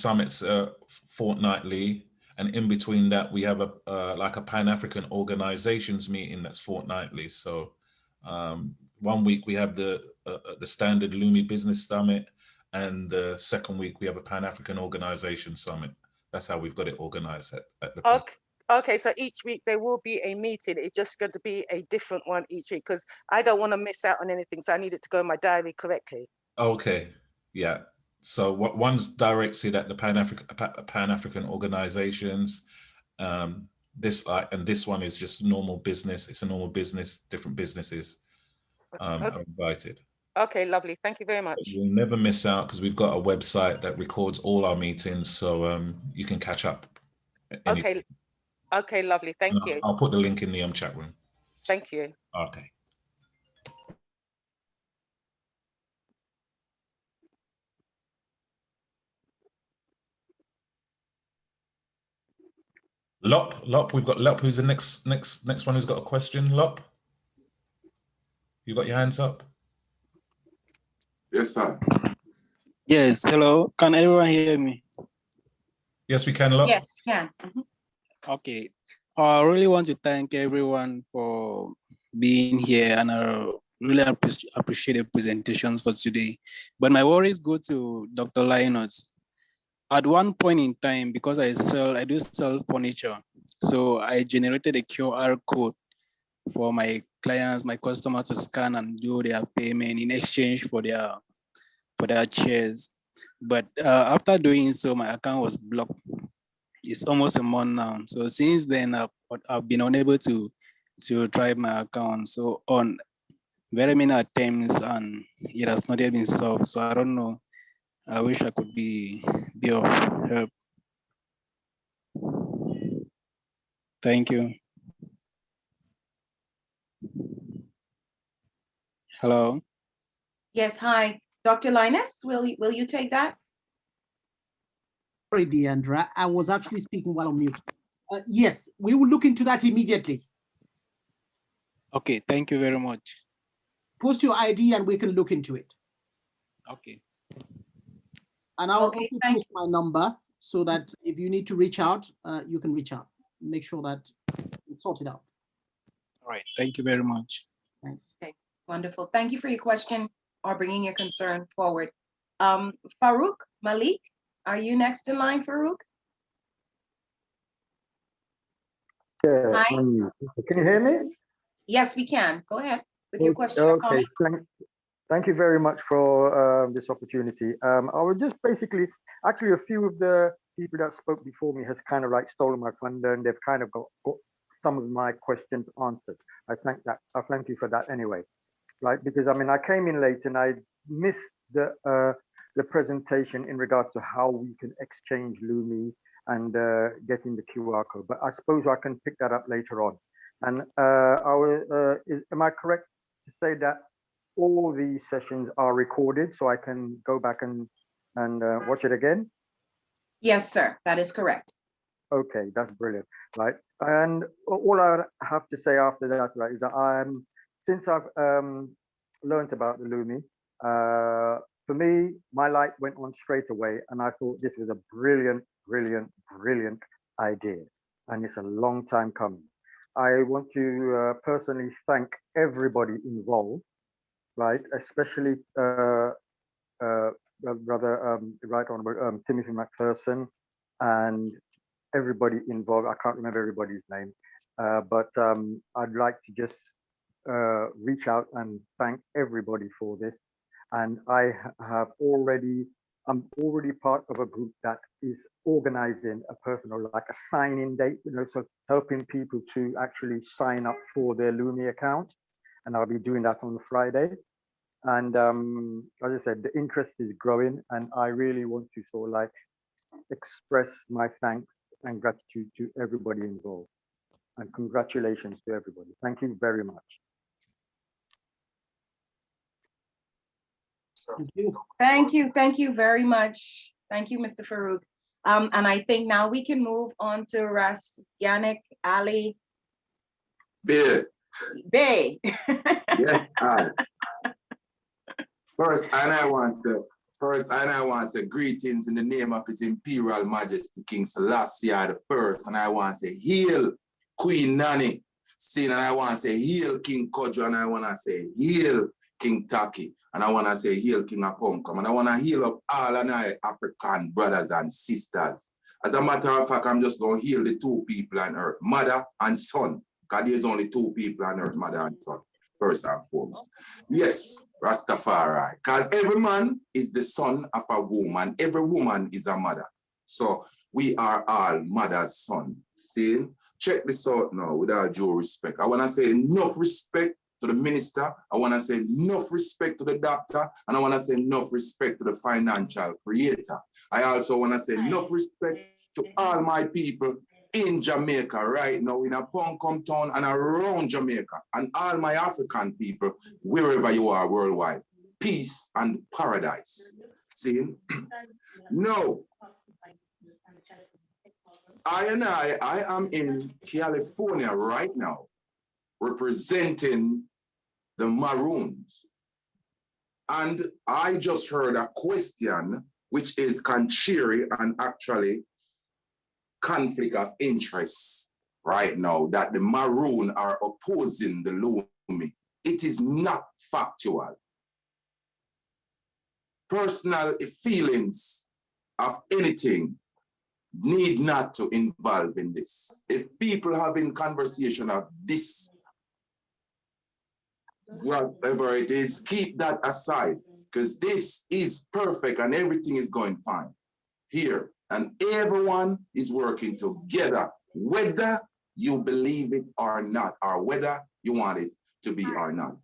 [SPEAKER 18] summits are fortnightly. And in between that, we have like a Pan-African organizations meeting that's fortnightly. So 1 week we have the standard Lumi Business Summit, and the second week we have a Pan-African Organization Summit. That's how we've got it organized at the
[SPEAKER 6] Okay, so each week there will be a meeting. It's just going to be a different one each week because I don't want to miss out on anything. So I need it to go in my diary correctly.
[SPEAKER 18] Okay, yeah. So one's directed at the Pan-African organizations. This one is just normal business. It's a normal business. Different businesses are invited.
[SPEAKER 6] Okay, lovely. Thank you very much.
[SPEAKER 18] You'll never miss out because we've got a website that records all our meetings, so you can catch up.
[SPEAKER 6] Okay. Okay, lovely. Thank you.
[SPEAKER 18] I'll put the link in the chat room.
[SPEAKER 6] Thank you.
[SPEAKER 18] Okay. Lop, we've got Lop, who's the next one who's got a question. Lop, you got your hands up?
[SPEAKER 22] Yes, sir.
[SPEAKER 23] Yes, hello. Can everyone hear me?
[SPEAKER 18] Yes, we can, Lop.
[SPEAKER 7] Yes, we can.
[SPEAKER 23] Okay. I really want to thank everyone for being here, and I really appreciate the presentations for today. But my worries go to Dr. Linus. At one point in time, because I do sell furniture, so I generated a QR code for my clients, my customers to scan and do their payment in exchange for their chairs. But after doing so, my account was blocked. It's almost a month now. So since then, I've been unable to try my account. So on very many attempts, and it has not yet been solved. So I don't know. I wish I could be of help. Thank you. Hello.
[SPEAKER 7] Yes, hi. Dr. Linus, will you take that?
[SPEAKER 3] Sorry, Deandra, I was actually speaking while on mute. Yes, we will look into that immediately.
[SPEAKER 23] Okay, thank you very much.
[SPEAKER 3] Post your ID and we can look into it.
[SPEAKER 23] Okay.
[SPEAKER 3] And I'll
[SPEAKER 7] Okay,
[SPEAKER 3] also post my number so that if you need to reach out, you can reach out. Make sure that it's sorted out.
[SPEAKER 23] All right, thank you very much.
[SPEAKER 3] Thanks.
[SPEAKER 7] Okay, wonderful. Thank you for your question or bringing your concern forward. Farouk Malik, are you next in line, Farouk?
[SPEAKER 16] Yeah,
[SPEAKER 7] Hi.
[SPEAKER 16] can you hear me?
[SPEAKER 7] Yes, we can. Go ahead with your question or
[SPEAKER 16] Okay,
[SPEAKER 7] comment.
[SPEAKER 16] thank you very much for this opportunity. I would just basically, actually a few of the people that spoke before me has kind of like stolen my thunder and they've kind of got some of my questions answered. I thank you for that anyway, right? Because I mean, I came in late and I missed the presentation in regards to how we can exchange Lumi and getting the QR code, but I suppose I can pick that up later on. And am I correct to say that all these sessions are recorded so I can go back and watch it again?
[SPEAKER 7] Yes, sir, that is correct.
[SPEAKER 16] Okay, that's brilliant, right? And all I have to say after that, right, is that since I've learned about the Lumi, for me, my light went on straight away, and I thought this was a brilliant, brilliant, brilliant idea, and it's a long time coming. I want to personally thank everybody involved, right? Especially Brother Right Honorable Timothy McPherson and everybody involved. I can't remember everybody's name, but I'd like to just reach out and thank everybody for this. And I'm already part of a group that is organizing a personal, like a sign-in date, so helping people to actually sign up for their Lumi account. And I'll be doing that on Friday. And as I said, the interest is growing, and I really want to sort of like express my thanks and gratitude to everybody involved. And congratulations to everybody. Thank you very much.
[SPEAKER 7] Thank you very much. Thank you, Mr. Farouk. And I think now we can move on to Ras Yannick Ali
[SPEAKER 15] Bay.
[SPEAKER 7] Yes,
[SPEAKER 15] First, I want to say greetings in the name of His Imperial Majesty King Selassie I, and I want to say hail Queen Nani. And I want to say hail King Kojo, and I want to say hail King Taki, and I want to say hail King Aponkom, and I want to hail up all of my African brothers and sisters. As a matter of fact, I'm just going to hail the two people on earth, mother and son, because there's only two people on earth, mother and son, first and foremost. Yes, Rastafari, because every man is the son of a woman, every woman is a mother. So we are all mother's son. See, check this out now with all due respect. I want to say enough respect to the minister, I want to say enough respect to the doctor, and I want to say enough respect to the financial creator. I also want to say enough respect to all my people in Jamaica right now, in a Ponkom town and around Jamaica, and all my African people, wherever you are worldwide. Peace and paradise. See? No. I am in California right now, representing the Maroons. And I just heard a question which is contrary and actually conflict of interest right now, that the Maroon are opposing the Lumi. It is not factual. Personal feelings of anything need not to involve in this. If people having conversation of this, whatever it is, keep that aside, because this is perfect and everything is going fine here, and everyone is working together, whether you believe it or not, or whether you want it to be or not.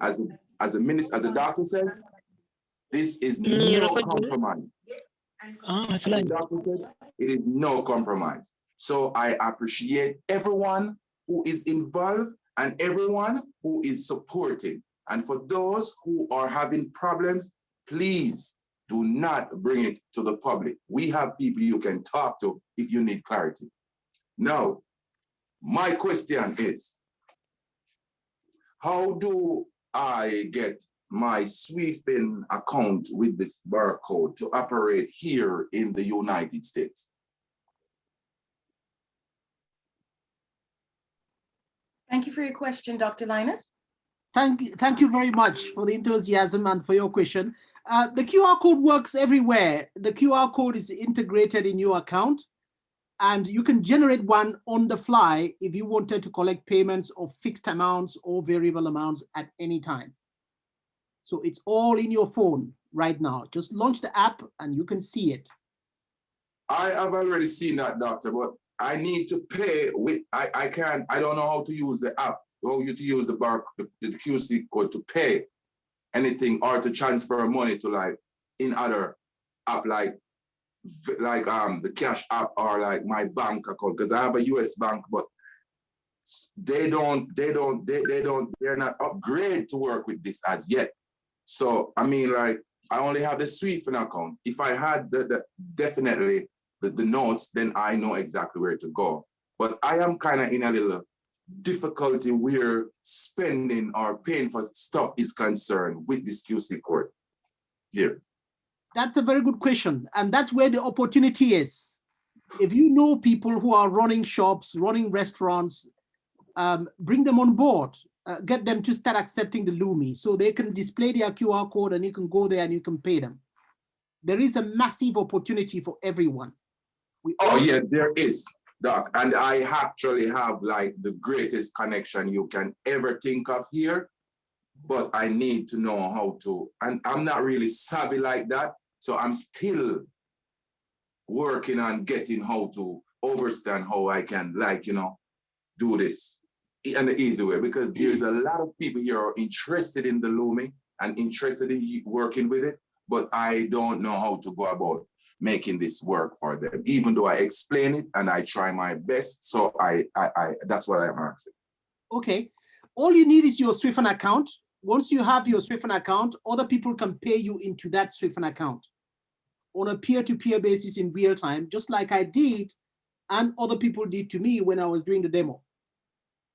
[SPEAKER 15] As a minister, as the doctor said, this is no compromise. As the doctor said, it is no compromise. So I appreciate everyone who is involved and everyone who is supporting. And for those who are having problems, please do not bring it to the public. We have people you can talk to if you need clarity. Now, my question is, how do I get my SWIFT account with this barcode to operate here in the United States?
[SPEAKER 7] Thank you for your question, Dr. Linus.
[SPEAKER 3] Thank you very much for the enthusiasm and for your question. The QR code works everywhere. The QR code is integrated in your account, and you can generate one on the fly if you wanted to collect payments of fixed amounts or variable amounts at any time. So it's all in your phone right now. Just launch the app and you can see it.
[SPEAKER 15] I have already seen that, doctor, but I need to pay with, I don't know how to use the app, how you to use the QC code to pay anything or to transfer money to like in other app like the cash app or like my bank account, because I have a US bank, but they're not upgraded to work with this as yet. So I mean, like, I only have the SWIFT account. If I had definitely the notes, then I know exactly where to go. But I am kind of in a little difficulty where spending or paying for stuff is concerned with this QC code here.
[SPEAKER 3] That's a very good question. And that's where the opportunity is. If you know people who are running shops, running restaurants, bring them on board, get them to start accepting the Lumi so they can display their QR code and you can go there and you can pay them. There is a massive opportunity for everyone.
[SPEAKER 15] Yeah, there is, Doc. And I actually have like the greatest connection you can ever think of here, but I need to know how to, and I'm not really savvy like that. So I'm still working on getting how to understand how I can, like, you know, do this in the easy way, because there's a lot of people here who are interested in the Lumi and interested in working with it, but I don't know how to go about making this work for them, even though I explain it and I try my best. So I that's what I'm asking.
[SPEAKER 3] Okay, all you need is your SWIFT account. Once you have your SWIFT account, other people can pay you into that SWIFT account on a peer-to-peer basis in real time, just like I did and other people did to me when I was doing the demo.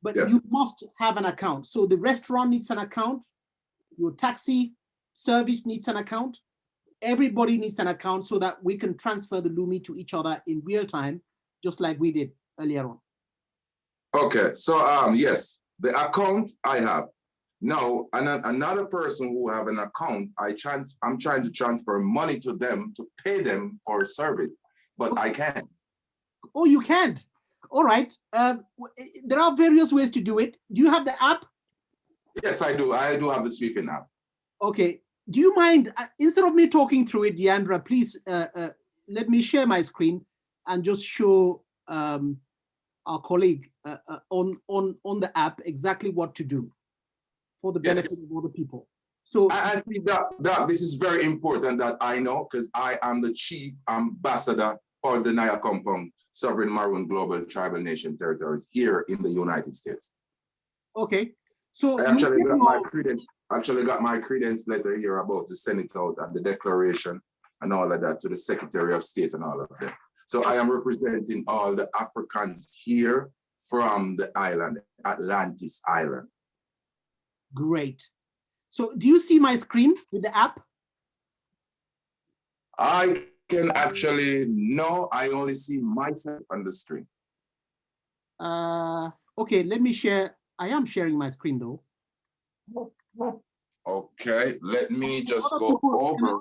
[SPEAKER 3] But you must have an account. So the restaurant needs an account, your taxi service needs an account, everybody needs an account so that we can transfer the Lumi to each other in real time, just like we did earlier on.
[SPEAKER 15] Okay, so yes, the account I have. Now, another person who have an account, I'm trying to transfer money to them to pay them for a service, but I can't.
[SPEAKER 3] Oh, you can't? All right. There are various ways to do it. Do you have the app?
[SPEAKER 15] Yes, I do. I do have the SWIFT app.
[SPEAKER 3] Okay. Do you mind, instead of me talking through it, Deandra, please let me share my screen and just show our colleague on the app exactly what to do for the benefit of other people. So
[SPEAKER 15] I think that this is very important that I know, because I am the chief ambassador for the Naya Compound Sovereign Maroon Global Tribal Nation Territories here in the United States.
[SPEAKER 3] Okay. So
[SPEAKER 15] I actually got my credence letter here about to send it out and the declaration and all of that to the Secretary of State and all of that. So I am representing all the Africans here from the island, Atlantis Island.
[SPEAKER 3] Great. So do you see my screen with the app?
[SPEAKER 15] I can actually, no, I only see myself on the screen.
[SPEAKER 3] Okay, let me share. I am sharing my screen though.
[SPEAKER 15] Okay, let me just go over.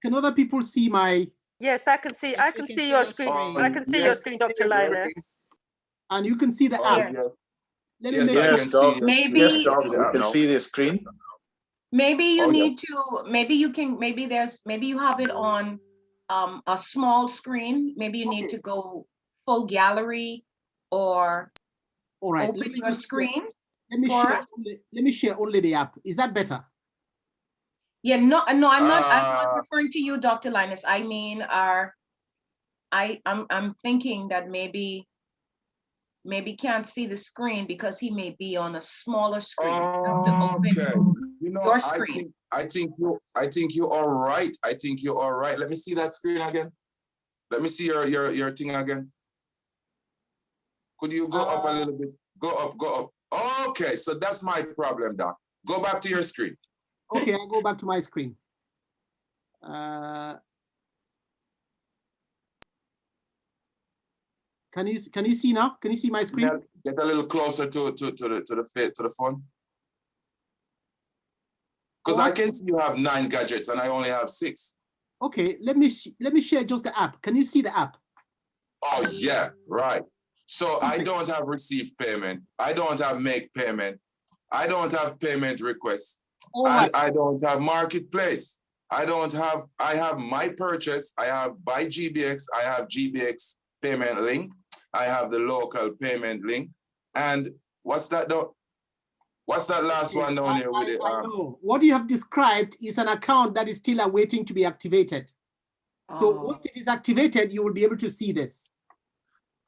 [SPEAKER 3] Can other people see my?
[SPEAKER 6] Yes, I can see. I can see your screen. I can see your screen, Dr. Linus.
[SPEAKER 3] And you can see the app. Let me
[SPEAKER 15] Yes, I can see.
[SPEAKER 7] Maybe
[SPEAKER 11] Yes, doctor, I can see the screen.
[SPEAKER 7] Maybe you need to. Maybe you can. Maybe you have it on a small screen. Maybe you need to go full gallery or open your screen.
[SPEAKER 3] Let me share only the app. Is that better?
[SPEAKER 7] Yeah, no, I'm not referring to you, Dr. Linus. I mean, I'm thinking that maybe can't see the screen because he may be on a smaller screen.
[SPEAKER 15] Okay, you know,
[SPEAKER 7] your screen.
[SPEAKER 15] I think you're all right. I think you're all right. Let me see that screen again. Let me see your thing again. Could you go up a little bit? Go up. Okay, so that's my problem, Doc. Go back to your screen.
[SPEAKER 3] Okay, I'll go back to my screen. Can you see now? Can you see my screen?
[SPEAKER 15] Get a little closer to the phone. Because I can see you have 9 gadgets and I only have 6.
[SPEAKER 3] Okay, let me share just the app. Can you see the app?
[SPEAKER 15] Oh yeah, right. So I don't have receive payment. I don't have make payment. I don't have payment requests. And I don't have marketplace. I have my purchase. I have buy GBX. I have GBX payment link. I have the local payment link. And what's that? What's that last one down here with it?
[SPEAKER 3] I know. What you have described is an account that is still awaiting to be activated. So once it is activated, you will be able to see this.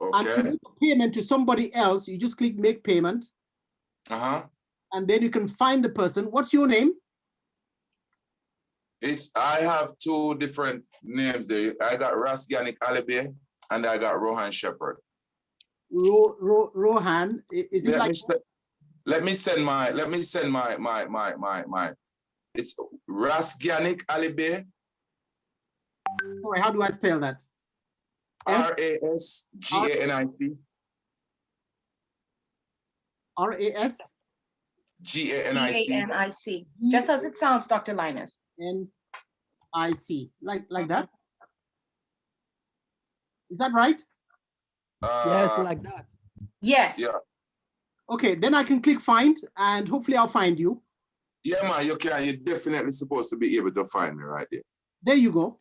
[SPEAKER 15] Okay.
[SPEAKER 3] And to make a payment to somebody else, you just click make payment. And then you can find the person. What's your name?
[SPEAKER 15] I have 2 different names there. I got Rasganik Alibi and I got Rohan Shepherd.
[SPEAKER 3] Rohan, is it like?
[SPEAKER 15] Let me send my it's Rasganik Alibi.
[SPEAKER 3] Sorry, how do I spell that?
[SPEAKER 15] RASGANIC.
[SPEAKER 3] RAS?
[SPEAKER 15] GANIC.
[SPEAKER 7] Just as it sounds, Dr. Linus.
[SPEAKER 3] NIC, like that? Is that right?
[SPEAKER 4] Yes, like that.
[SPEAKER 7] Yes.
[SPEAKER 15] Yeah.
[SPEAKER 3] Okay, then I can click find and hopefully I'll find you.
[SPEAKER 15] Yeah, man, you can. You're definitely supposed to be able to find me right there.
[SPEAKER 3] There you go.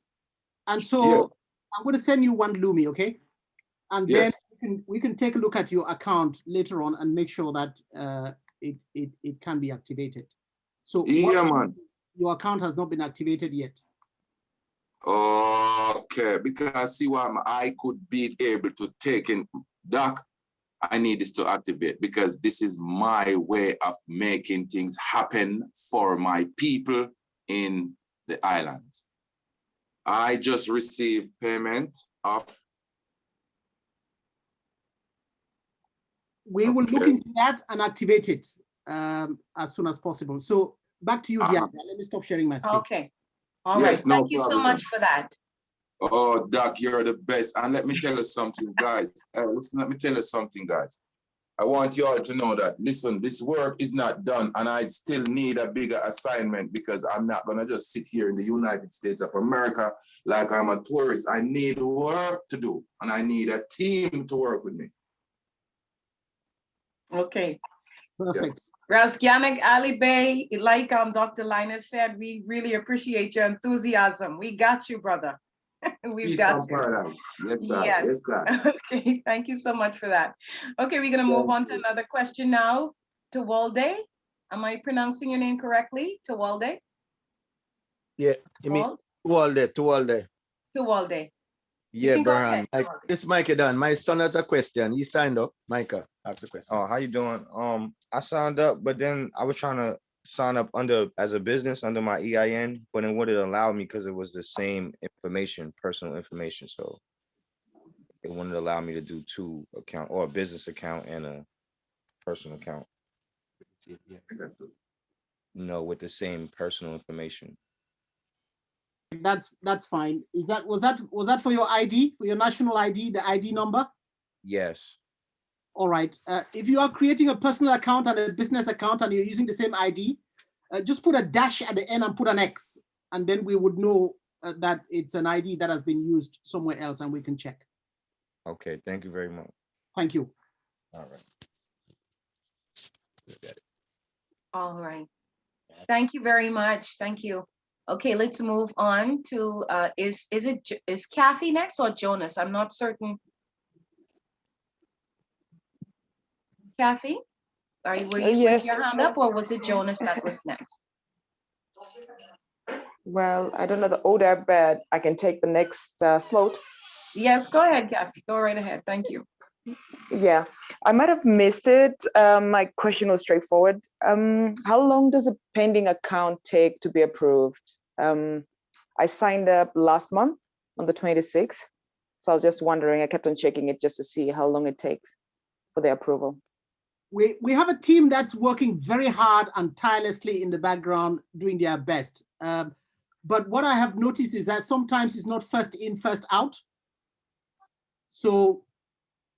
[SPEAKER 3] And so I'm going to send you one Lumi, okay? And then we can take a look at your account later on and make sure that it can be activated. So
[SPEAKER 15] yeah, man.
[SPEAKER 3] Your account has not been activated yet.
[SPEAKER 15] Okay, because see what I could be able to take in, Doc, I need this to activate because this is my way of making things happen for my people in the islands. I just received payment of.
[SPEAKER 3] We will look into that and activate it as soon as possible. So back to you, Diana. Let me stop sharing my screen.
[SPEAKER 7] Okay. All right. Thank you so much for that.
[SPEAKER 15] Oh, Doc, you're the best. And let me tell you something, guys. Listen, let me tell you something, guys. I want you all to know that, listen, this work is not done and I still need a bigger assignment because I'm not going to just sit here in the United States of America like I'm a tourist. I need work to do and I need a team to work with me.
[SPEAKER 7] Okay.
[SPEAKER 3] Perfect.
[SPEAKER 15] Yes.
[SPEAKER 7] Rasganik Ali Bey, like Dr. Linus said, we really appreciate your enthusiasm. We got you, brother. We've got you.
[SPEAKER 15] Yes,
[SPEAKER 7] Okay, thank you so much for that. Okay, we're going to move on to another question now. Tawalde, am I pronouncing your name correctly? Tawalde?
[SPEAKER 4] Yeah, you mean Tawalde.
[SPEAKER 7] Tawalde.
[SPEAKER 4] Yeah, Brian. This is Micah Dunn. My son has a question. He signed up. Micah, ask a question.
[SPEAKER 10] Oh, how you doing? I signed up, but then I was trying to sign up as a business under my EIN, but it wouldn't allow me because it was the same information, personal information. So it wouldn't allow me to do 2 accounts, or a business account and a personal account. No, with the same personal information.
[SPEAKER 3] That's fine. Was that for your ID, for your national ID, the ID number?
[SPEAKER 10] Yes.
[SPEAKER 3] All right. If you are creating a personal account and a business account and you're using the same ID, just put a dash at the end and put an X, and then we would know that it's an ID that has been used somewhere else and we can check.
[SPEAKER 10] Okay, thank you very much.
[SPEAKER 3] Thank you.
[SPEAKER 10] All right.
[SPEAKER 7] All right. Thank you very much. Thank you. Okay, let's move on to, is Kathy next or Jonas? I'm not certain. Kathy, were you with your hand up, or was it Jonas that was next?
[SPEAKER 20] Well, I don't know the order, but I can take the next slot.
[SPEAKER 7] Yes, go ahead, Kathy. Go right ahead. Thank you.
[SPEAKER 20] Yeah, I might have missed it. My question was straightforward. How long does a pending account take to be approved? I signed up last month on the 26th. So I was just wondering, I kept on checking it just to see how long it takes for the approval.
[SPEAKER 3] We have a team that's working very hard and tirelessly in the background, doing their best. But what I have noticed is that sometimes it's not first in, first out. So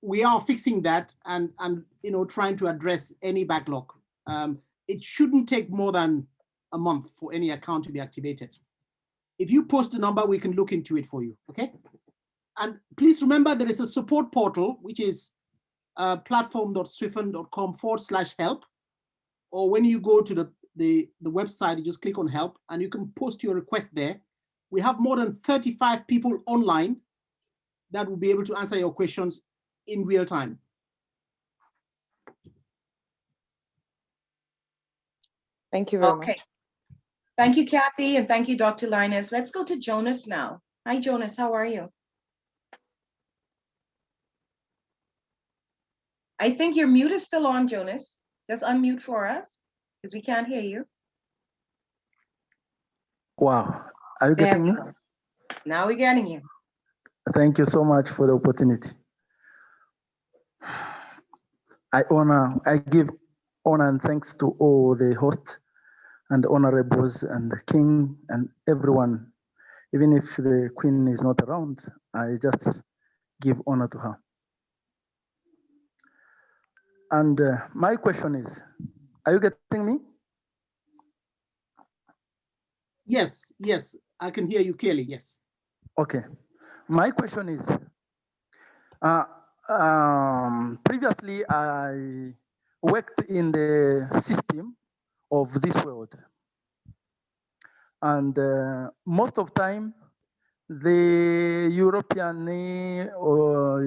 [SPEAKER 3] we are fixing that and trying to address any backlog. It shouldn't take more than a month for any account to be activated. If you post a number, we can look into it for you, okay? And please remember there is a support portal, which is platform.swiffen.com/help. Or when you go to the website, you just click on help and you can post your request there. We have more than 35 people online that will be able to answer your questions in real time.
[SPEAKER 20] Thank you very much.
[SPEAKER 7] Thank you, Kathy, and thank you, Dr. Linus. Let's go to Jonas now. Hi, Jonas, how are you? I think your mute is still on, Jonas. Just unmute for us, because we can't hear you.
[SPEAKER 13] Wow, are you getting me?
[SPEAKER 7] Now we're getting you.
[SPEAKER 13] Thank you so much for the opportunity. I give honor and thanks to all the hosts and honorables and the king and everyone. Even if the queen is not around, I just give honor to her. And my question is, are you getting me?
[SPEAKER 3] Yes, I can hear you clearly, yes.
[SPEAKER 13] Okay, my question is, previously I worked in the system of this world. And most of time, the European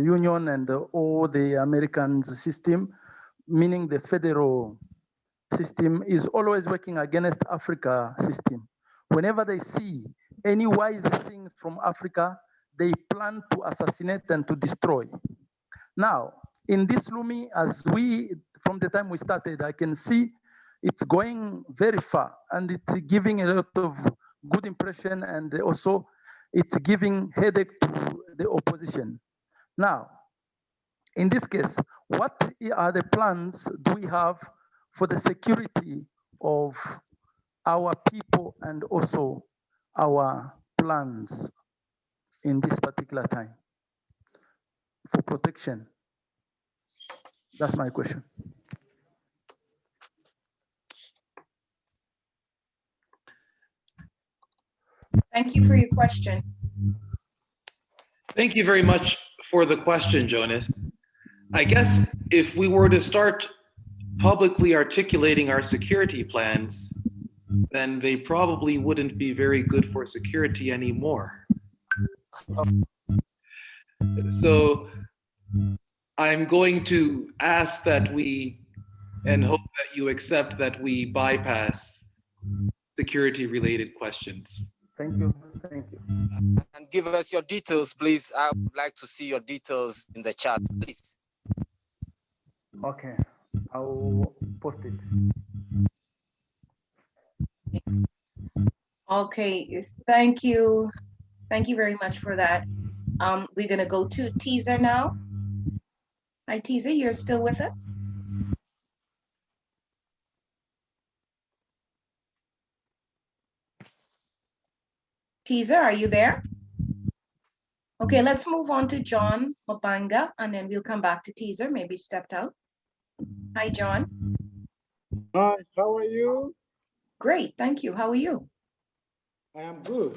[SPEAKER 13] Union and all the American system, meaning the federal system, is always working against Africa system. Whenever they see any wise thing from Africa, they plan to assassinate and to destroy. Now, in this Lumi, from the time we started, I can see it's going very far and it's giving a lot of good impression, and also it's giving headache to the opposition. Now, in this case, what are the plans do we have for the security of our people and also our plans in this particular time for protection? That's my question.
[SPEAKER 7] Thank you for your question.
[SPEAKER 2] Thank you very much for the question, Jonas. I guess if we were to start publicly articulating our security plans, then they probably wouldn't be very good for security anymore. So I'm going to ask that we, and hope that you accept that we bypass security-related questions.
[SPEAKER 13] Thank you, thank you.
[SPEAKER 14] And give us your details, please. I would like to see your details in the chat, please.
[SPEAKER 13] Okay, I'll post it.
[SPEAKER 7] Okay, thank you. Thank you very much for that. We're gonna go to Teaser now. Hi, Teaser, you're still with us? Teaser, are you there? Okay, let's move on to John Mabanga, and then we'll come back to Teaser, maybe stepped out. Hi, John.
[SPEAKER 22] Hi, how are you?
[SPEAKER 7] Great, thank you. How are you?
[SPEAKER 22] I am good.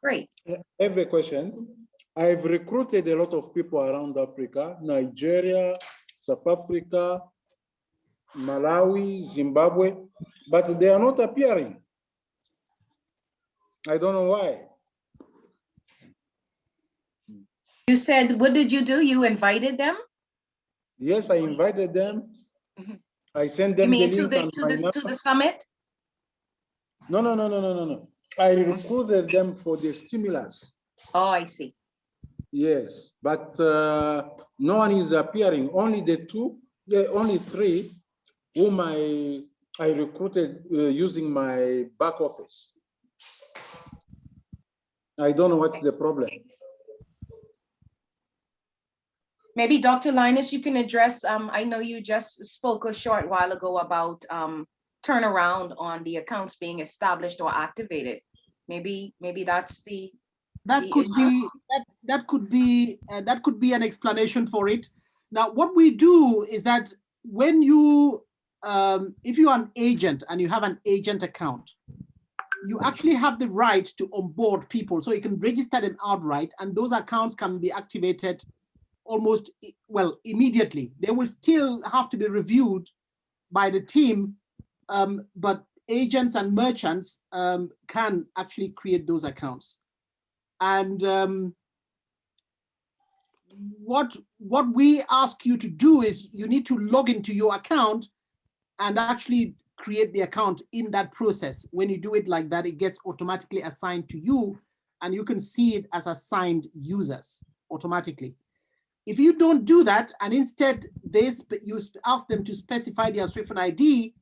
[SPEAKER 7] Great.
[SPEAKER 22] I have a question. I've recruited a lot of people around Africa, Nigeria, South Africa, Malawi, Zimbabwe, but they are not appearing. I don't know why.
[SPEAKER 7] You said, what did you do? You invited them?
[SPEAKER 22] Yes, I invited them. I sent them
[SPEAKER 7] You mean
[SPEAKER 22] the link
[SPEAKER 7] to the summit?
[SPEAKER 22] No. I recruited them for the stimulus.
[SPEAKER 7] Oh, I see.
[SPEAKER 22] Yes, but no one is appearing. Only only three whom I recruited using my back office. I don't know what's the problem.
[SPEAKER 7] Maybe Dr. Linus, you can address, I know you just spoke a short while ago about turnaround on the accounts being established or activated. Maybe that's the
[SPEAKER 3] could be that could be an explanation for it. Now, what we do is that when you if you are an agent and you have an agent account, you actually have the right to onboard people, so you can register them outright, and those accounts can be activated almost, well, immediately. They will still have to be reviewed by the team, but agents and merchants can actually create those accounts. And what we ask you to do is you need to log into your account and actually create the account in that process. When you do it like that, it gets automatically assigned to you, and you can see it as assigned users automatically. If you don't do that, and instead you ask them to specify their SWIFT ID,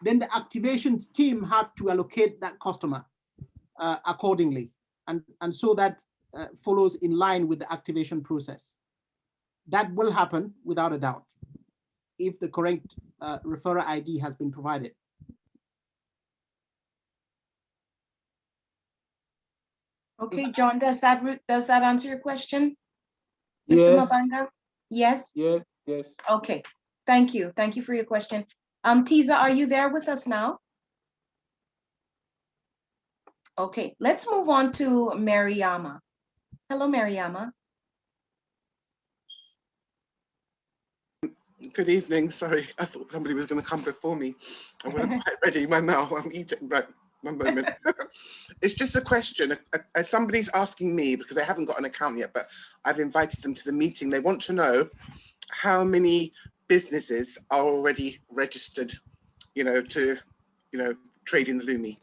[SPEAKER 3] then the activations team have to allocate that customer accordingly. And so that follows in line with the activation process. That will happen without a doubt if the correct referrer ID has been provided.
[SPEAKER 7] Okay, John, does that answer your question?
[SPEAKER 22] Yes.
[SPEAKER 7] Mr. Mabanga? Yes?
[SPEAKER 22] Yes, yes.
[SPEAKER 7] Okay, thank you. Thank you for your question. Tiza, are you there with us now? Okay, let's move on to Mariama. Hello, Mariama.
[SPEAKER 8] Good evening. Sorry, I thought somebody was going to come before me. I wasn't quite ready. Now I'm eating. Right, one moment. It's just a question. Somebody's asking me, because they haven't got an account yet, but I've invited them to the meeting. They want to know how many businesses are already registered, to, trade in the Lumi.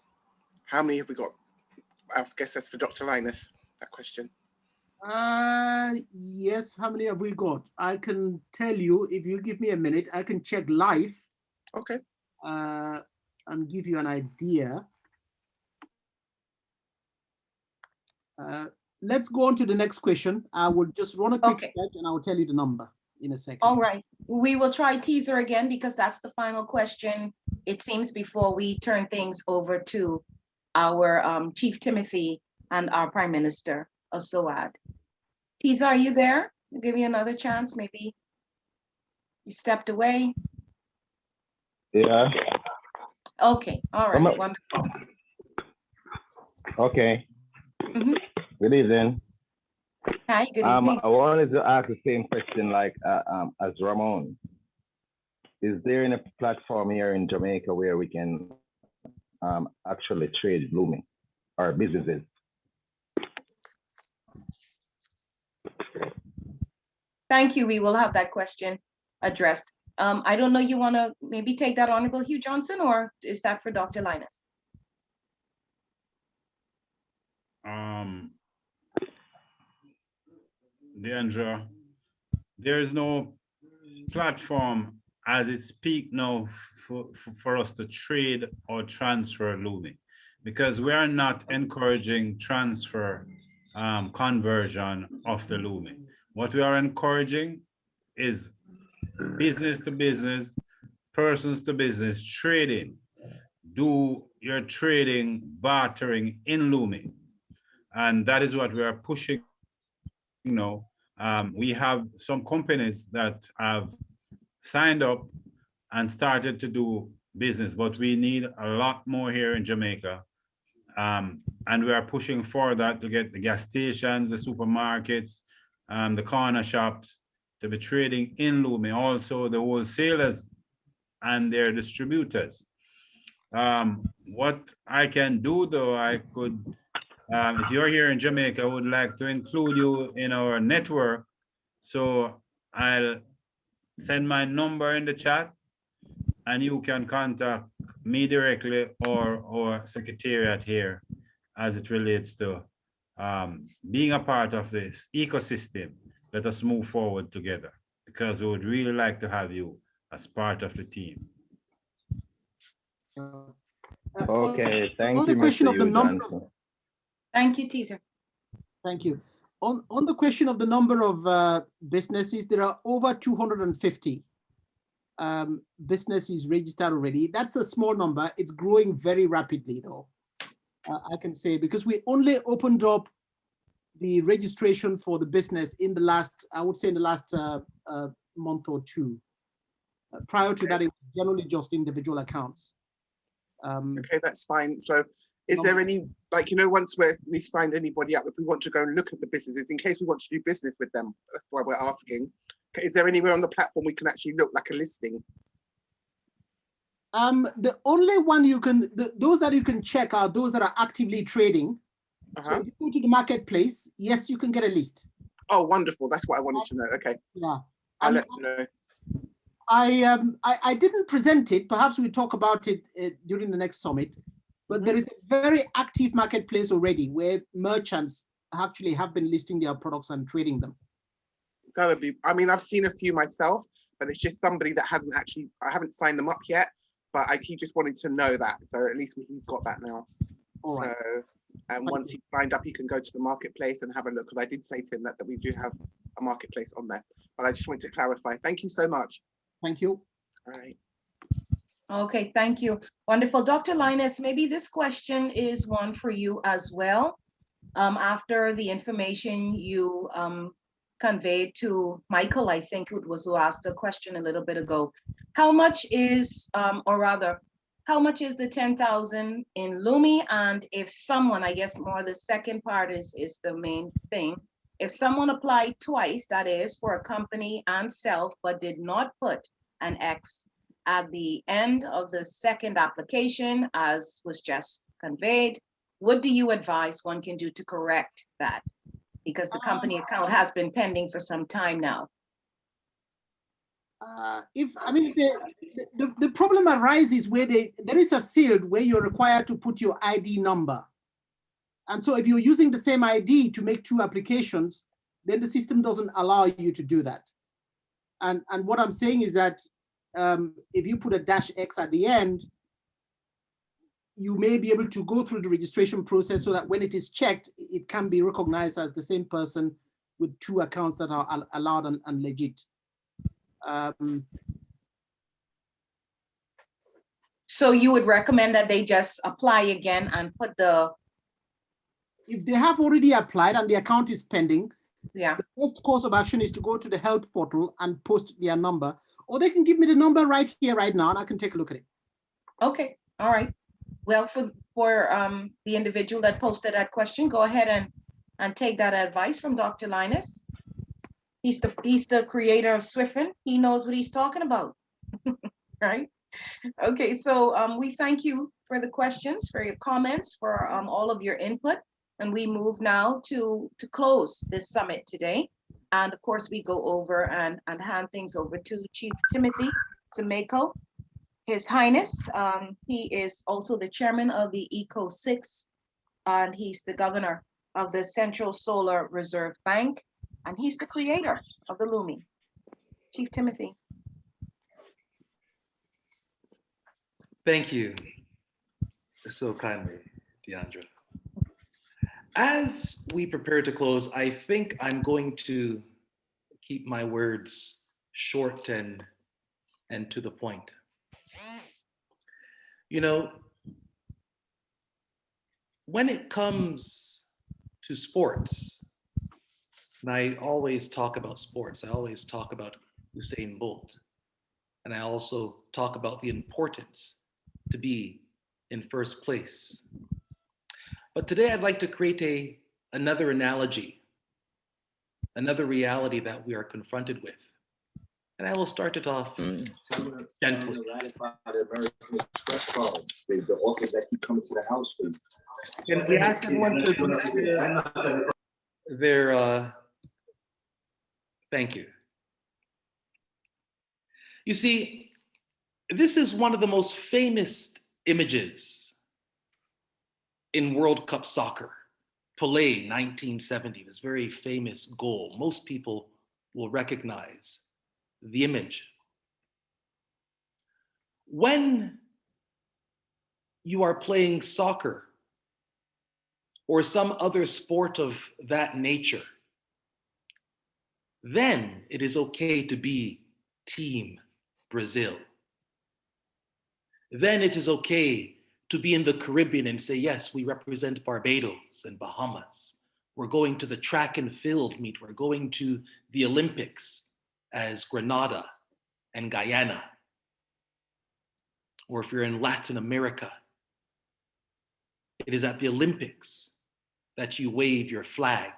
[SPEAKER 8] How many have we got? I guess that's for Dr. Linus, that question.
[SPEAKER 3] Yes, how many have we got? I can tell you, if you give me a minute, I can check live.
[SPEAKER 8] Okay.
[SPEAKER 3] And give you an idea. Let's go on to the next question. I will just run a quick search and I will tell you the number in a second.
[SPEAKER 7] All right, we will try teaser again because that's the final question, it seems, before we turn things over to our Chief Timothy and our Prime Minister of SOAD. Tiza, are you there? I'll give you another chance. Maybe you stepped away.
[SPEAKER 9] Yeah.
[SPEAKER 7] Okay. All right. Wonderful.
[SPEAKER 9] Okay.
[SPEAKER 7] Mm-hmm.
[SPEAKER 9] Good evening.
[SPEAKER 7] Hi. Good evening.
[SPEAKER 9] I wanted to ask the same question like as Ramon. Is there any platform here in Jamaica where we can actually trade Lumi or businesses?
[SPEAKER 7] Thank you. We will have that question addressed. I don't know, you want to maybe take that, Honorable Hugh Johnson, or is that for Dr. Linus?
[SPEAKER 1] Deandra, there is no platform as it speak now for us to trade or transfer Lumi, because we are not encouraging transfer conversion of the Lumi. What we are encouraging is business to business, persons to business trading. Do your trading, bartering in Lumi. And that is what we are pushing now. We have some companies that have signed up and started to do business, but we need a lot more here in Jamaica. And we are pushing for that to get the gas stations, the supermarkets, the corner shops to be trading in Lumi, also the wholesalers and their distributors. What I can do though, I could, if you're here in Jamaica, I would like to include you in our network. So I'll send my number in the chat and you can contact me directly or secretariat here as it relates to being a part of this ecosystem. Let us move forward together because we would really like to have you as part of the team.
[SPEAKER 9] Okay, thank
[SPEAKER 3] on
[SPEAKER 9] you,
[SPEAKER 3] the question
[SPEAKER 9] Mr.
[SPEAKER 3] of the
[SPEAKER 9] Hugh
[SPEAKER 3] number
[SPEAKER 9] Johnson.
[SPEAKER 7] Thank you, Teaser.
[SPEAKER 3] Thank you. On the question of the number of businesses, there are over 250 businesses registered already. That's a small number. It's growing very rapidly, though. I can say, because we only opened up the registration for the business in the last, I would say in the last month or two. Prior to that, it was generally just individual accounts.
[SPEAKER 8] Okay, that's fine. So is there any, like, you know, once we've signed anybody up, if we want to go and look at the businesses, in case we want to do business with them, that's why we're asking. Is there anywhere on the platform we can actually look like a listing?
[SPEAKER 3] The only one you can, those that you can check are those that are actively trading. So if you go to the marketplace, yes, you can get a list.
[SPEAKER 8] Oh, wonderful. That's what I wanted to know. Okay.
[SPEAKER 3] Yeah.
[SPEAKER 8] I'll let you know.
[SPEAKER 3] I didn't present it. Perhaps we'll talk about it during the next summit. But there is a very active marketplace already where merchants actually have been listing their products and trading them.
[SPEAKER 8] That'll be, I mean, I've seen a few myself, but it's just somebody that hasn't actually, I haven't signed them up yet, but he just wanted to know that. So at least he's got that now.
[SPEAKER 3] All right.
[SPEAKER 8] So, and once he's signed up, he can go to the marketplace and have a look, because I did say to him that we do have a marketplace on there. But I just wanted to clarify. Thank you so much.
[SPEAKER 3] Thank you.
[SPEAKER 8] All right.
[SPEAKER 7] Okay, thank you. Wonderful. Dr. Linus, maybe this question is one for you as well. After the information you conveyed to Michael, I think it was who asked the question a little bit ago. How much is, or rather, how much is the 10,000 in Lumi? And if someone, I guess more the second part is the main thing. If someone applied twice, that is for a company and self, but did not put an X at the end of the second application, as was just conveyed, what do you advise one can do to correct that? Because the company account has been pending for some time now.
[SPEAKER 3] The problem arises where there is a field where you're required to put your ID number. And so if you're using the same ID to make two applications, then the system doesn't allow you to do that. And what I'm saying is that if you put a -X at the end, you may be able to go through the registration process so that when it is checked, it can be recognized as the same person with two accounts that are allowed and legit.
[SPEAKER 7] So you would recommend that they just apply again and put the...
[SPEAKER 3] If they have already applied and the account is pending,
[SPEAKER 7] yeah,
[SPEAKER 3] the first course of action is to go to the health portal and post their number, or they can give me the number right here, right now, and I can take a look at it.
[SPEAKER 7] Okay, all right. Well, for the individual that posted that question, go ahead and take that advice from Dr. Linus. He's the creator of Swiffin. He knows what he's talking about, right? Okay, so we thank you for the questions, for your comments, for all of your input. And we move now to close this summit today. And of course, we go over and hand things over to Chief Timothy Semeko. His Highness, he is also the chairman of the ECO6, and he's the governor of the Central Solar Reserve Bank, and he's the creator of the Lumi. Chief Timothy.
[SPEAKER 2] Thank you so kindly, Deandra. As we prepare to close, I think I'm going to keep my words short and to the point. You know, when it comes to sports, and I always talk about sports, I always talk about Usain Bolt, and I also talk about the importance to be in first place. But today I'd like to create another analogy, another reality that we are confronted with. And I will start it off gently.
[SPEAKER 15] The office that keep coming to the house for you.
[SPEAKER 2] Can we ask everyone to their thank you. You see, this is one of the most famous images in World Cup soccer. Pelé, 1970, this very famous goal. Most people will recognize the image. When you are playing soccer or some other sport of that nature, then it is okay to be Team Brazil. Then it is okay to be in the Caribbean and say, yes, we represent Barbados and Bahamas. We're going to the track and field meet. We're going to the Olympics as Grenada and Guyana. Or if you're in Latin America, it is at the Olympics that you wave your flag.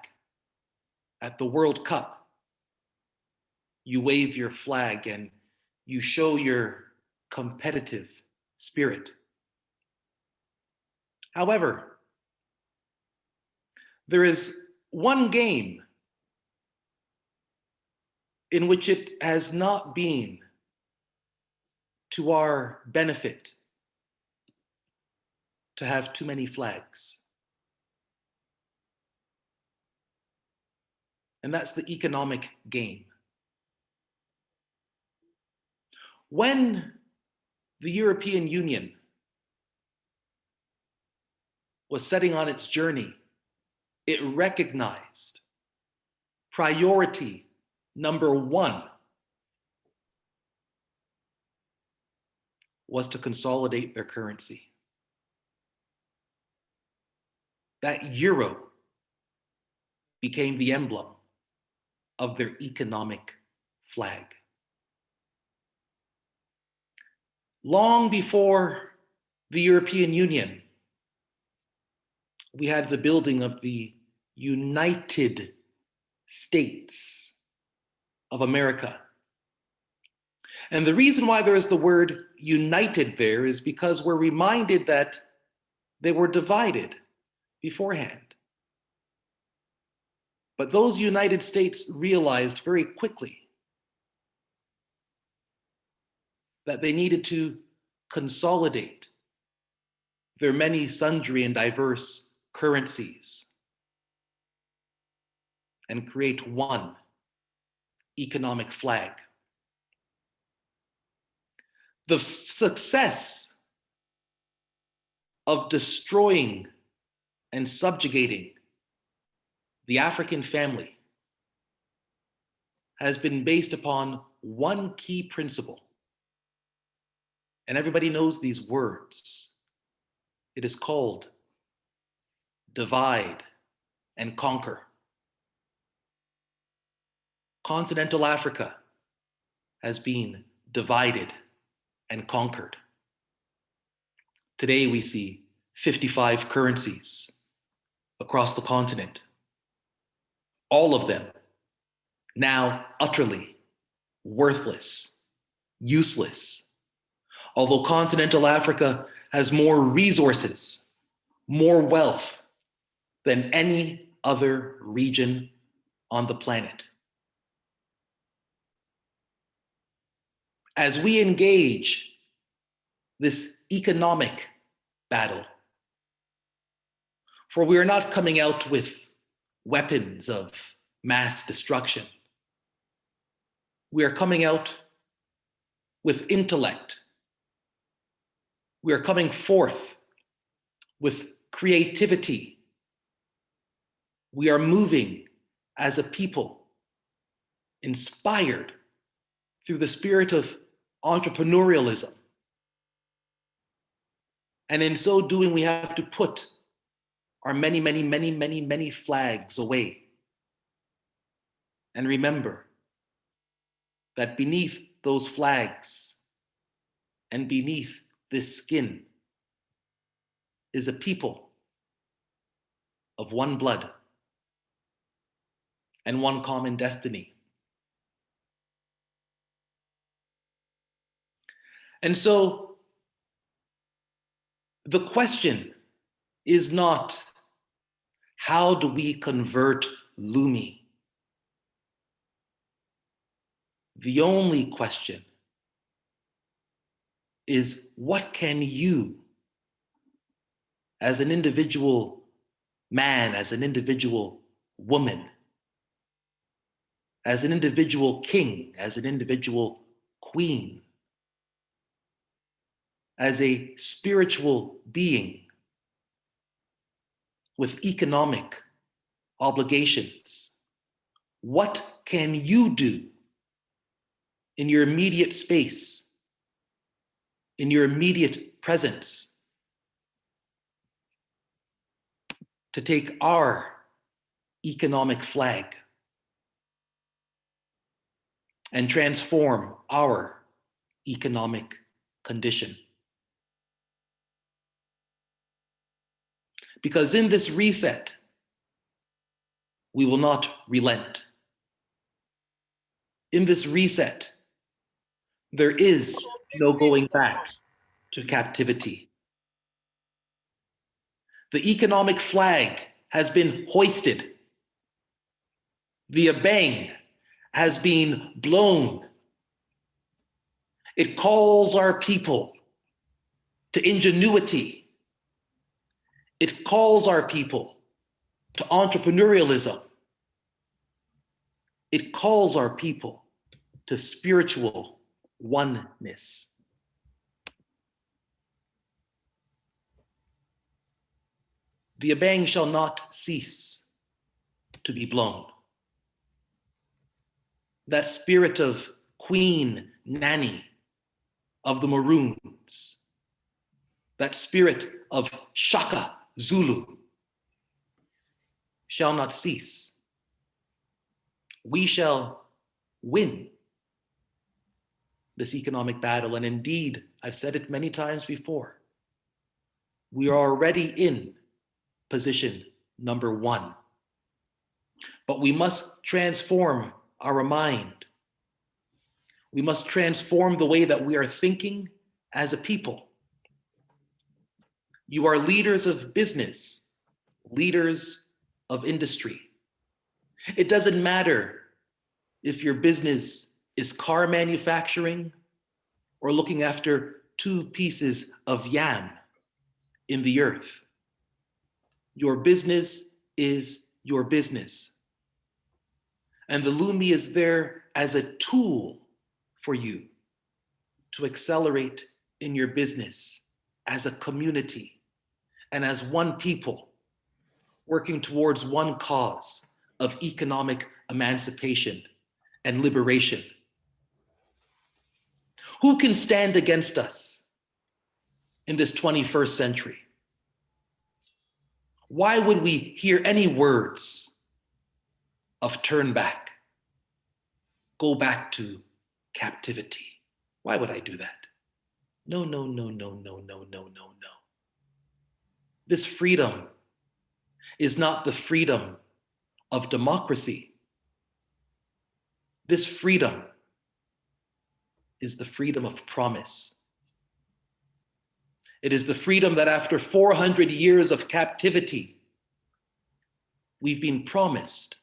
[SPEAKER 2] At the World Cup, you wave your flag and you show your competitive spirit. However, there is one game in which it has not been to our benefit to have too many flags. And that's the economic game. When the European Union was setting on its journey, it recognized priority number one was to consolidate their currency. That euro became the emblem of their economic flag. Long before the European Union, we had the building of the United States of America. And the reason why there is the word united there is because we're reminded that they were divided beforehand. But those United States realized very quickly that they needed to consolidate their many sundry and diverse currencies and create one economic flag. The success of destroying and subjugating the African family has been based upon one key principle. And everybody knows these words. It is called divide and conquer. Continental Africa has been divided and conquered. Today we see 55 currencies across the continent. All of them now utterly worthless, useless. Although continental Africa has more resources, more wealth than any other region on the planet. As we engage this economic battle, for we are not coming out with weapons of mass destruction. We are coming out with intellect. We are coming forth with creativity. We are moving as a people, inspired through the spirit of entrepreneurialism. And in so doing, we have to put our many flags away. And remember that beneath those flags and beneath this skin is a people of one blood and one common destiny. And so the question is not, how do we convert Lumi? The only question is, what can you, as an individual man, as an individual woman, as an individual king, as an individual queen, as a spiritual being with economic obligations, What can you do in your immediate space, in your immediate presence, to take our economic flag and transform our economic condition? Because in this reset, we will not relent. In this reset, there is no going back to captivity. The economic flag has been hoisted. The abang has been blown. It calls our people to ingenuity. It calls our people to entrepreneurialism. It calls our people to spiritual oneness. The abang shall not cease to be blown. That spirit of Queen Nanny of the Maroons, that spirit of Shaka Zulu shall not cease. We shall win this economic battle. And indeed, I've said it many times before, we are already in position number 1. But we must transform our mind. We must transform the way that we are thinking as a people. You are leaders of business, leaders of industry. It doesn't matter if your business is car manufacturing or looking after 2 pieces of yam in the earth. Your business is your business. And the Lumi is there as a tool for you to accelerate in your business as a community and as one people working towards one cause of economic emancipation and liberation. Who can stand against us in this 21st century? Why would we hear any words of turn back, go back to captivity? Why would I do that? No, no, no, no, no, no, no, no, no. This freedom is not the freedom of democracy. This freedom is the freedom of promise. It is the freedom that after 400 years of captivity, we've been promised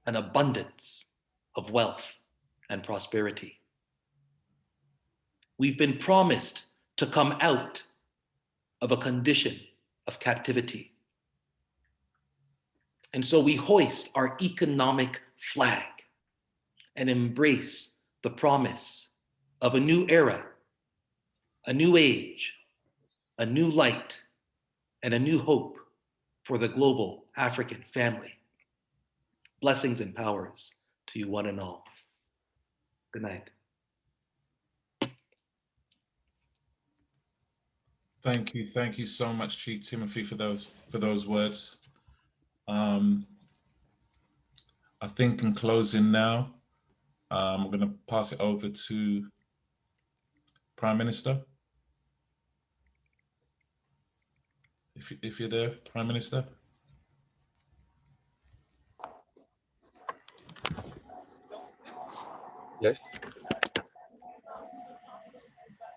[SPEAKER 2] an abundance of wealth and prosperity. We've been promised to come out of a condition of captivity. And so we hoist our economic flag and embrace the promise of a new era, a new age, a new light, and a new hope for the global African family. Blessings and powers to you one and all. Good night.
[SPEAKER 18] Thank you so much, Chief Timothy, for those words. I think in closing now, I'm going to pass it over to Prime Minister. If you're there, Prime Minister.
[SPEAKER 5] Yes.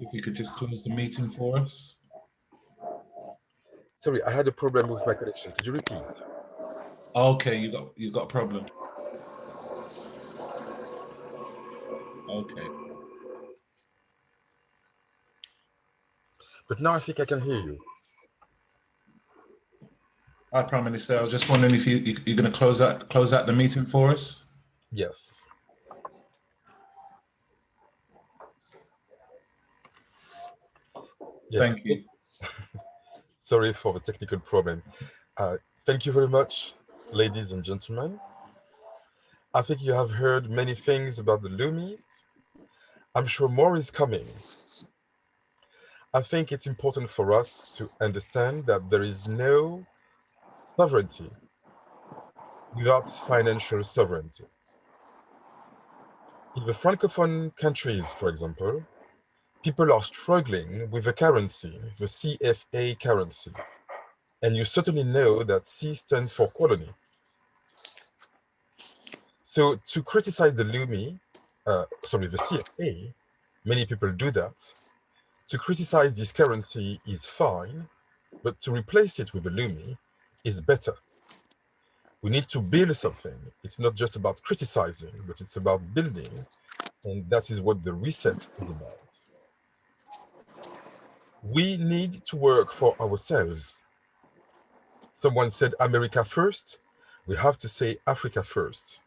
[SPEAKER 18] If you could just close the meeting for us.
[SPEAKER 5] Sorry, I had a problem with my connection. Could you repeat?
[SPEAKER 18] Okay, you got a problem. Okay.
[SPEAKER 5] But now I think I can hear you.
[SPEAKER 18] Hi, Prime Minister. I was just wondering if you're going to close out the meeting for us.
[SPEAKER 5] Yes. Yes.
[SPEAKER 18] Thank you.
[SPEAKER 5] Sorry for the technical problem. Thank you very much, ladies and gentlemen. I think you have heard many things about the Lumi. I'm sure more is coming. I think it's important for us to understand that there is no sovereignty without financial sovereignty. In the Francophone countries, for example, people are struggling with the currency, the CFA currency. And you certainly know that C stands for colony. So to criticize the Lumi, the CFA, many people do that. To criticize this currency is fine, but to replace it with the Lumi is better. We need to build something. It's not just about criticizing, but it's about building. And that is what the reset is about. We need to work for ourselves. Someone said America first. We have to say Africa first.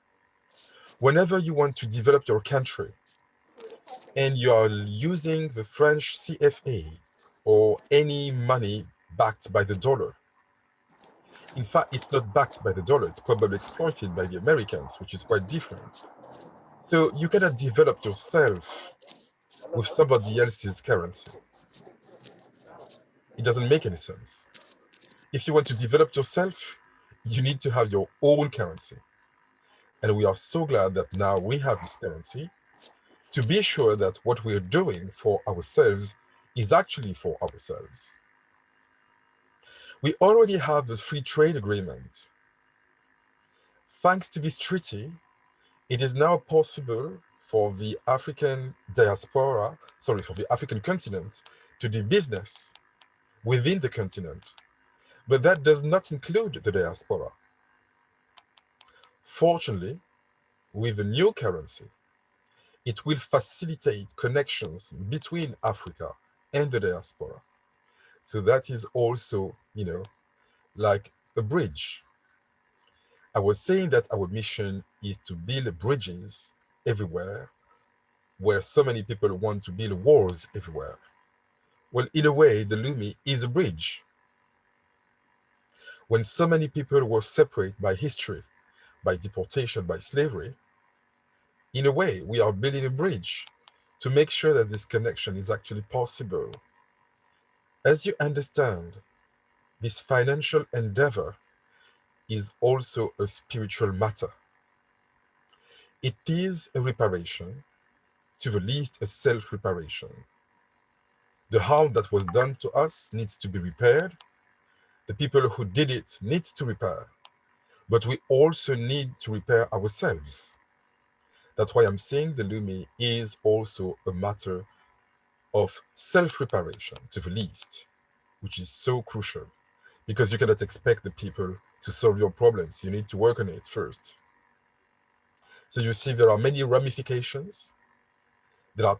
[SPEAKER 5] Whenever you want to develop your country and you are using the French CFA or any money backed by the dollar, in fact, it's not backed by the dollar, it's probably exploited by the Americans, which is quite different. So you cannot develop yourself with somebody else's currency. It doesn't make any sense. If you want to develop yourself, you need to have your own currency. And we are so glad that now we have this currency to be sure that what we are doing for ourselves is actually for ourselves. We already have the free trade agreement. Thanks to this treaty, it is now possible for the African diaspora, for the African continent to do business within the continent. But that does not include the diaspora. Fortunately, with the new currency, it will facilitate connections between Africa and the diaspora. So that is also, like a bridge. I was saying that our mission is to build bridges everywhere where so many people want to build walls everywhere. Well, in a way, the Lumi is a bridge. When so many people were separated by history, by deportation, by slavery, in a way, we are building a bridge to make sure that this connection is actually possible. As you understand, this financial endeavor is also a spiritual matter. It is a reparation, to the least a self-reparation. The harm that was done to us needs to be repaired. The people who did it needs to repair. But we also need to repair ourselves. That's why I'm saying the Lumi is also a matter of self-reparation, to the least, which is so crucial, because you cannot expect the people to solve your problems. You need to work on it first. So you see there are many ramifications. There are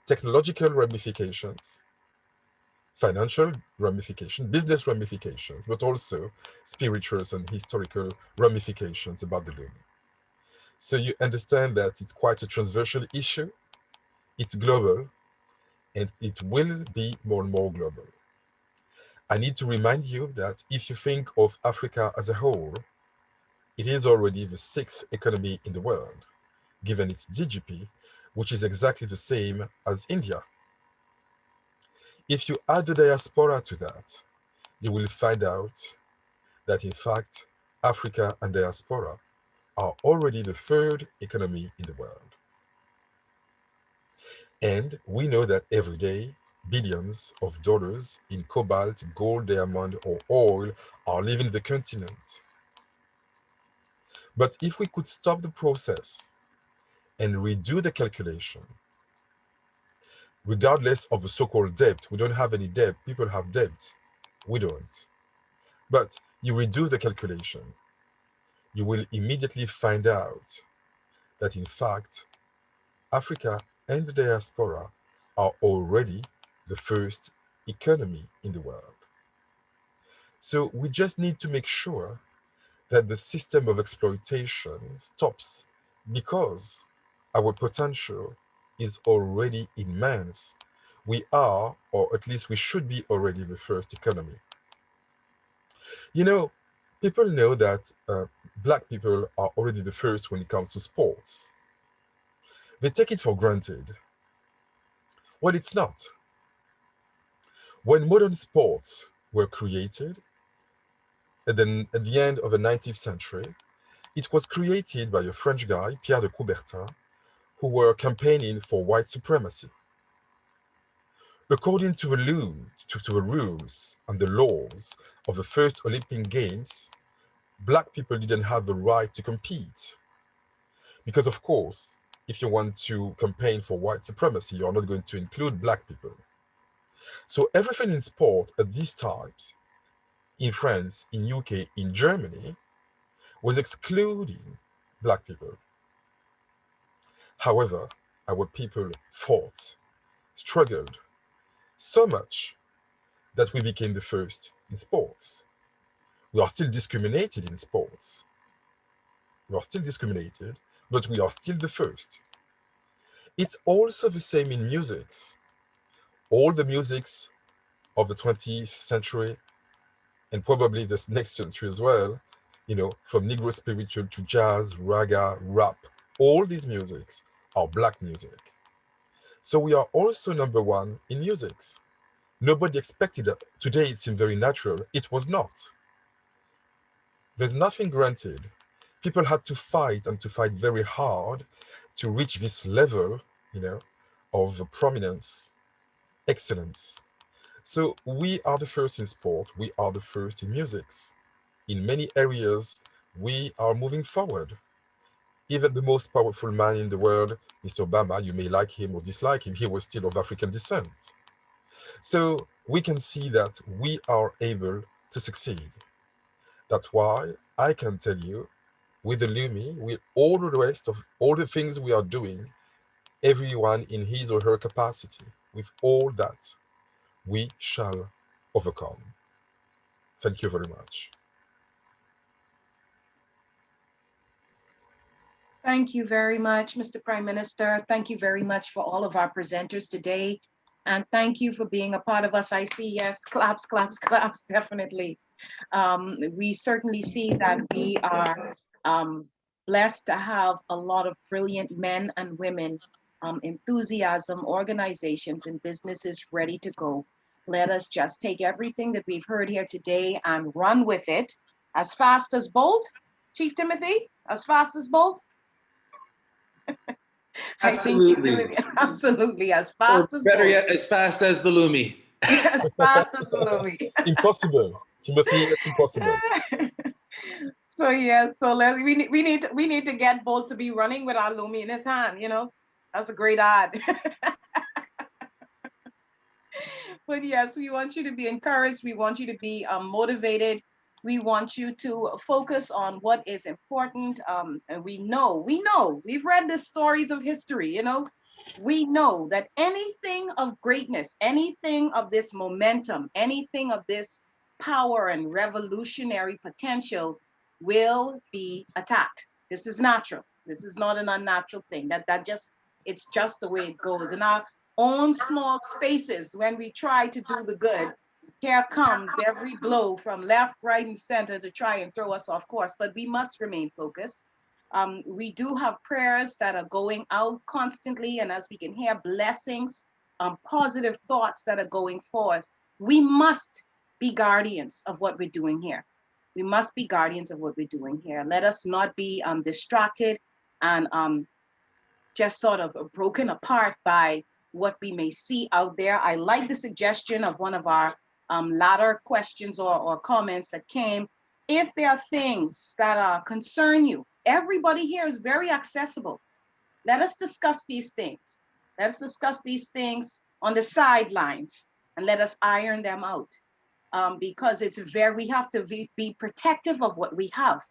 [SPEAKER 5] technological ramifications, financial ramifications, business ramifications, but also spiritual and historical ramifications about the Lumi. So you understand that it's quite a transversal issue. It's global, and it will be more and more global. I need to remind you that if you think of Africa as a whole, it is already the 6th economy in the world, given its GDP, which is exactly the same as India. If you add the diaspora to that, you will find out that in fact, Africa and diaspora are already the 3rd economy in the world. And we know that every day, billions of dollars in cobalt, gold, diamond, or oil are leaving the continent. But if we could stop the process and redo the calculation, regardless of the so-called debt, we don't have any debt, people have debt, we don't. But you redo the calculation, you will immediately find out that in fact, Africa and the diaspora are already the 1st economy in the world. So we just need to make sure that the system of exploitation stops, because our potential is already immense. We are, or at least we should be already the 1st economy. People know that Black people are already the first when it comes to sports. They take it for granted. Well, it's not. When modern sports were created, at the end of the 19th century, it was created by a French guy, Pierre de Coubertin, who were campaigning for white supremacy. According to the rules and the laws of the first Olympic Games, Black people didn't have the right to compete. Because of course, if you want to campaign for white supremacy, you're not going to include Black people. So everything in sport at these times, in France, in UK, in Germany, was excluding Black people. However, our people fought, struggled so much that we became the first in sports. We are still discriminated in sports. We are still discriminated, but we are still the first. It's also the same in musics. All the musics of the 20th century and probably this next century as well, you know, from Negro spiritual to jazz, raga, rap, all these musics are Black music. So we are also number one in musics. Nobody expected that. Today it seemed very natural. It was not. There's nothing granted. People had to fight and to fight very hard to reach this level, you know, of prominence, excellence. So we are the first in sport. We are the first in musics. In many areas, we are moving forward. Even the most powerful man in the world, Mr. Obama, you may like him or dislike him, he was still of African descent. So we can see that we are able to succeed. That's why I can tell you, with the Lumi, with all the rest of all the things we are doing, everyone in his or her capacity, with all that, we shall overcome. Thank you very much.
[SPEAKER 7] Thank you very much, Mr. Prime Minister. Thank you very much for all of our presenters today. And thank you for being a part of us. I see, yes, claps, claps, claps, definitely. We certainly see that we are blessed to have a lot of brilliant men and women, enthusiasm, organizations, and businesses ready to go. Let us just take everything that we've heard here today and run with it as fast as Bolt. Chief Timothy, as fast as Bolt?
[SPEAKER 2] Absolutely.
[SPEAKER 7] Absolutely, as fast as
[SPEAKER 2] better
[SPEAKER 7] Bolt.
[SPEAKER 2] yet, as fast as the Lumi.
[SPEAKER 7] As fast as the Lumi.
[SPEAKER 5] Impossible, Timothy, impossible.
[SPEAKER 7] So yeah, so we need to get Bolt to be running with our Lumi in his hand, you know. That's a great ad. But yes, we want you to be encouraged. We want you to be motivated. We want you to focus on what is important. And we know, we've read the stories of history, you know. We know that anything of greatness, anything of this momentum, anything of this power and revolutionary potential will be attacked. This is natural. This is not an unnatural thing. It's just the way it goes. In our own small spaces, when we try to do the good, here comes every blow from left, right, and center to try and throw us off course, but we must remain focused. We do have prayers that are going out constantly, and as we can hear, blessings, positive thoughts that are going forth. We must be guardians of what we're doing here. We must be guardians of what we're doing here. Let us not be distracted and just sort of broken apart by what we may see out there. I like the suggestion of one of our latter questions or comments that came. If there are things that concern you, everybody here is very accessible. Let us discuss these things. Let's discuss these things on the sidelines and let us iron them out. Because we have to be protective of what we have.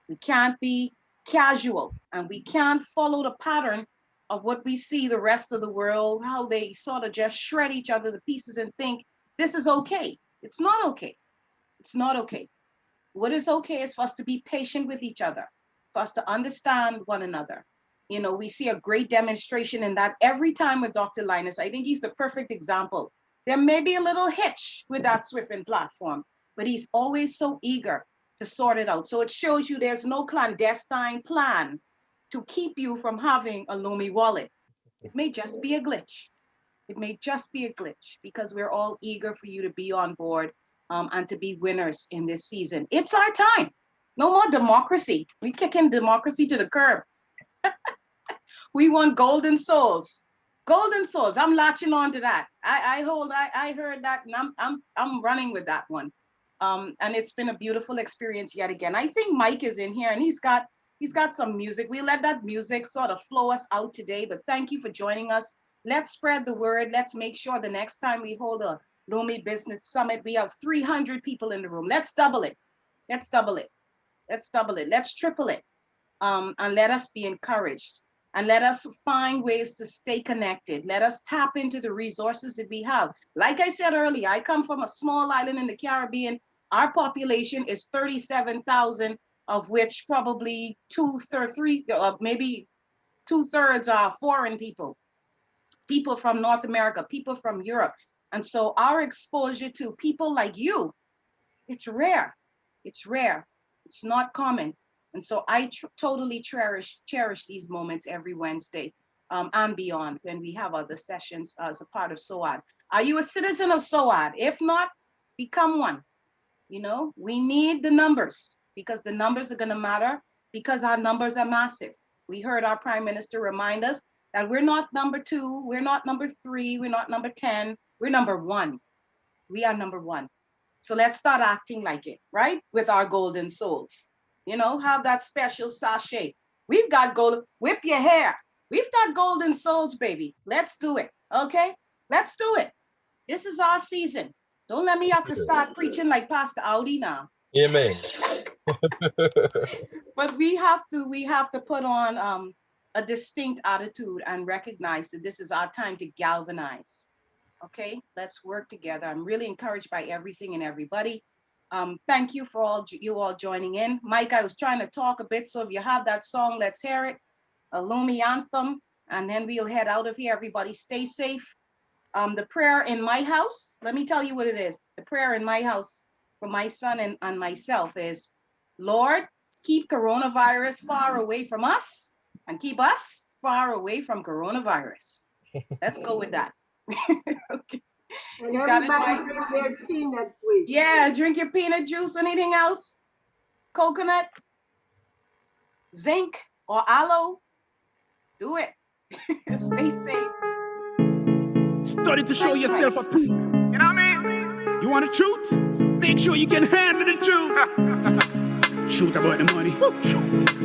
[SPEAKER 7] We can't be casual, and we can't follow the pattern of what we see the rest of the world, how they sort of just shred each other to pieces and think this is okay. It's not okay. It's not okay. What is okay is for us to be patient with each other, for us to understand one another. You know, we see a great demonstration in that every time with Dr. Linus. I think he's the perfect example. There may be a little hitch with that Swift platform, but he's always so eager to sort it out. So it shows you there's no clandestine plan to keep you from having a Lumi wallet. It may just be a glitch. It may just be a glitch because we're all eager for you to be on board and to be winners in this season. It's our time. No more democracy. We kicking democracy to the curb. We want golden souls. Golden souls. I'm latching on to that. I heard that, and I'm running with that one. And it's been a beautiful experience yet again. I think Mike is in here, and he's got some music. We let that music sort of flow us out today. But thank you for joining us. Let's spread the word. Let's make sure the next time we hold a Lumi Business Summit, we have 300 people in the room. Let's double it. Let's double it. Let's double it. Let's triple it. And let us be encouraged. And let us find ways to stay connected. Let us tap into the resources that we have. Like I said earlier, I come from a small island in the Caribbean. Our population is 37,000, of which probably maybe 2/3 are foreign people. People from North America, people from Europe. And so our exposure to people like you, it's rare. It's rare. It's not common. And so I totally cherish these moments every Wednesday and beyond when we have other sessions as a part of SOAD. Are you a citizen of SOAD? If not, become one. You know, we need the numbers because the numbers are going to matter because our numbers are massive. We heard our Prime Minister remind us that we're not number 2, we're not number 3, we're not number 10, we're number 1. We are number 1. So let's start acting like it, right? With our golden souls. You know, have that special sachet. We've got gold, whip your hair. We've got golden souls, baby. Let's do it, okay? Let's do it. This is our season. Don't let me have to start preaching like Pastor Audi now.
[SPEAKER 5] Amen.
[SPEAKER 7] But we have to put on a distinct attitude and recognize that this is our time to galvanize. Okay, let's work together. I'm really encouraged by everything and everybody. Thank you for you all joining in. Mike, I was trying to talk a bit, so if you have that song, let's hear it. A Lumi anthem, and then we'll head out of here. Everybody stay safe. The prayer in my house, let me tell you what it is. The prayer in my house for my son and myself is, Lord, keep coronavirus far away from us and keep us far away from coronavirus. Let's go with that. Okay.
[SPEAKER 17] And
[SPEAKER 7] You got it,
[SPEAKER 17] everybody
[SPEAKER 7] Mike?
[SPEAKER 17] drink their peanut, please.
[SPEAKER 7] Yeah, drink your peanut juice. Anything else? Coconut, zinc, or aloe? Do it. Stay safe.
[SPEAKER 19] Study to show yourself approved. You know what I mean? You want the truth? Make sure you can handle the truth. Shoot about the money.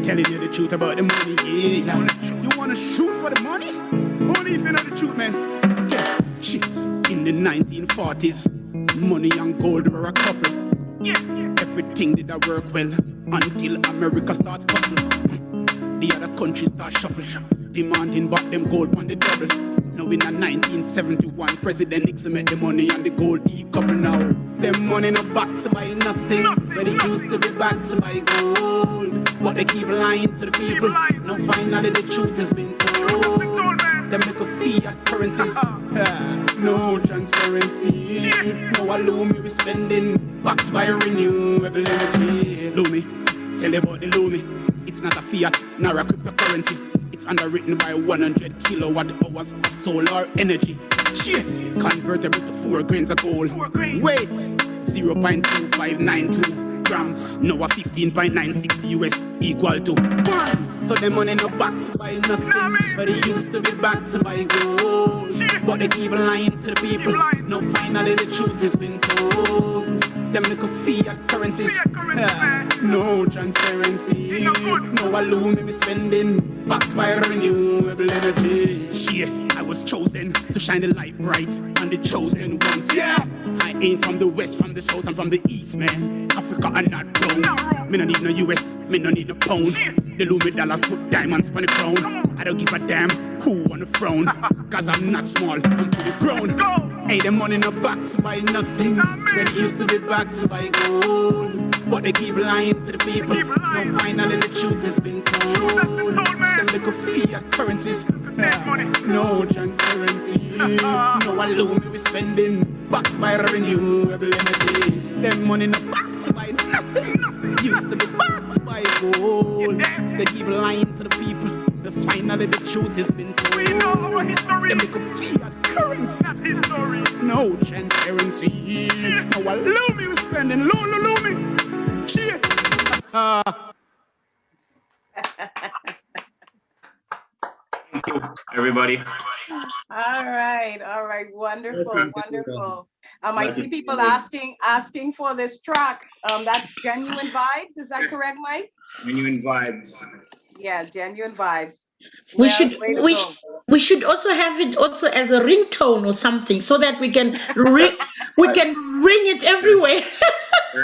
[SPEAKER 19] Telling you the truth about the money. Yeah. You want to shoot for the money? Only if you know the truth, man. Okay. Shit. In the 1940s, money and gold were a couple. Everything did I work well until America start hustle. The other countries start shuffle, demanding back them gold on the double. Now in a 1971, President Nixon made the money and the gold decouple now. Them money no back to buy nothing, when it used to be back to buy gold. But they keep lying to the people, now finally the truth has been told. Them make a fiat currencies, no transparency. No Lumi we spending, backed by renewable energy. Lumi, tell you about the Lumi. It's not a fiat, nor a cryptocurrency. It's underwritten by 100 kilowatt hours of solar energy. Shit, convertible to 4 grains of gold. Weight, 0.2592 grams. Now a 15.96 US equal to 1. So the money no back to buy nothing, but it used to be back to buy gold. But they keep lying to the people. Now finally the truth has been told. Them little fiat currencies, no transparency. No Lumi me spending, backed by renewable energy. Shit, I was chosen to shine the light bright on the chosen ones. Yeah, I ain't from the west, from the south, and from the east, man. Africa and not Rome. Me no need no US, me no need no pound. The Lumi dollars put diamonds on the crown. I don't give a damn who on the throne, cause I'm not small, I'm fully grown. Hey, the money no back to buy nothing, when it used to be back to buy gold. But they keep lying to the people, now finally the truth has been told. Them little fiat currencies, No transparency, no Lumi we spending, backed by renewable energy. Them money not backed by nothing, used to be backed by gold. They keep lying to the people, but finally the truth has been told. They make a fiat currency, no transparency, no Lumi we spending, Lumi, cheer.
[SPEAKER 12] Thank you, everybody.
[SPEAKER 7] All right, wonderful, wonderful. I see people
[SPEAKER 12] Gratitude.
[SPEAKER 7] asking for this track. That's Genuine Vibes. Is that correct, Mike?
[SPEAKER 12] Genuine vibes.
[SPEAKER 7] Yeah, Genuine Vibes.
[SPEAKER 21] We
[SPEAKER 7] Well,
[SPEAKER 21] should
[SPEAKER 7] way to
[SPEAKER 21] we
[SPEAKER 7] go.
[SPEAKER 21] sh we should also have it also as a ringtone or something so that we can ring it everywhere.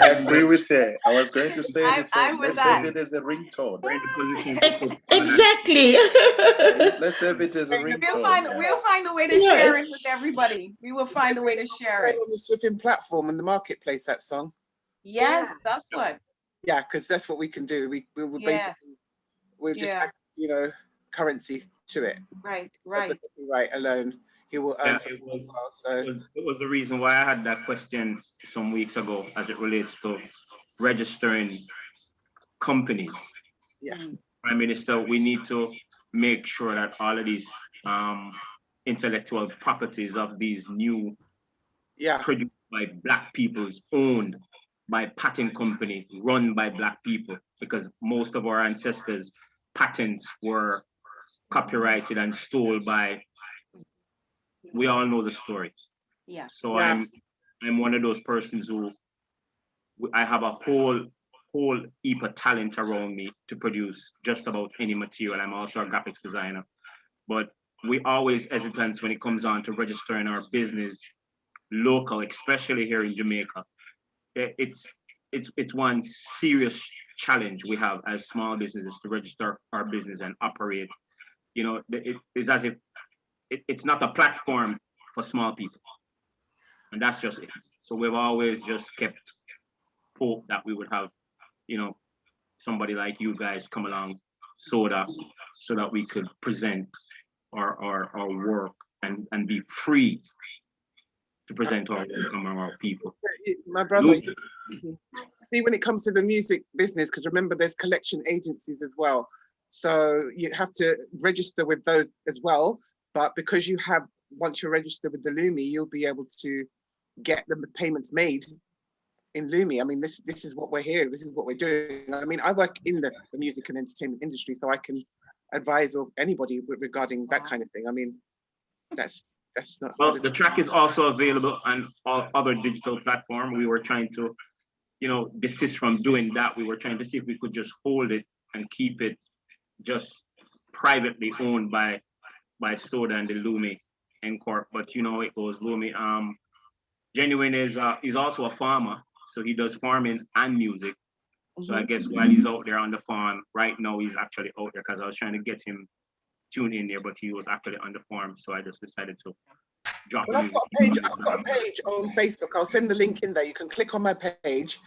[SPEAKER 4] I agree with you. I was going to say the same.
[SPEAKER 7] I'm with
[SPEAKER 4] Let's have
[SPEAKER 7] that.
[SPEAKER 4] it as a ringtone.
[SPEAKER 12] We're in the position to put
[SPEAKER 21] Exactly.
[SPEAKER 4] Let's have it as a ringtone.
[SPEAKER 7] We'll find a way to share it with everybody. We will find a way to share it.
[SPEAKER 8] On the Swiffing platform and the marketplace, that song.
[SPEAKER 7] Yes, that's what.
[SPEAKER 8] Yeah, because that's what we can do. We will basically we'll just add, you know, currency to it.
[SPEAKER 7] Right.
[SPEAKER 8] The copyright alone, he will earn from it as well. So
[SPEAKER 12] it was the reason why I had that question some weeks ago as it relates to registering companies.
[SPEAKER 8] Yeah.
[SPEAKER 12] Prime Minister, we need to make sure that all of these intellectual properties of these new produced by Black people is owned by patent company run by Black people, because most of our ancestors' patents were copyrighted and stolen by, we all know the story.
[SPEAKER 7] Yeah.
[SPEAKER 12] So I'm one of those persons who I have a whole heap of talent around me to produce just about any material. I'm also a graphics designer, but we always hesitant when it comes on to registering our business local, especially here in Jamaica. It's one serious challenge we have as small businesses to register our business and operate. You know, it is as if it's not a platform for small people, and that's just it. So we've always just kept hope that we would have, you know, somebody like you guys come along so that we could present our work and be free to present our work among our people.
[SPEAKER 8] My brother, see, when it comes to the music business, because remember there's collection agencies as well. So you have to register with those as well. But because you have, once you're registered with the Lumi, you'll be able to get the payments made in Lumi. I mean, this is what we're here. This is what we're doing. I mean, I work in the music and entertainment industry, so I can advise anybody regarding that kind of thing. I mean, that's not.
[SPEAKER 12] Well, the track is also available on all other digital platforms. We were trying to, you know, desist from doing that. We were trying to see if we could just hold it and keep it just privately owned by Soda and the Lumi Encore. But you know, it goes Lumi. Genuine is also a farmer, so he does farming and music. So I guess while he's out there on the farm right now, he's actually out there, because I was trying to get him tuned in there, but he was actually on the farm. So I just decided to drop.
[SPEAKER 8] Well, I've got a page on Facebook. I'll send the link in there. You can click on my page,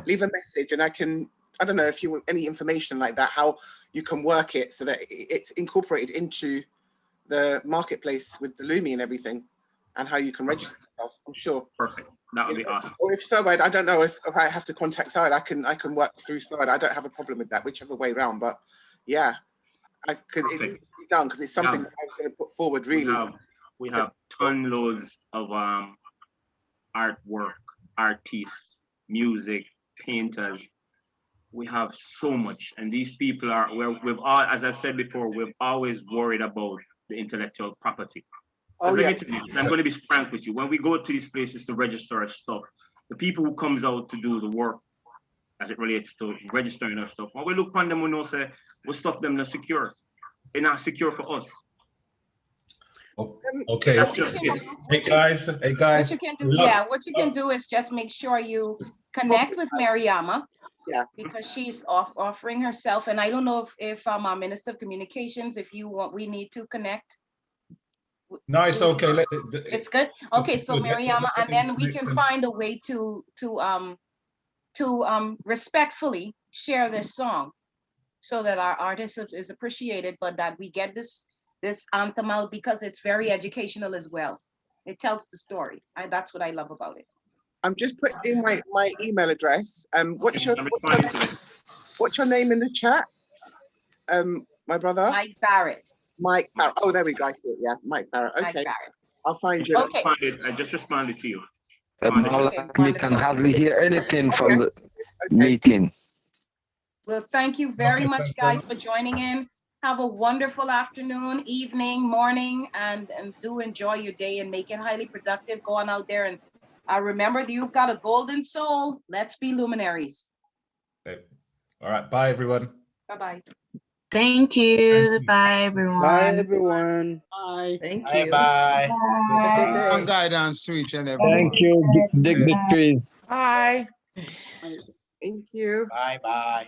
[SPEAKER 8] leave a message, and I don't know if you want any information like that, how you can work it so that it's incorporated into the marketplace with the Lumi and everything, and how you can register yourself. I'm sure.
[SPEAKER 12] Perfect. That would be awesome.
[SPEAKER 8] Or if so, I don't know if I have to contact Side, I can work through Side. I don't have a problem with that, whichever way around. But yeah, because it needs to be done, because it's something that I was going to put forward. Really,
[SPEAKER 12] we have ton loads of artwork, artists, music, painters. We have so much, and these people we've all, as I've said before, we've always worried about the intellectual property. I'm going to be frank with you. When we go to these places to register our stuff, the people who comes out to do the work as it relates to registering our stuff, when we look upon them, we know say we stuff them not secure. They're not secure for us.
[SPEAKER 18] Okay. Hey guys.
[SPEAKER 7] What you can do is just make sure you connect with Mariama.
[SPEAKER 8] Yeah.
[SPEAKER 7] Because she's offering herself, and I don't know if our Minister of Communications, if you want, we need to connect.
[SPEAKER 18] No, it's okay.
[SPEAKER 7] It's good. Okay, so Mariama, and then we can find a way to respectfully share this song, so that our artist is appreciated, but that we get this this anthem out because it's very educational as well. It tells the story. That's what I love about it.
[SPEAKER 8] I'm just putting my email address. What's your name in the chat? My brother?
[SPEAKER 7] Mike Barrett.
[SPEAKER 8] Mike Barrett. Oh, there we go. I see it. Yeah, Mike Barrett. Okay.
[SPEAKER 7] Mike Barrett.
[SPEAKER 8] I'll find you.
[SPEAKER 7] Okay.
[SPEAKER 12] I just responded to you.
[SPEAKER 6] We can hardly hear anything from the meeting.
[SPEAKER 7] Well, thank you very much, guys, for joining in. Have a wonderful afternoon, evening, morning, and do enjoy your day and make it highly productive. Go on out there and remember that you've got a golden soul. Let's be luminaries.
[SPEAKER 18] Okay. All right. Bye, everyone.
[SPEAKER 7] Bye-bye.
[SPEAKER 21] Thank you. Bye, everyone.
[SPEAKER 11] Bye, everyone.
[SPEAKER 3] Bye.
[SPEAKER 11] Thank
[SPEAKER 16] Bye
[SPEAKER 11] you.
[SPEAKER 16] bye.
[SPEAKER 15] And guidance to each and every one.
[SPEAKER 6] Thank you, dignitaries.
[SPEAKER 11] Bye.
[SPEAKER 8] Thank you.
[SPEAKER 16] Bye bye.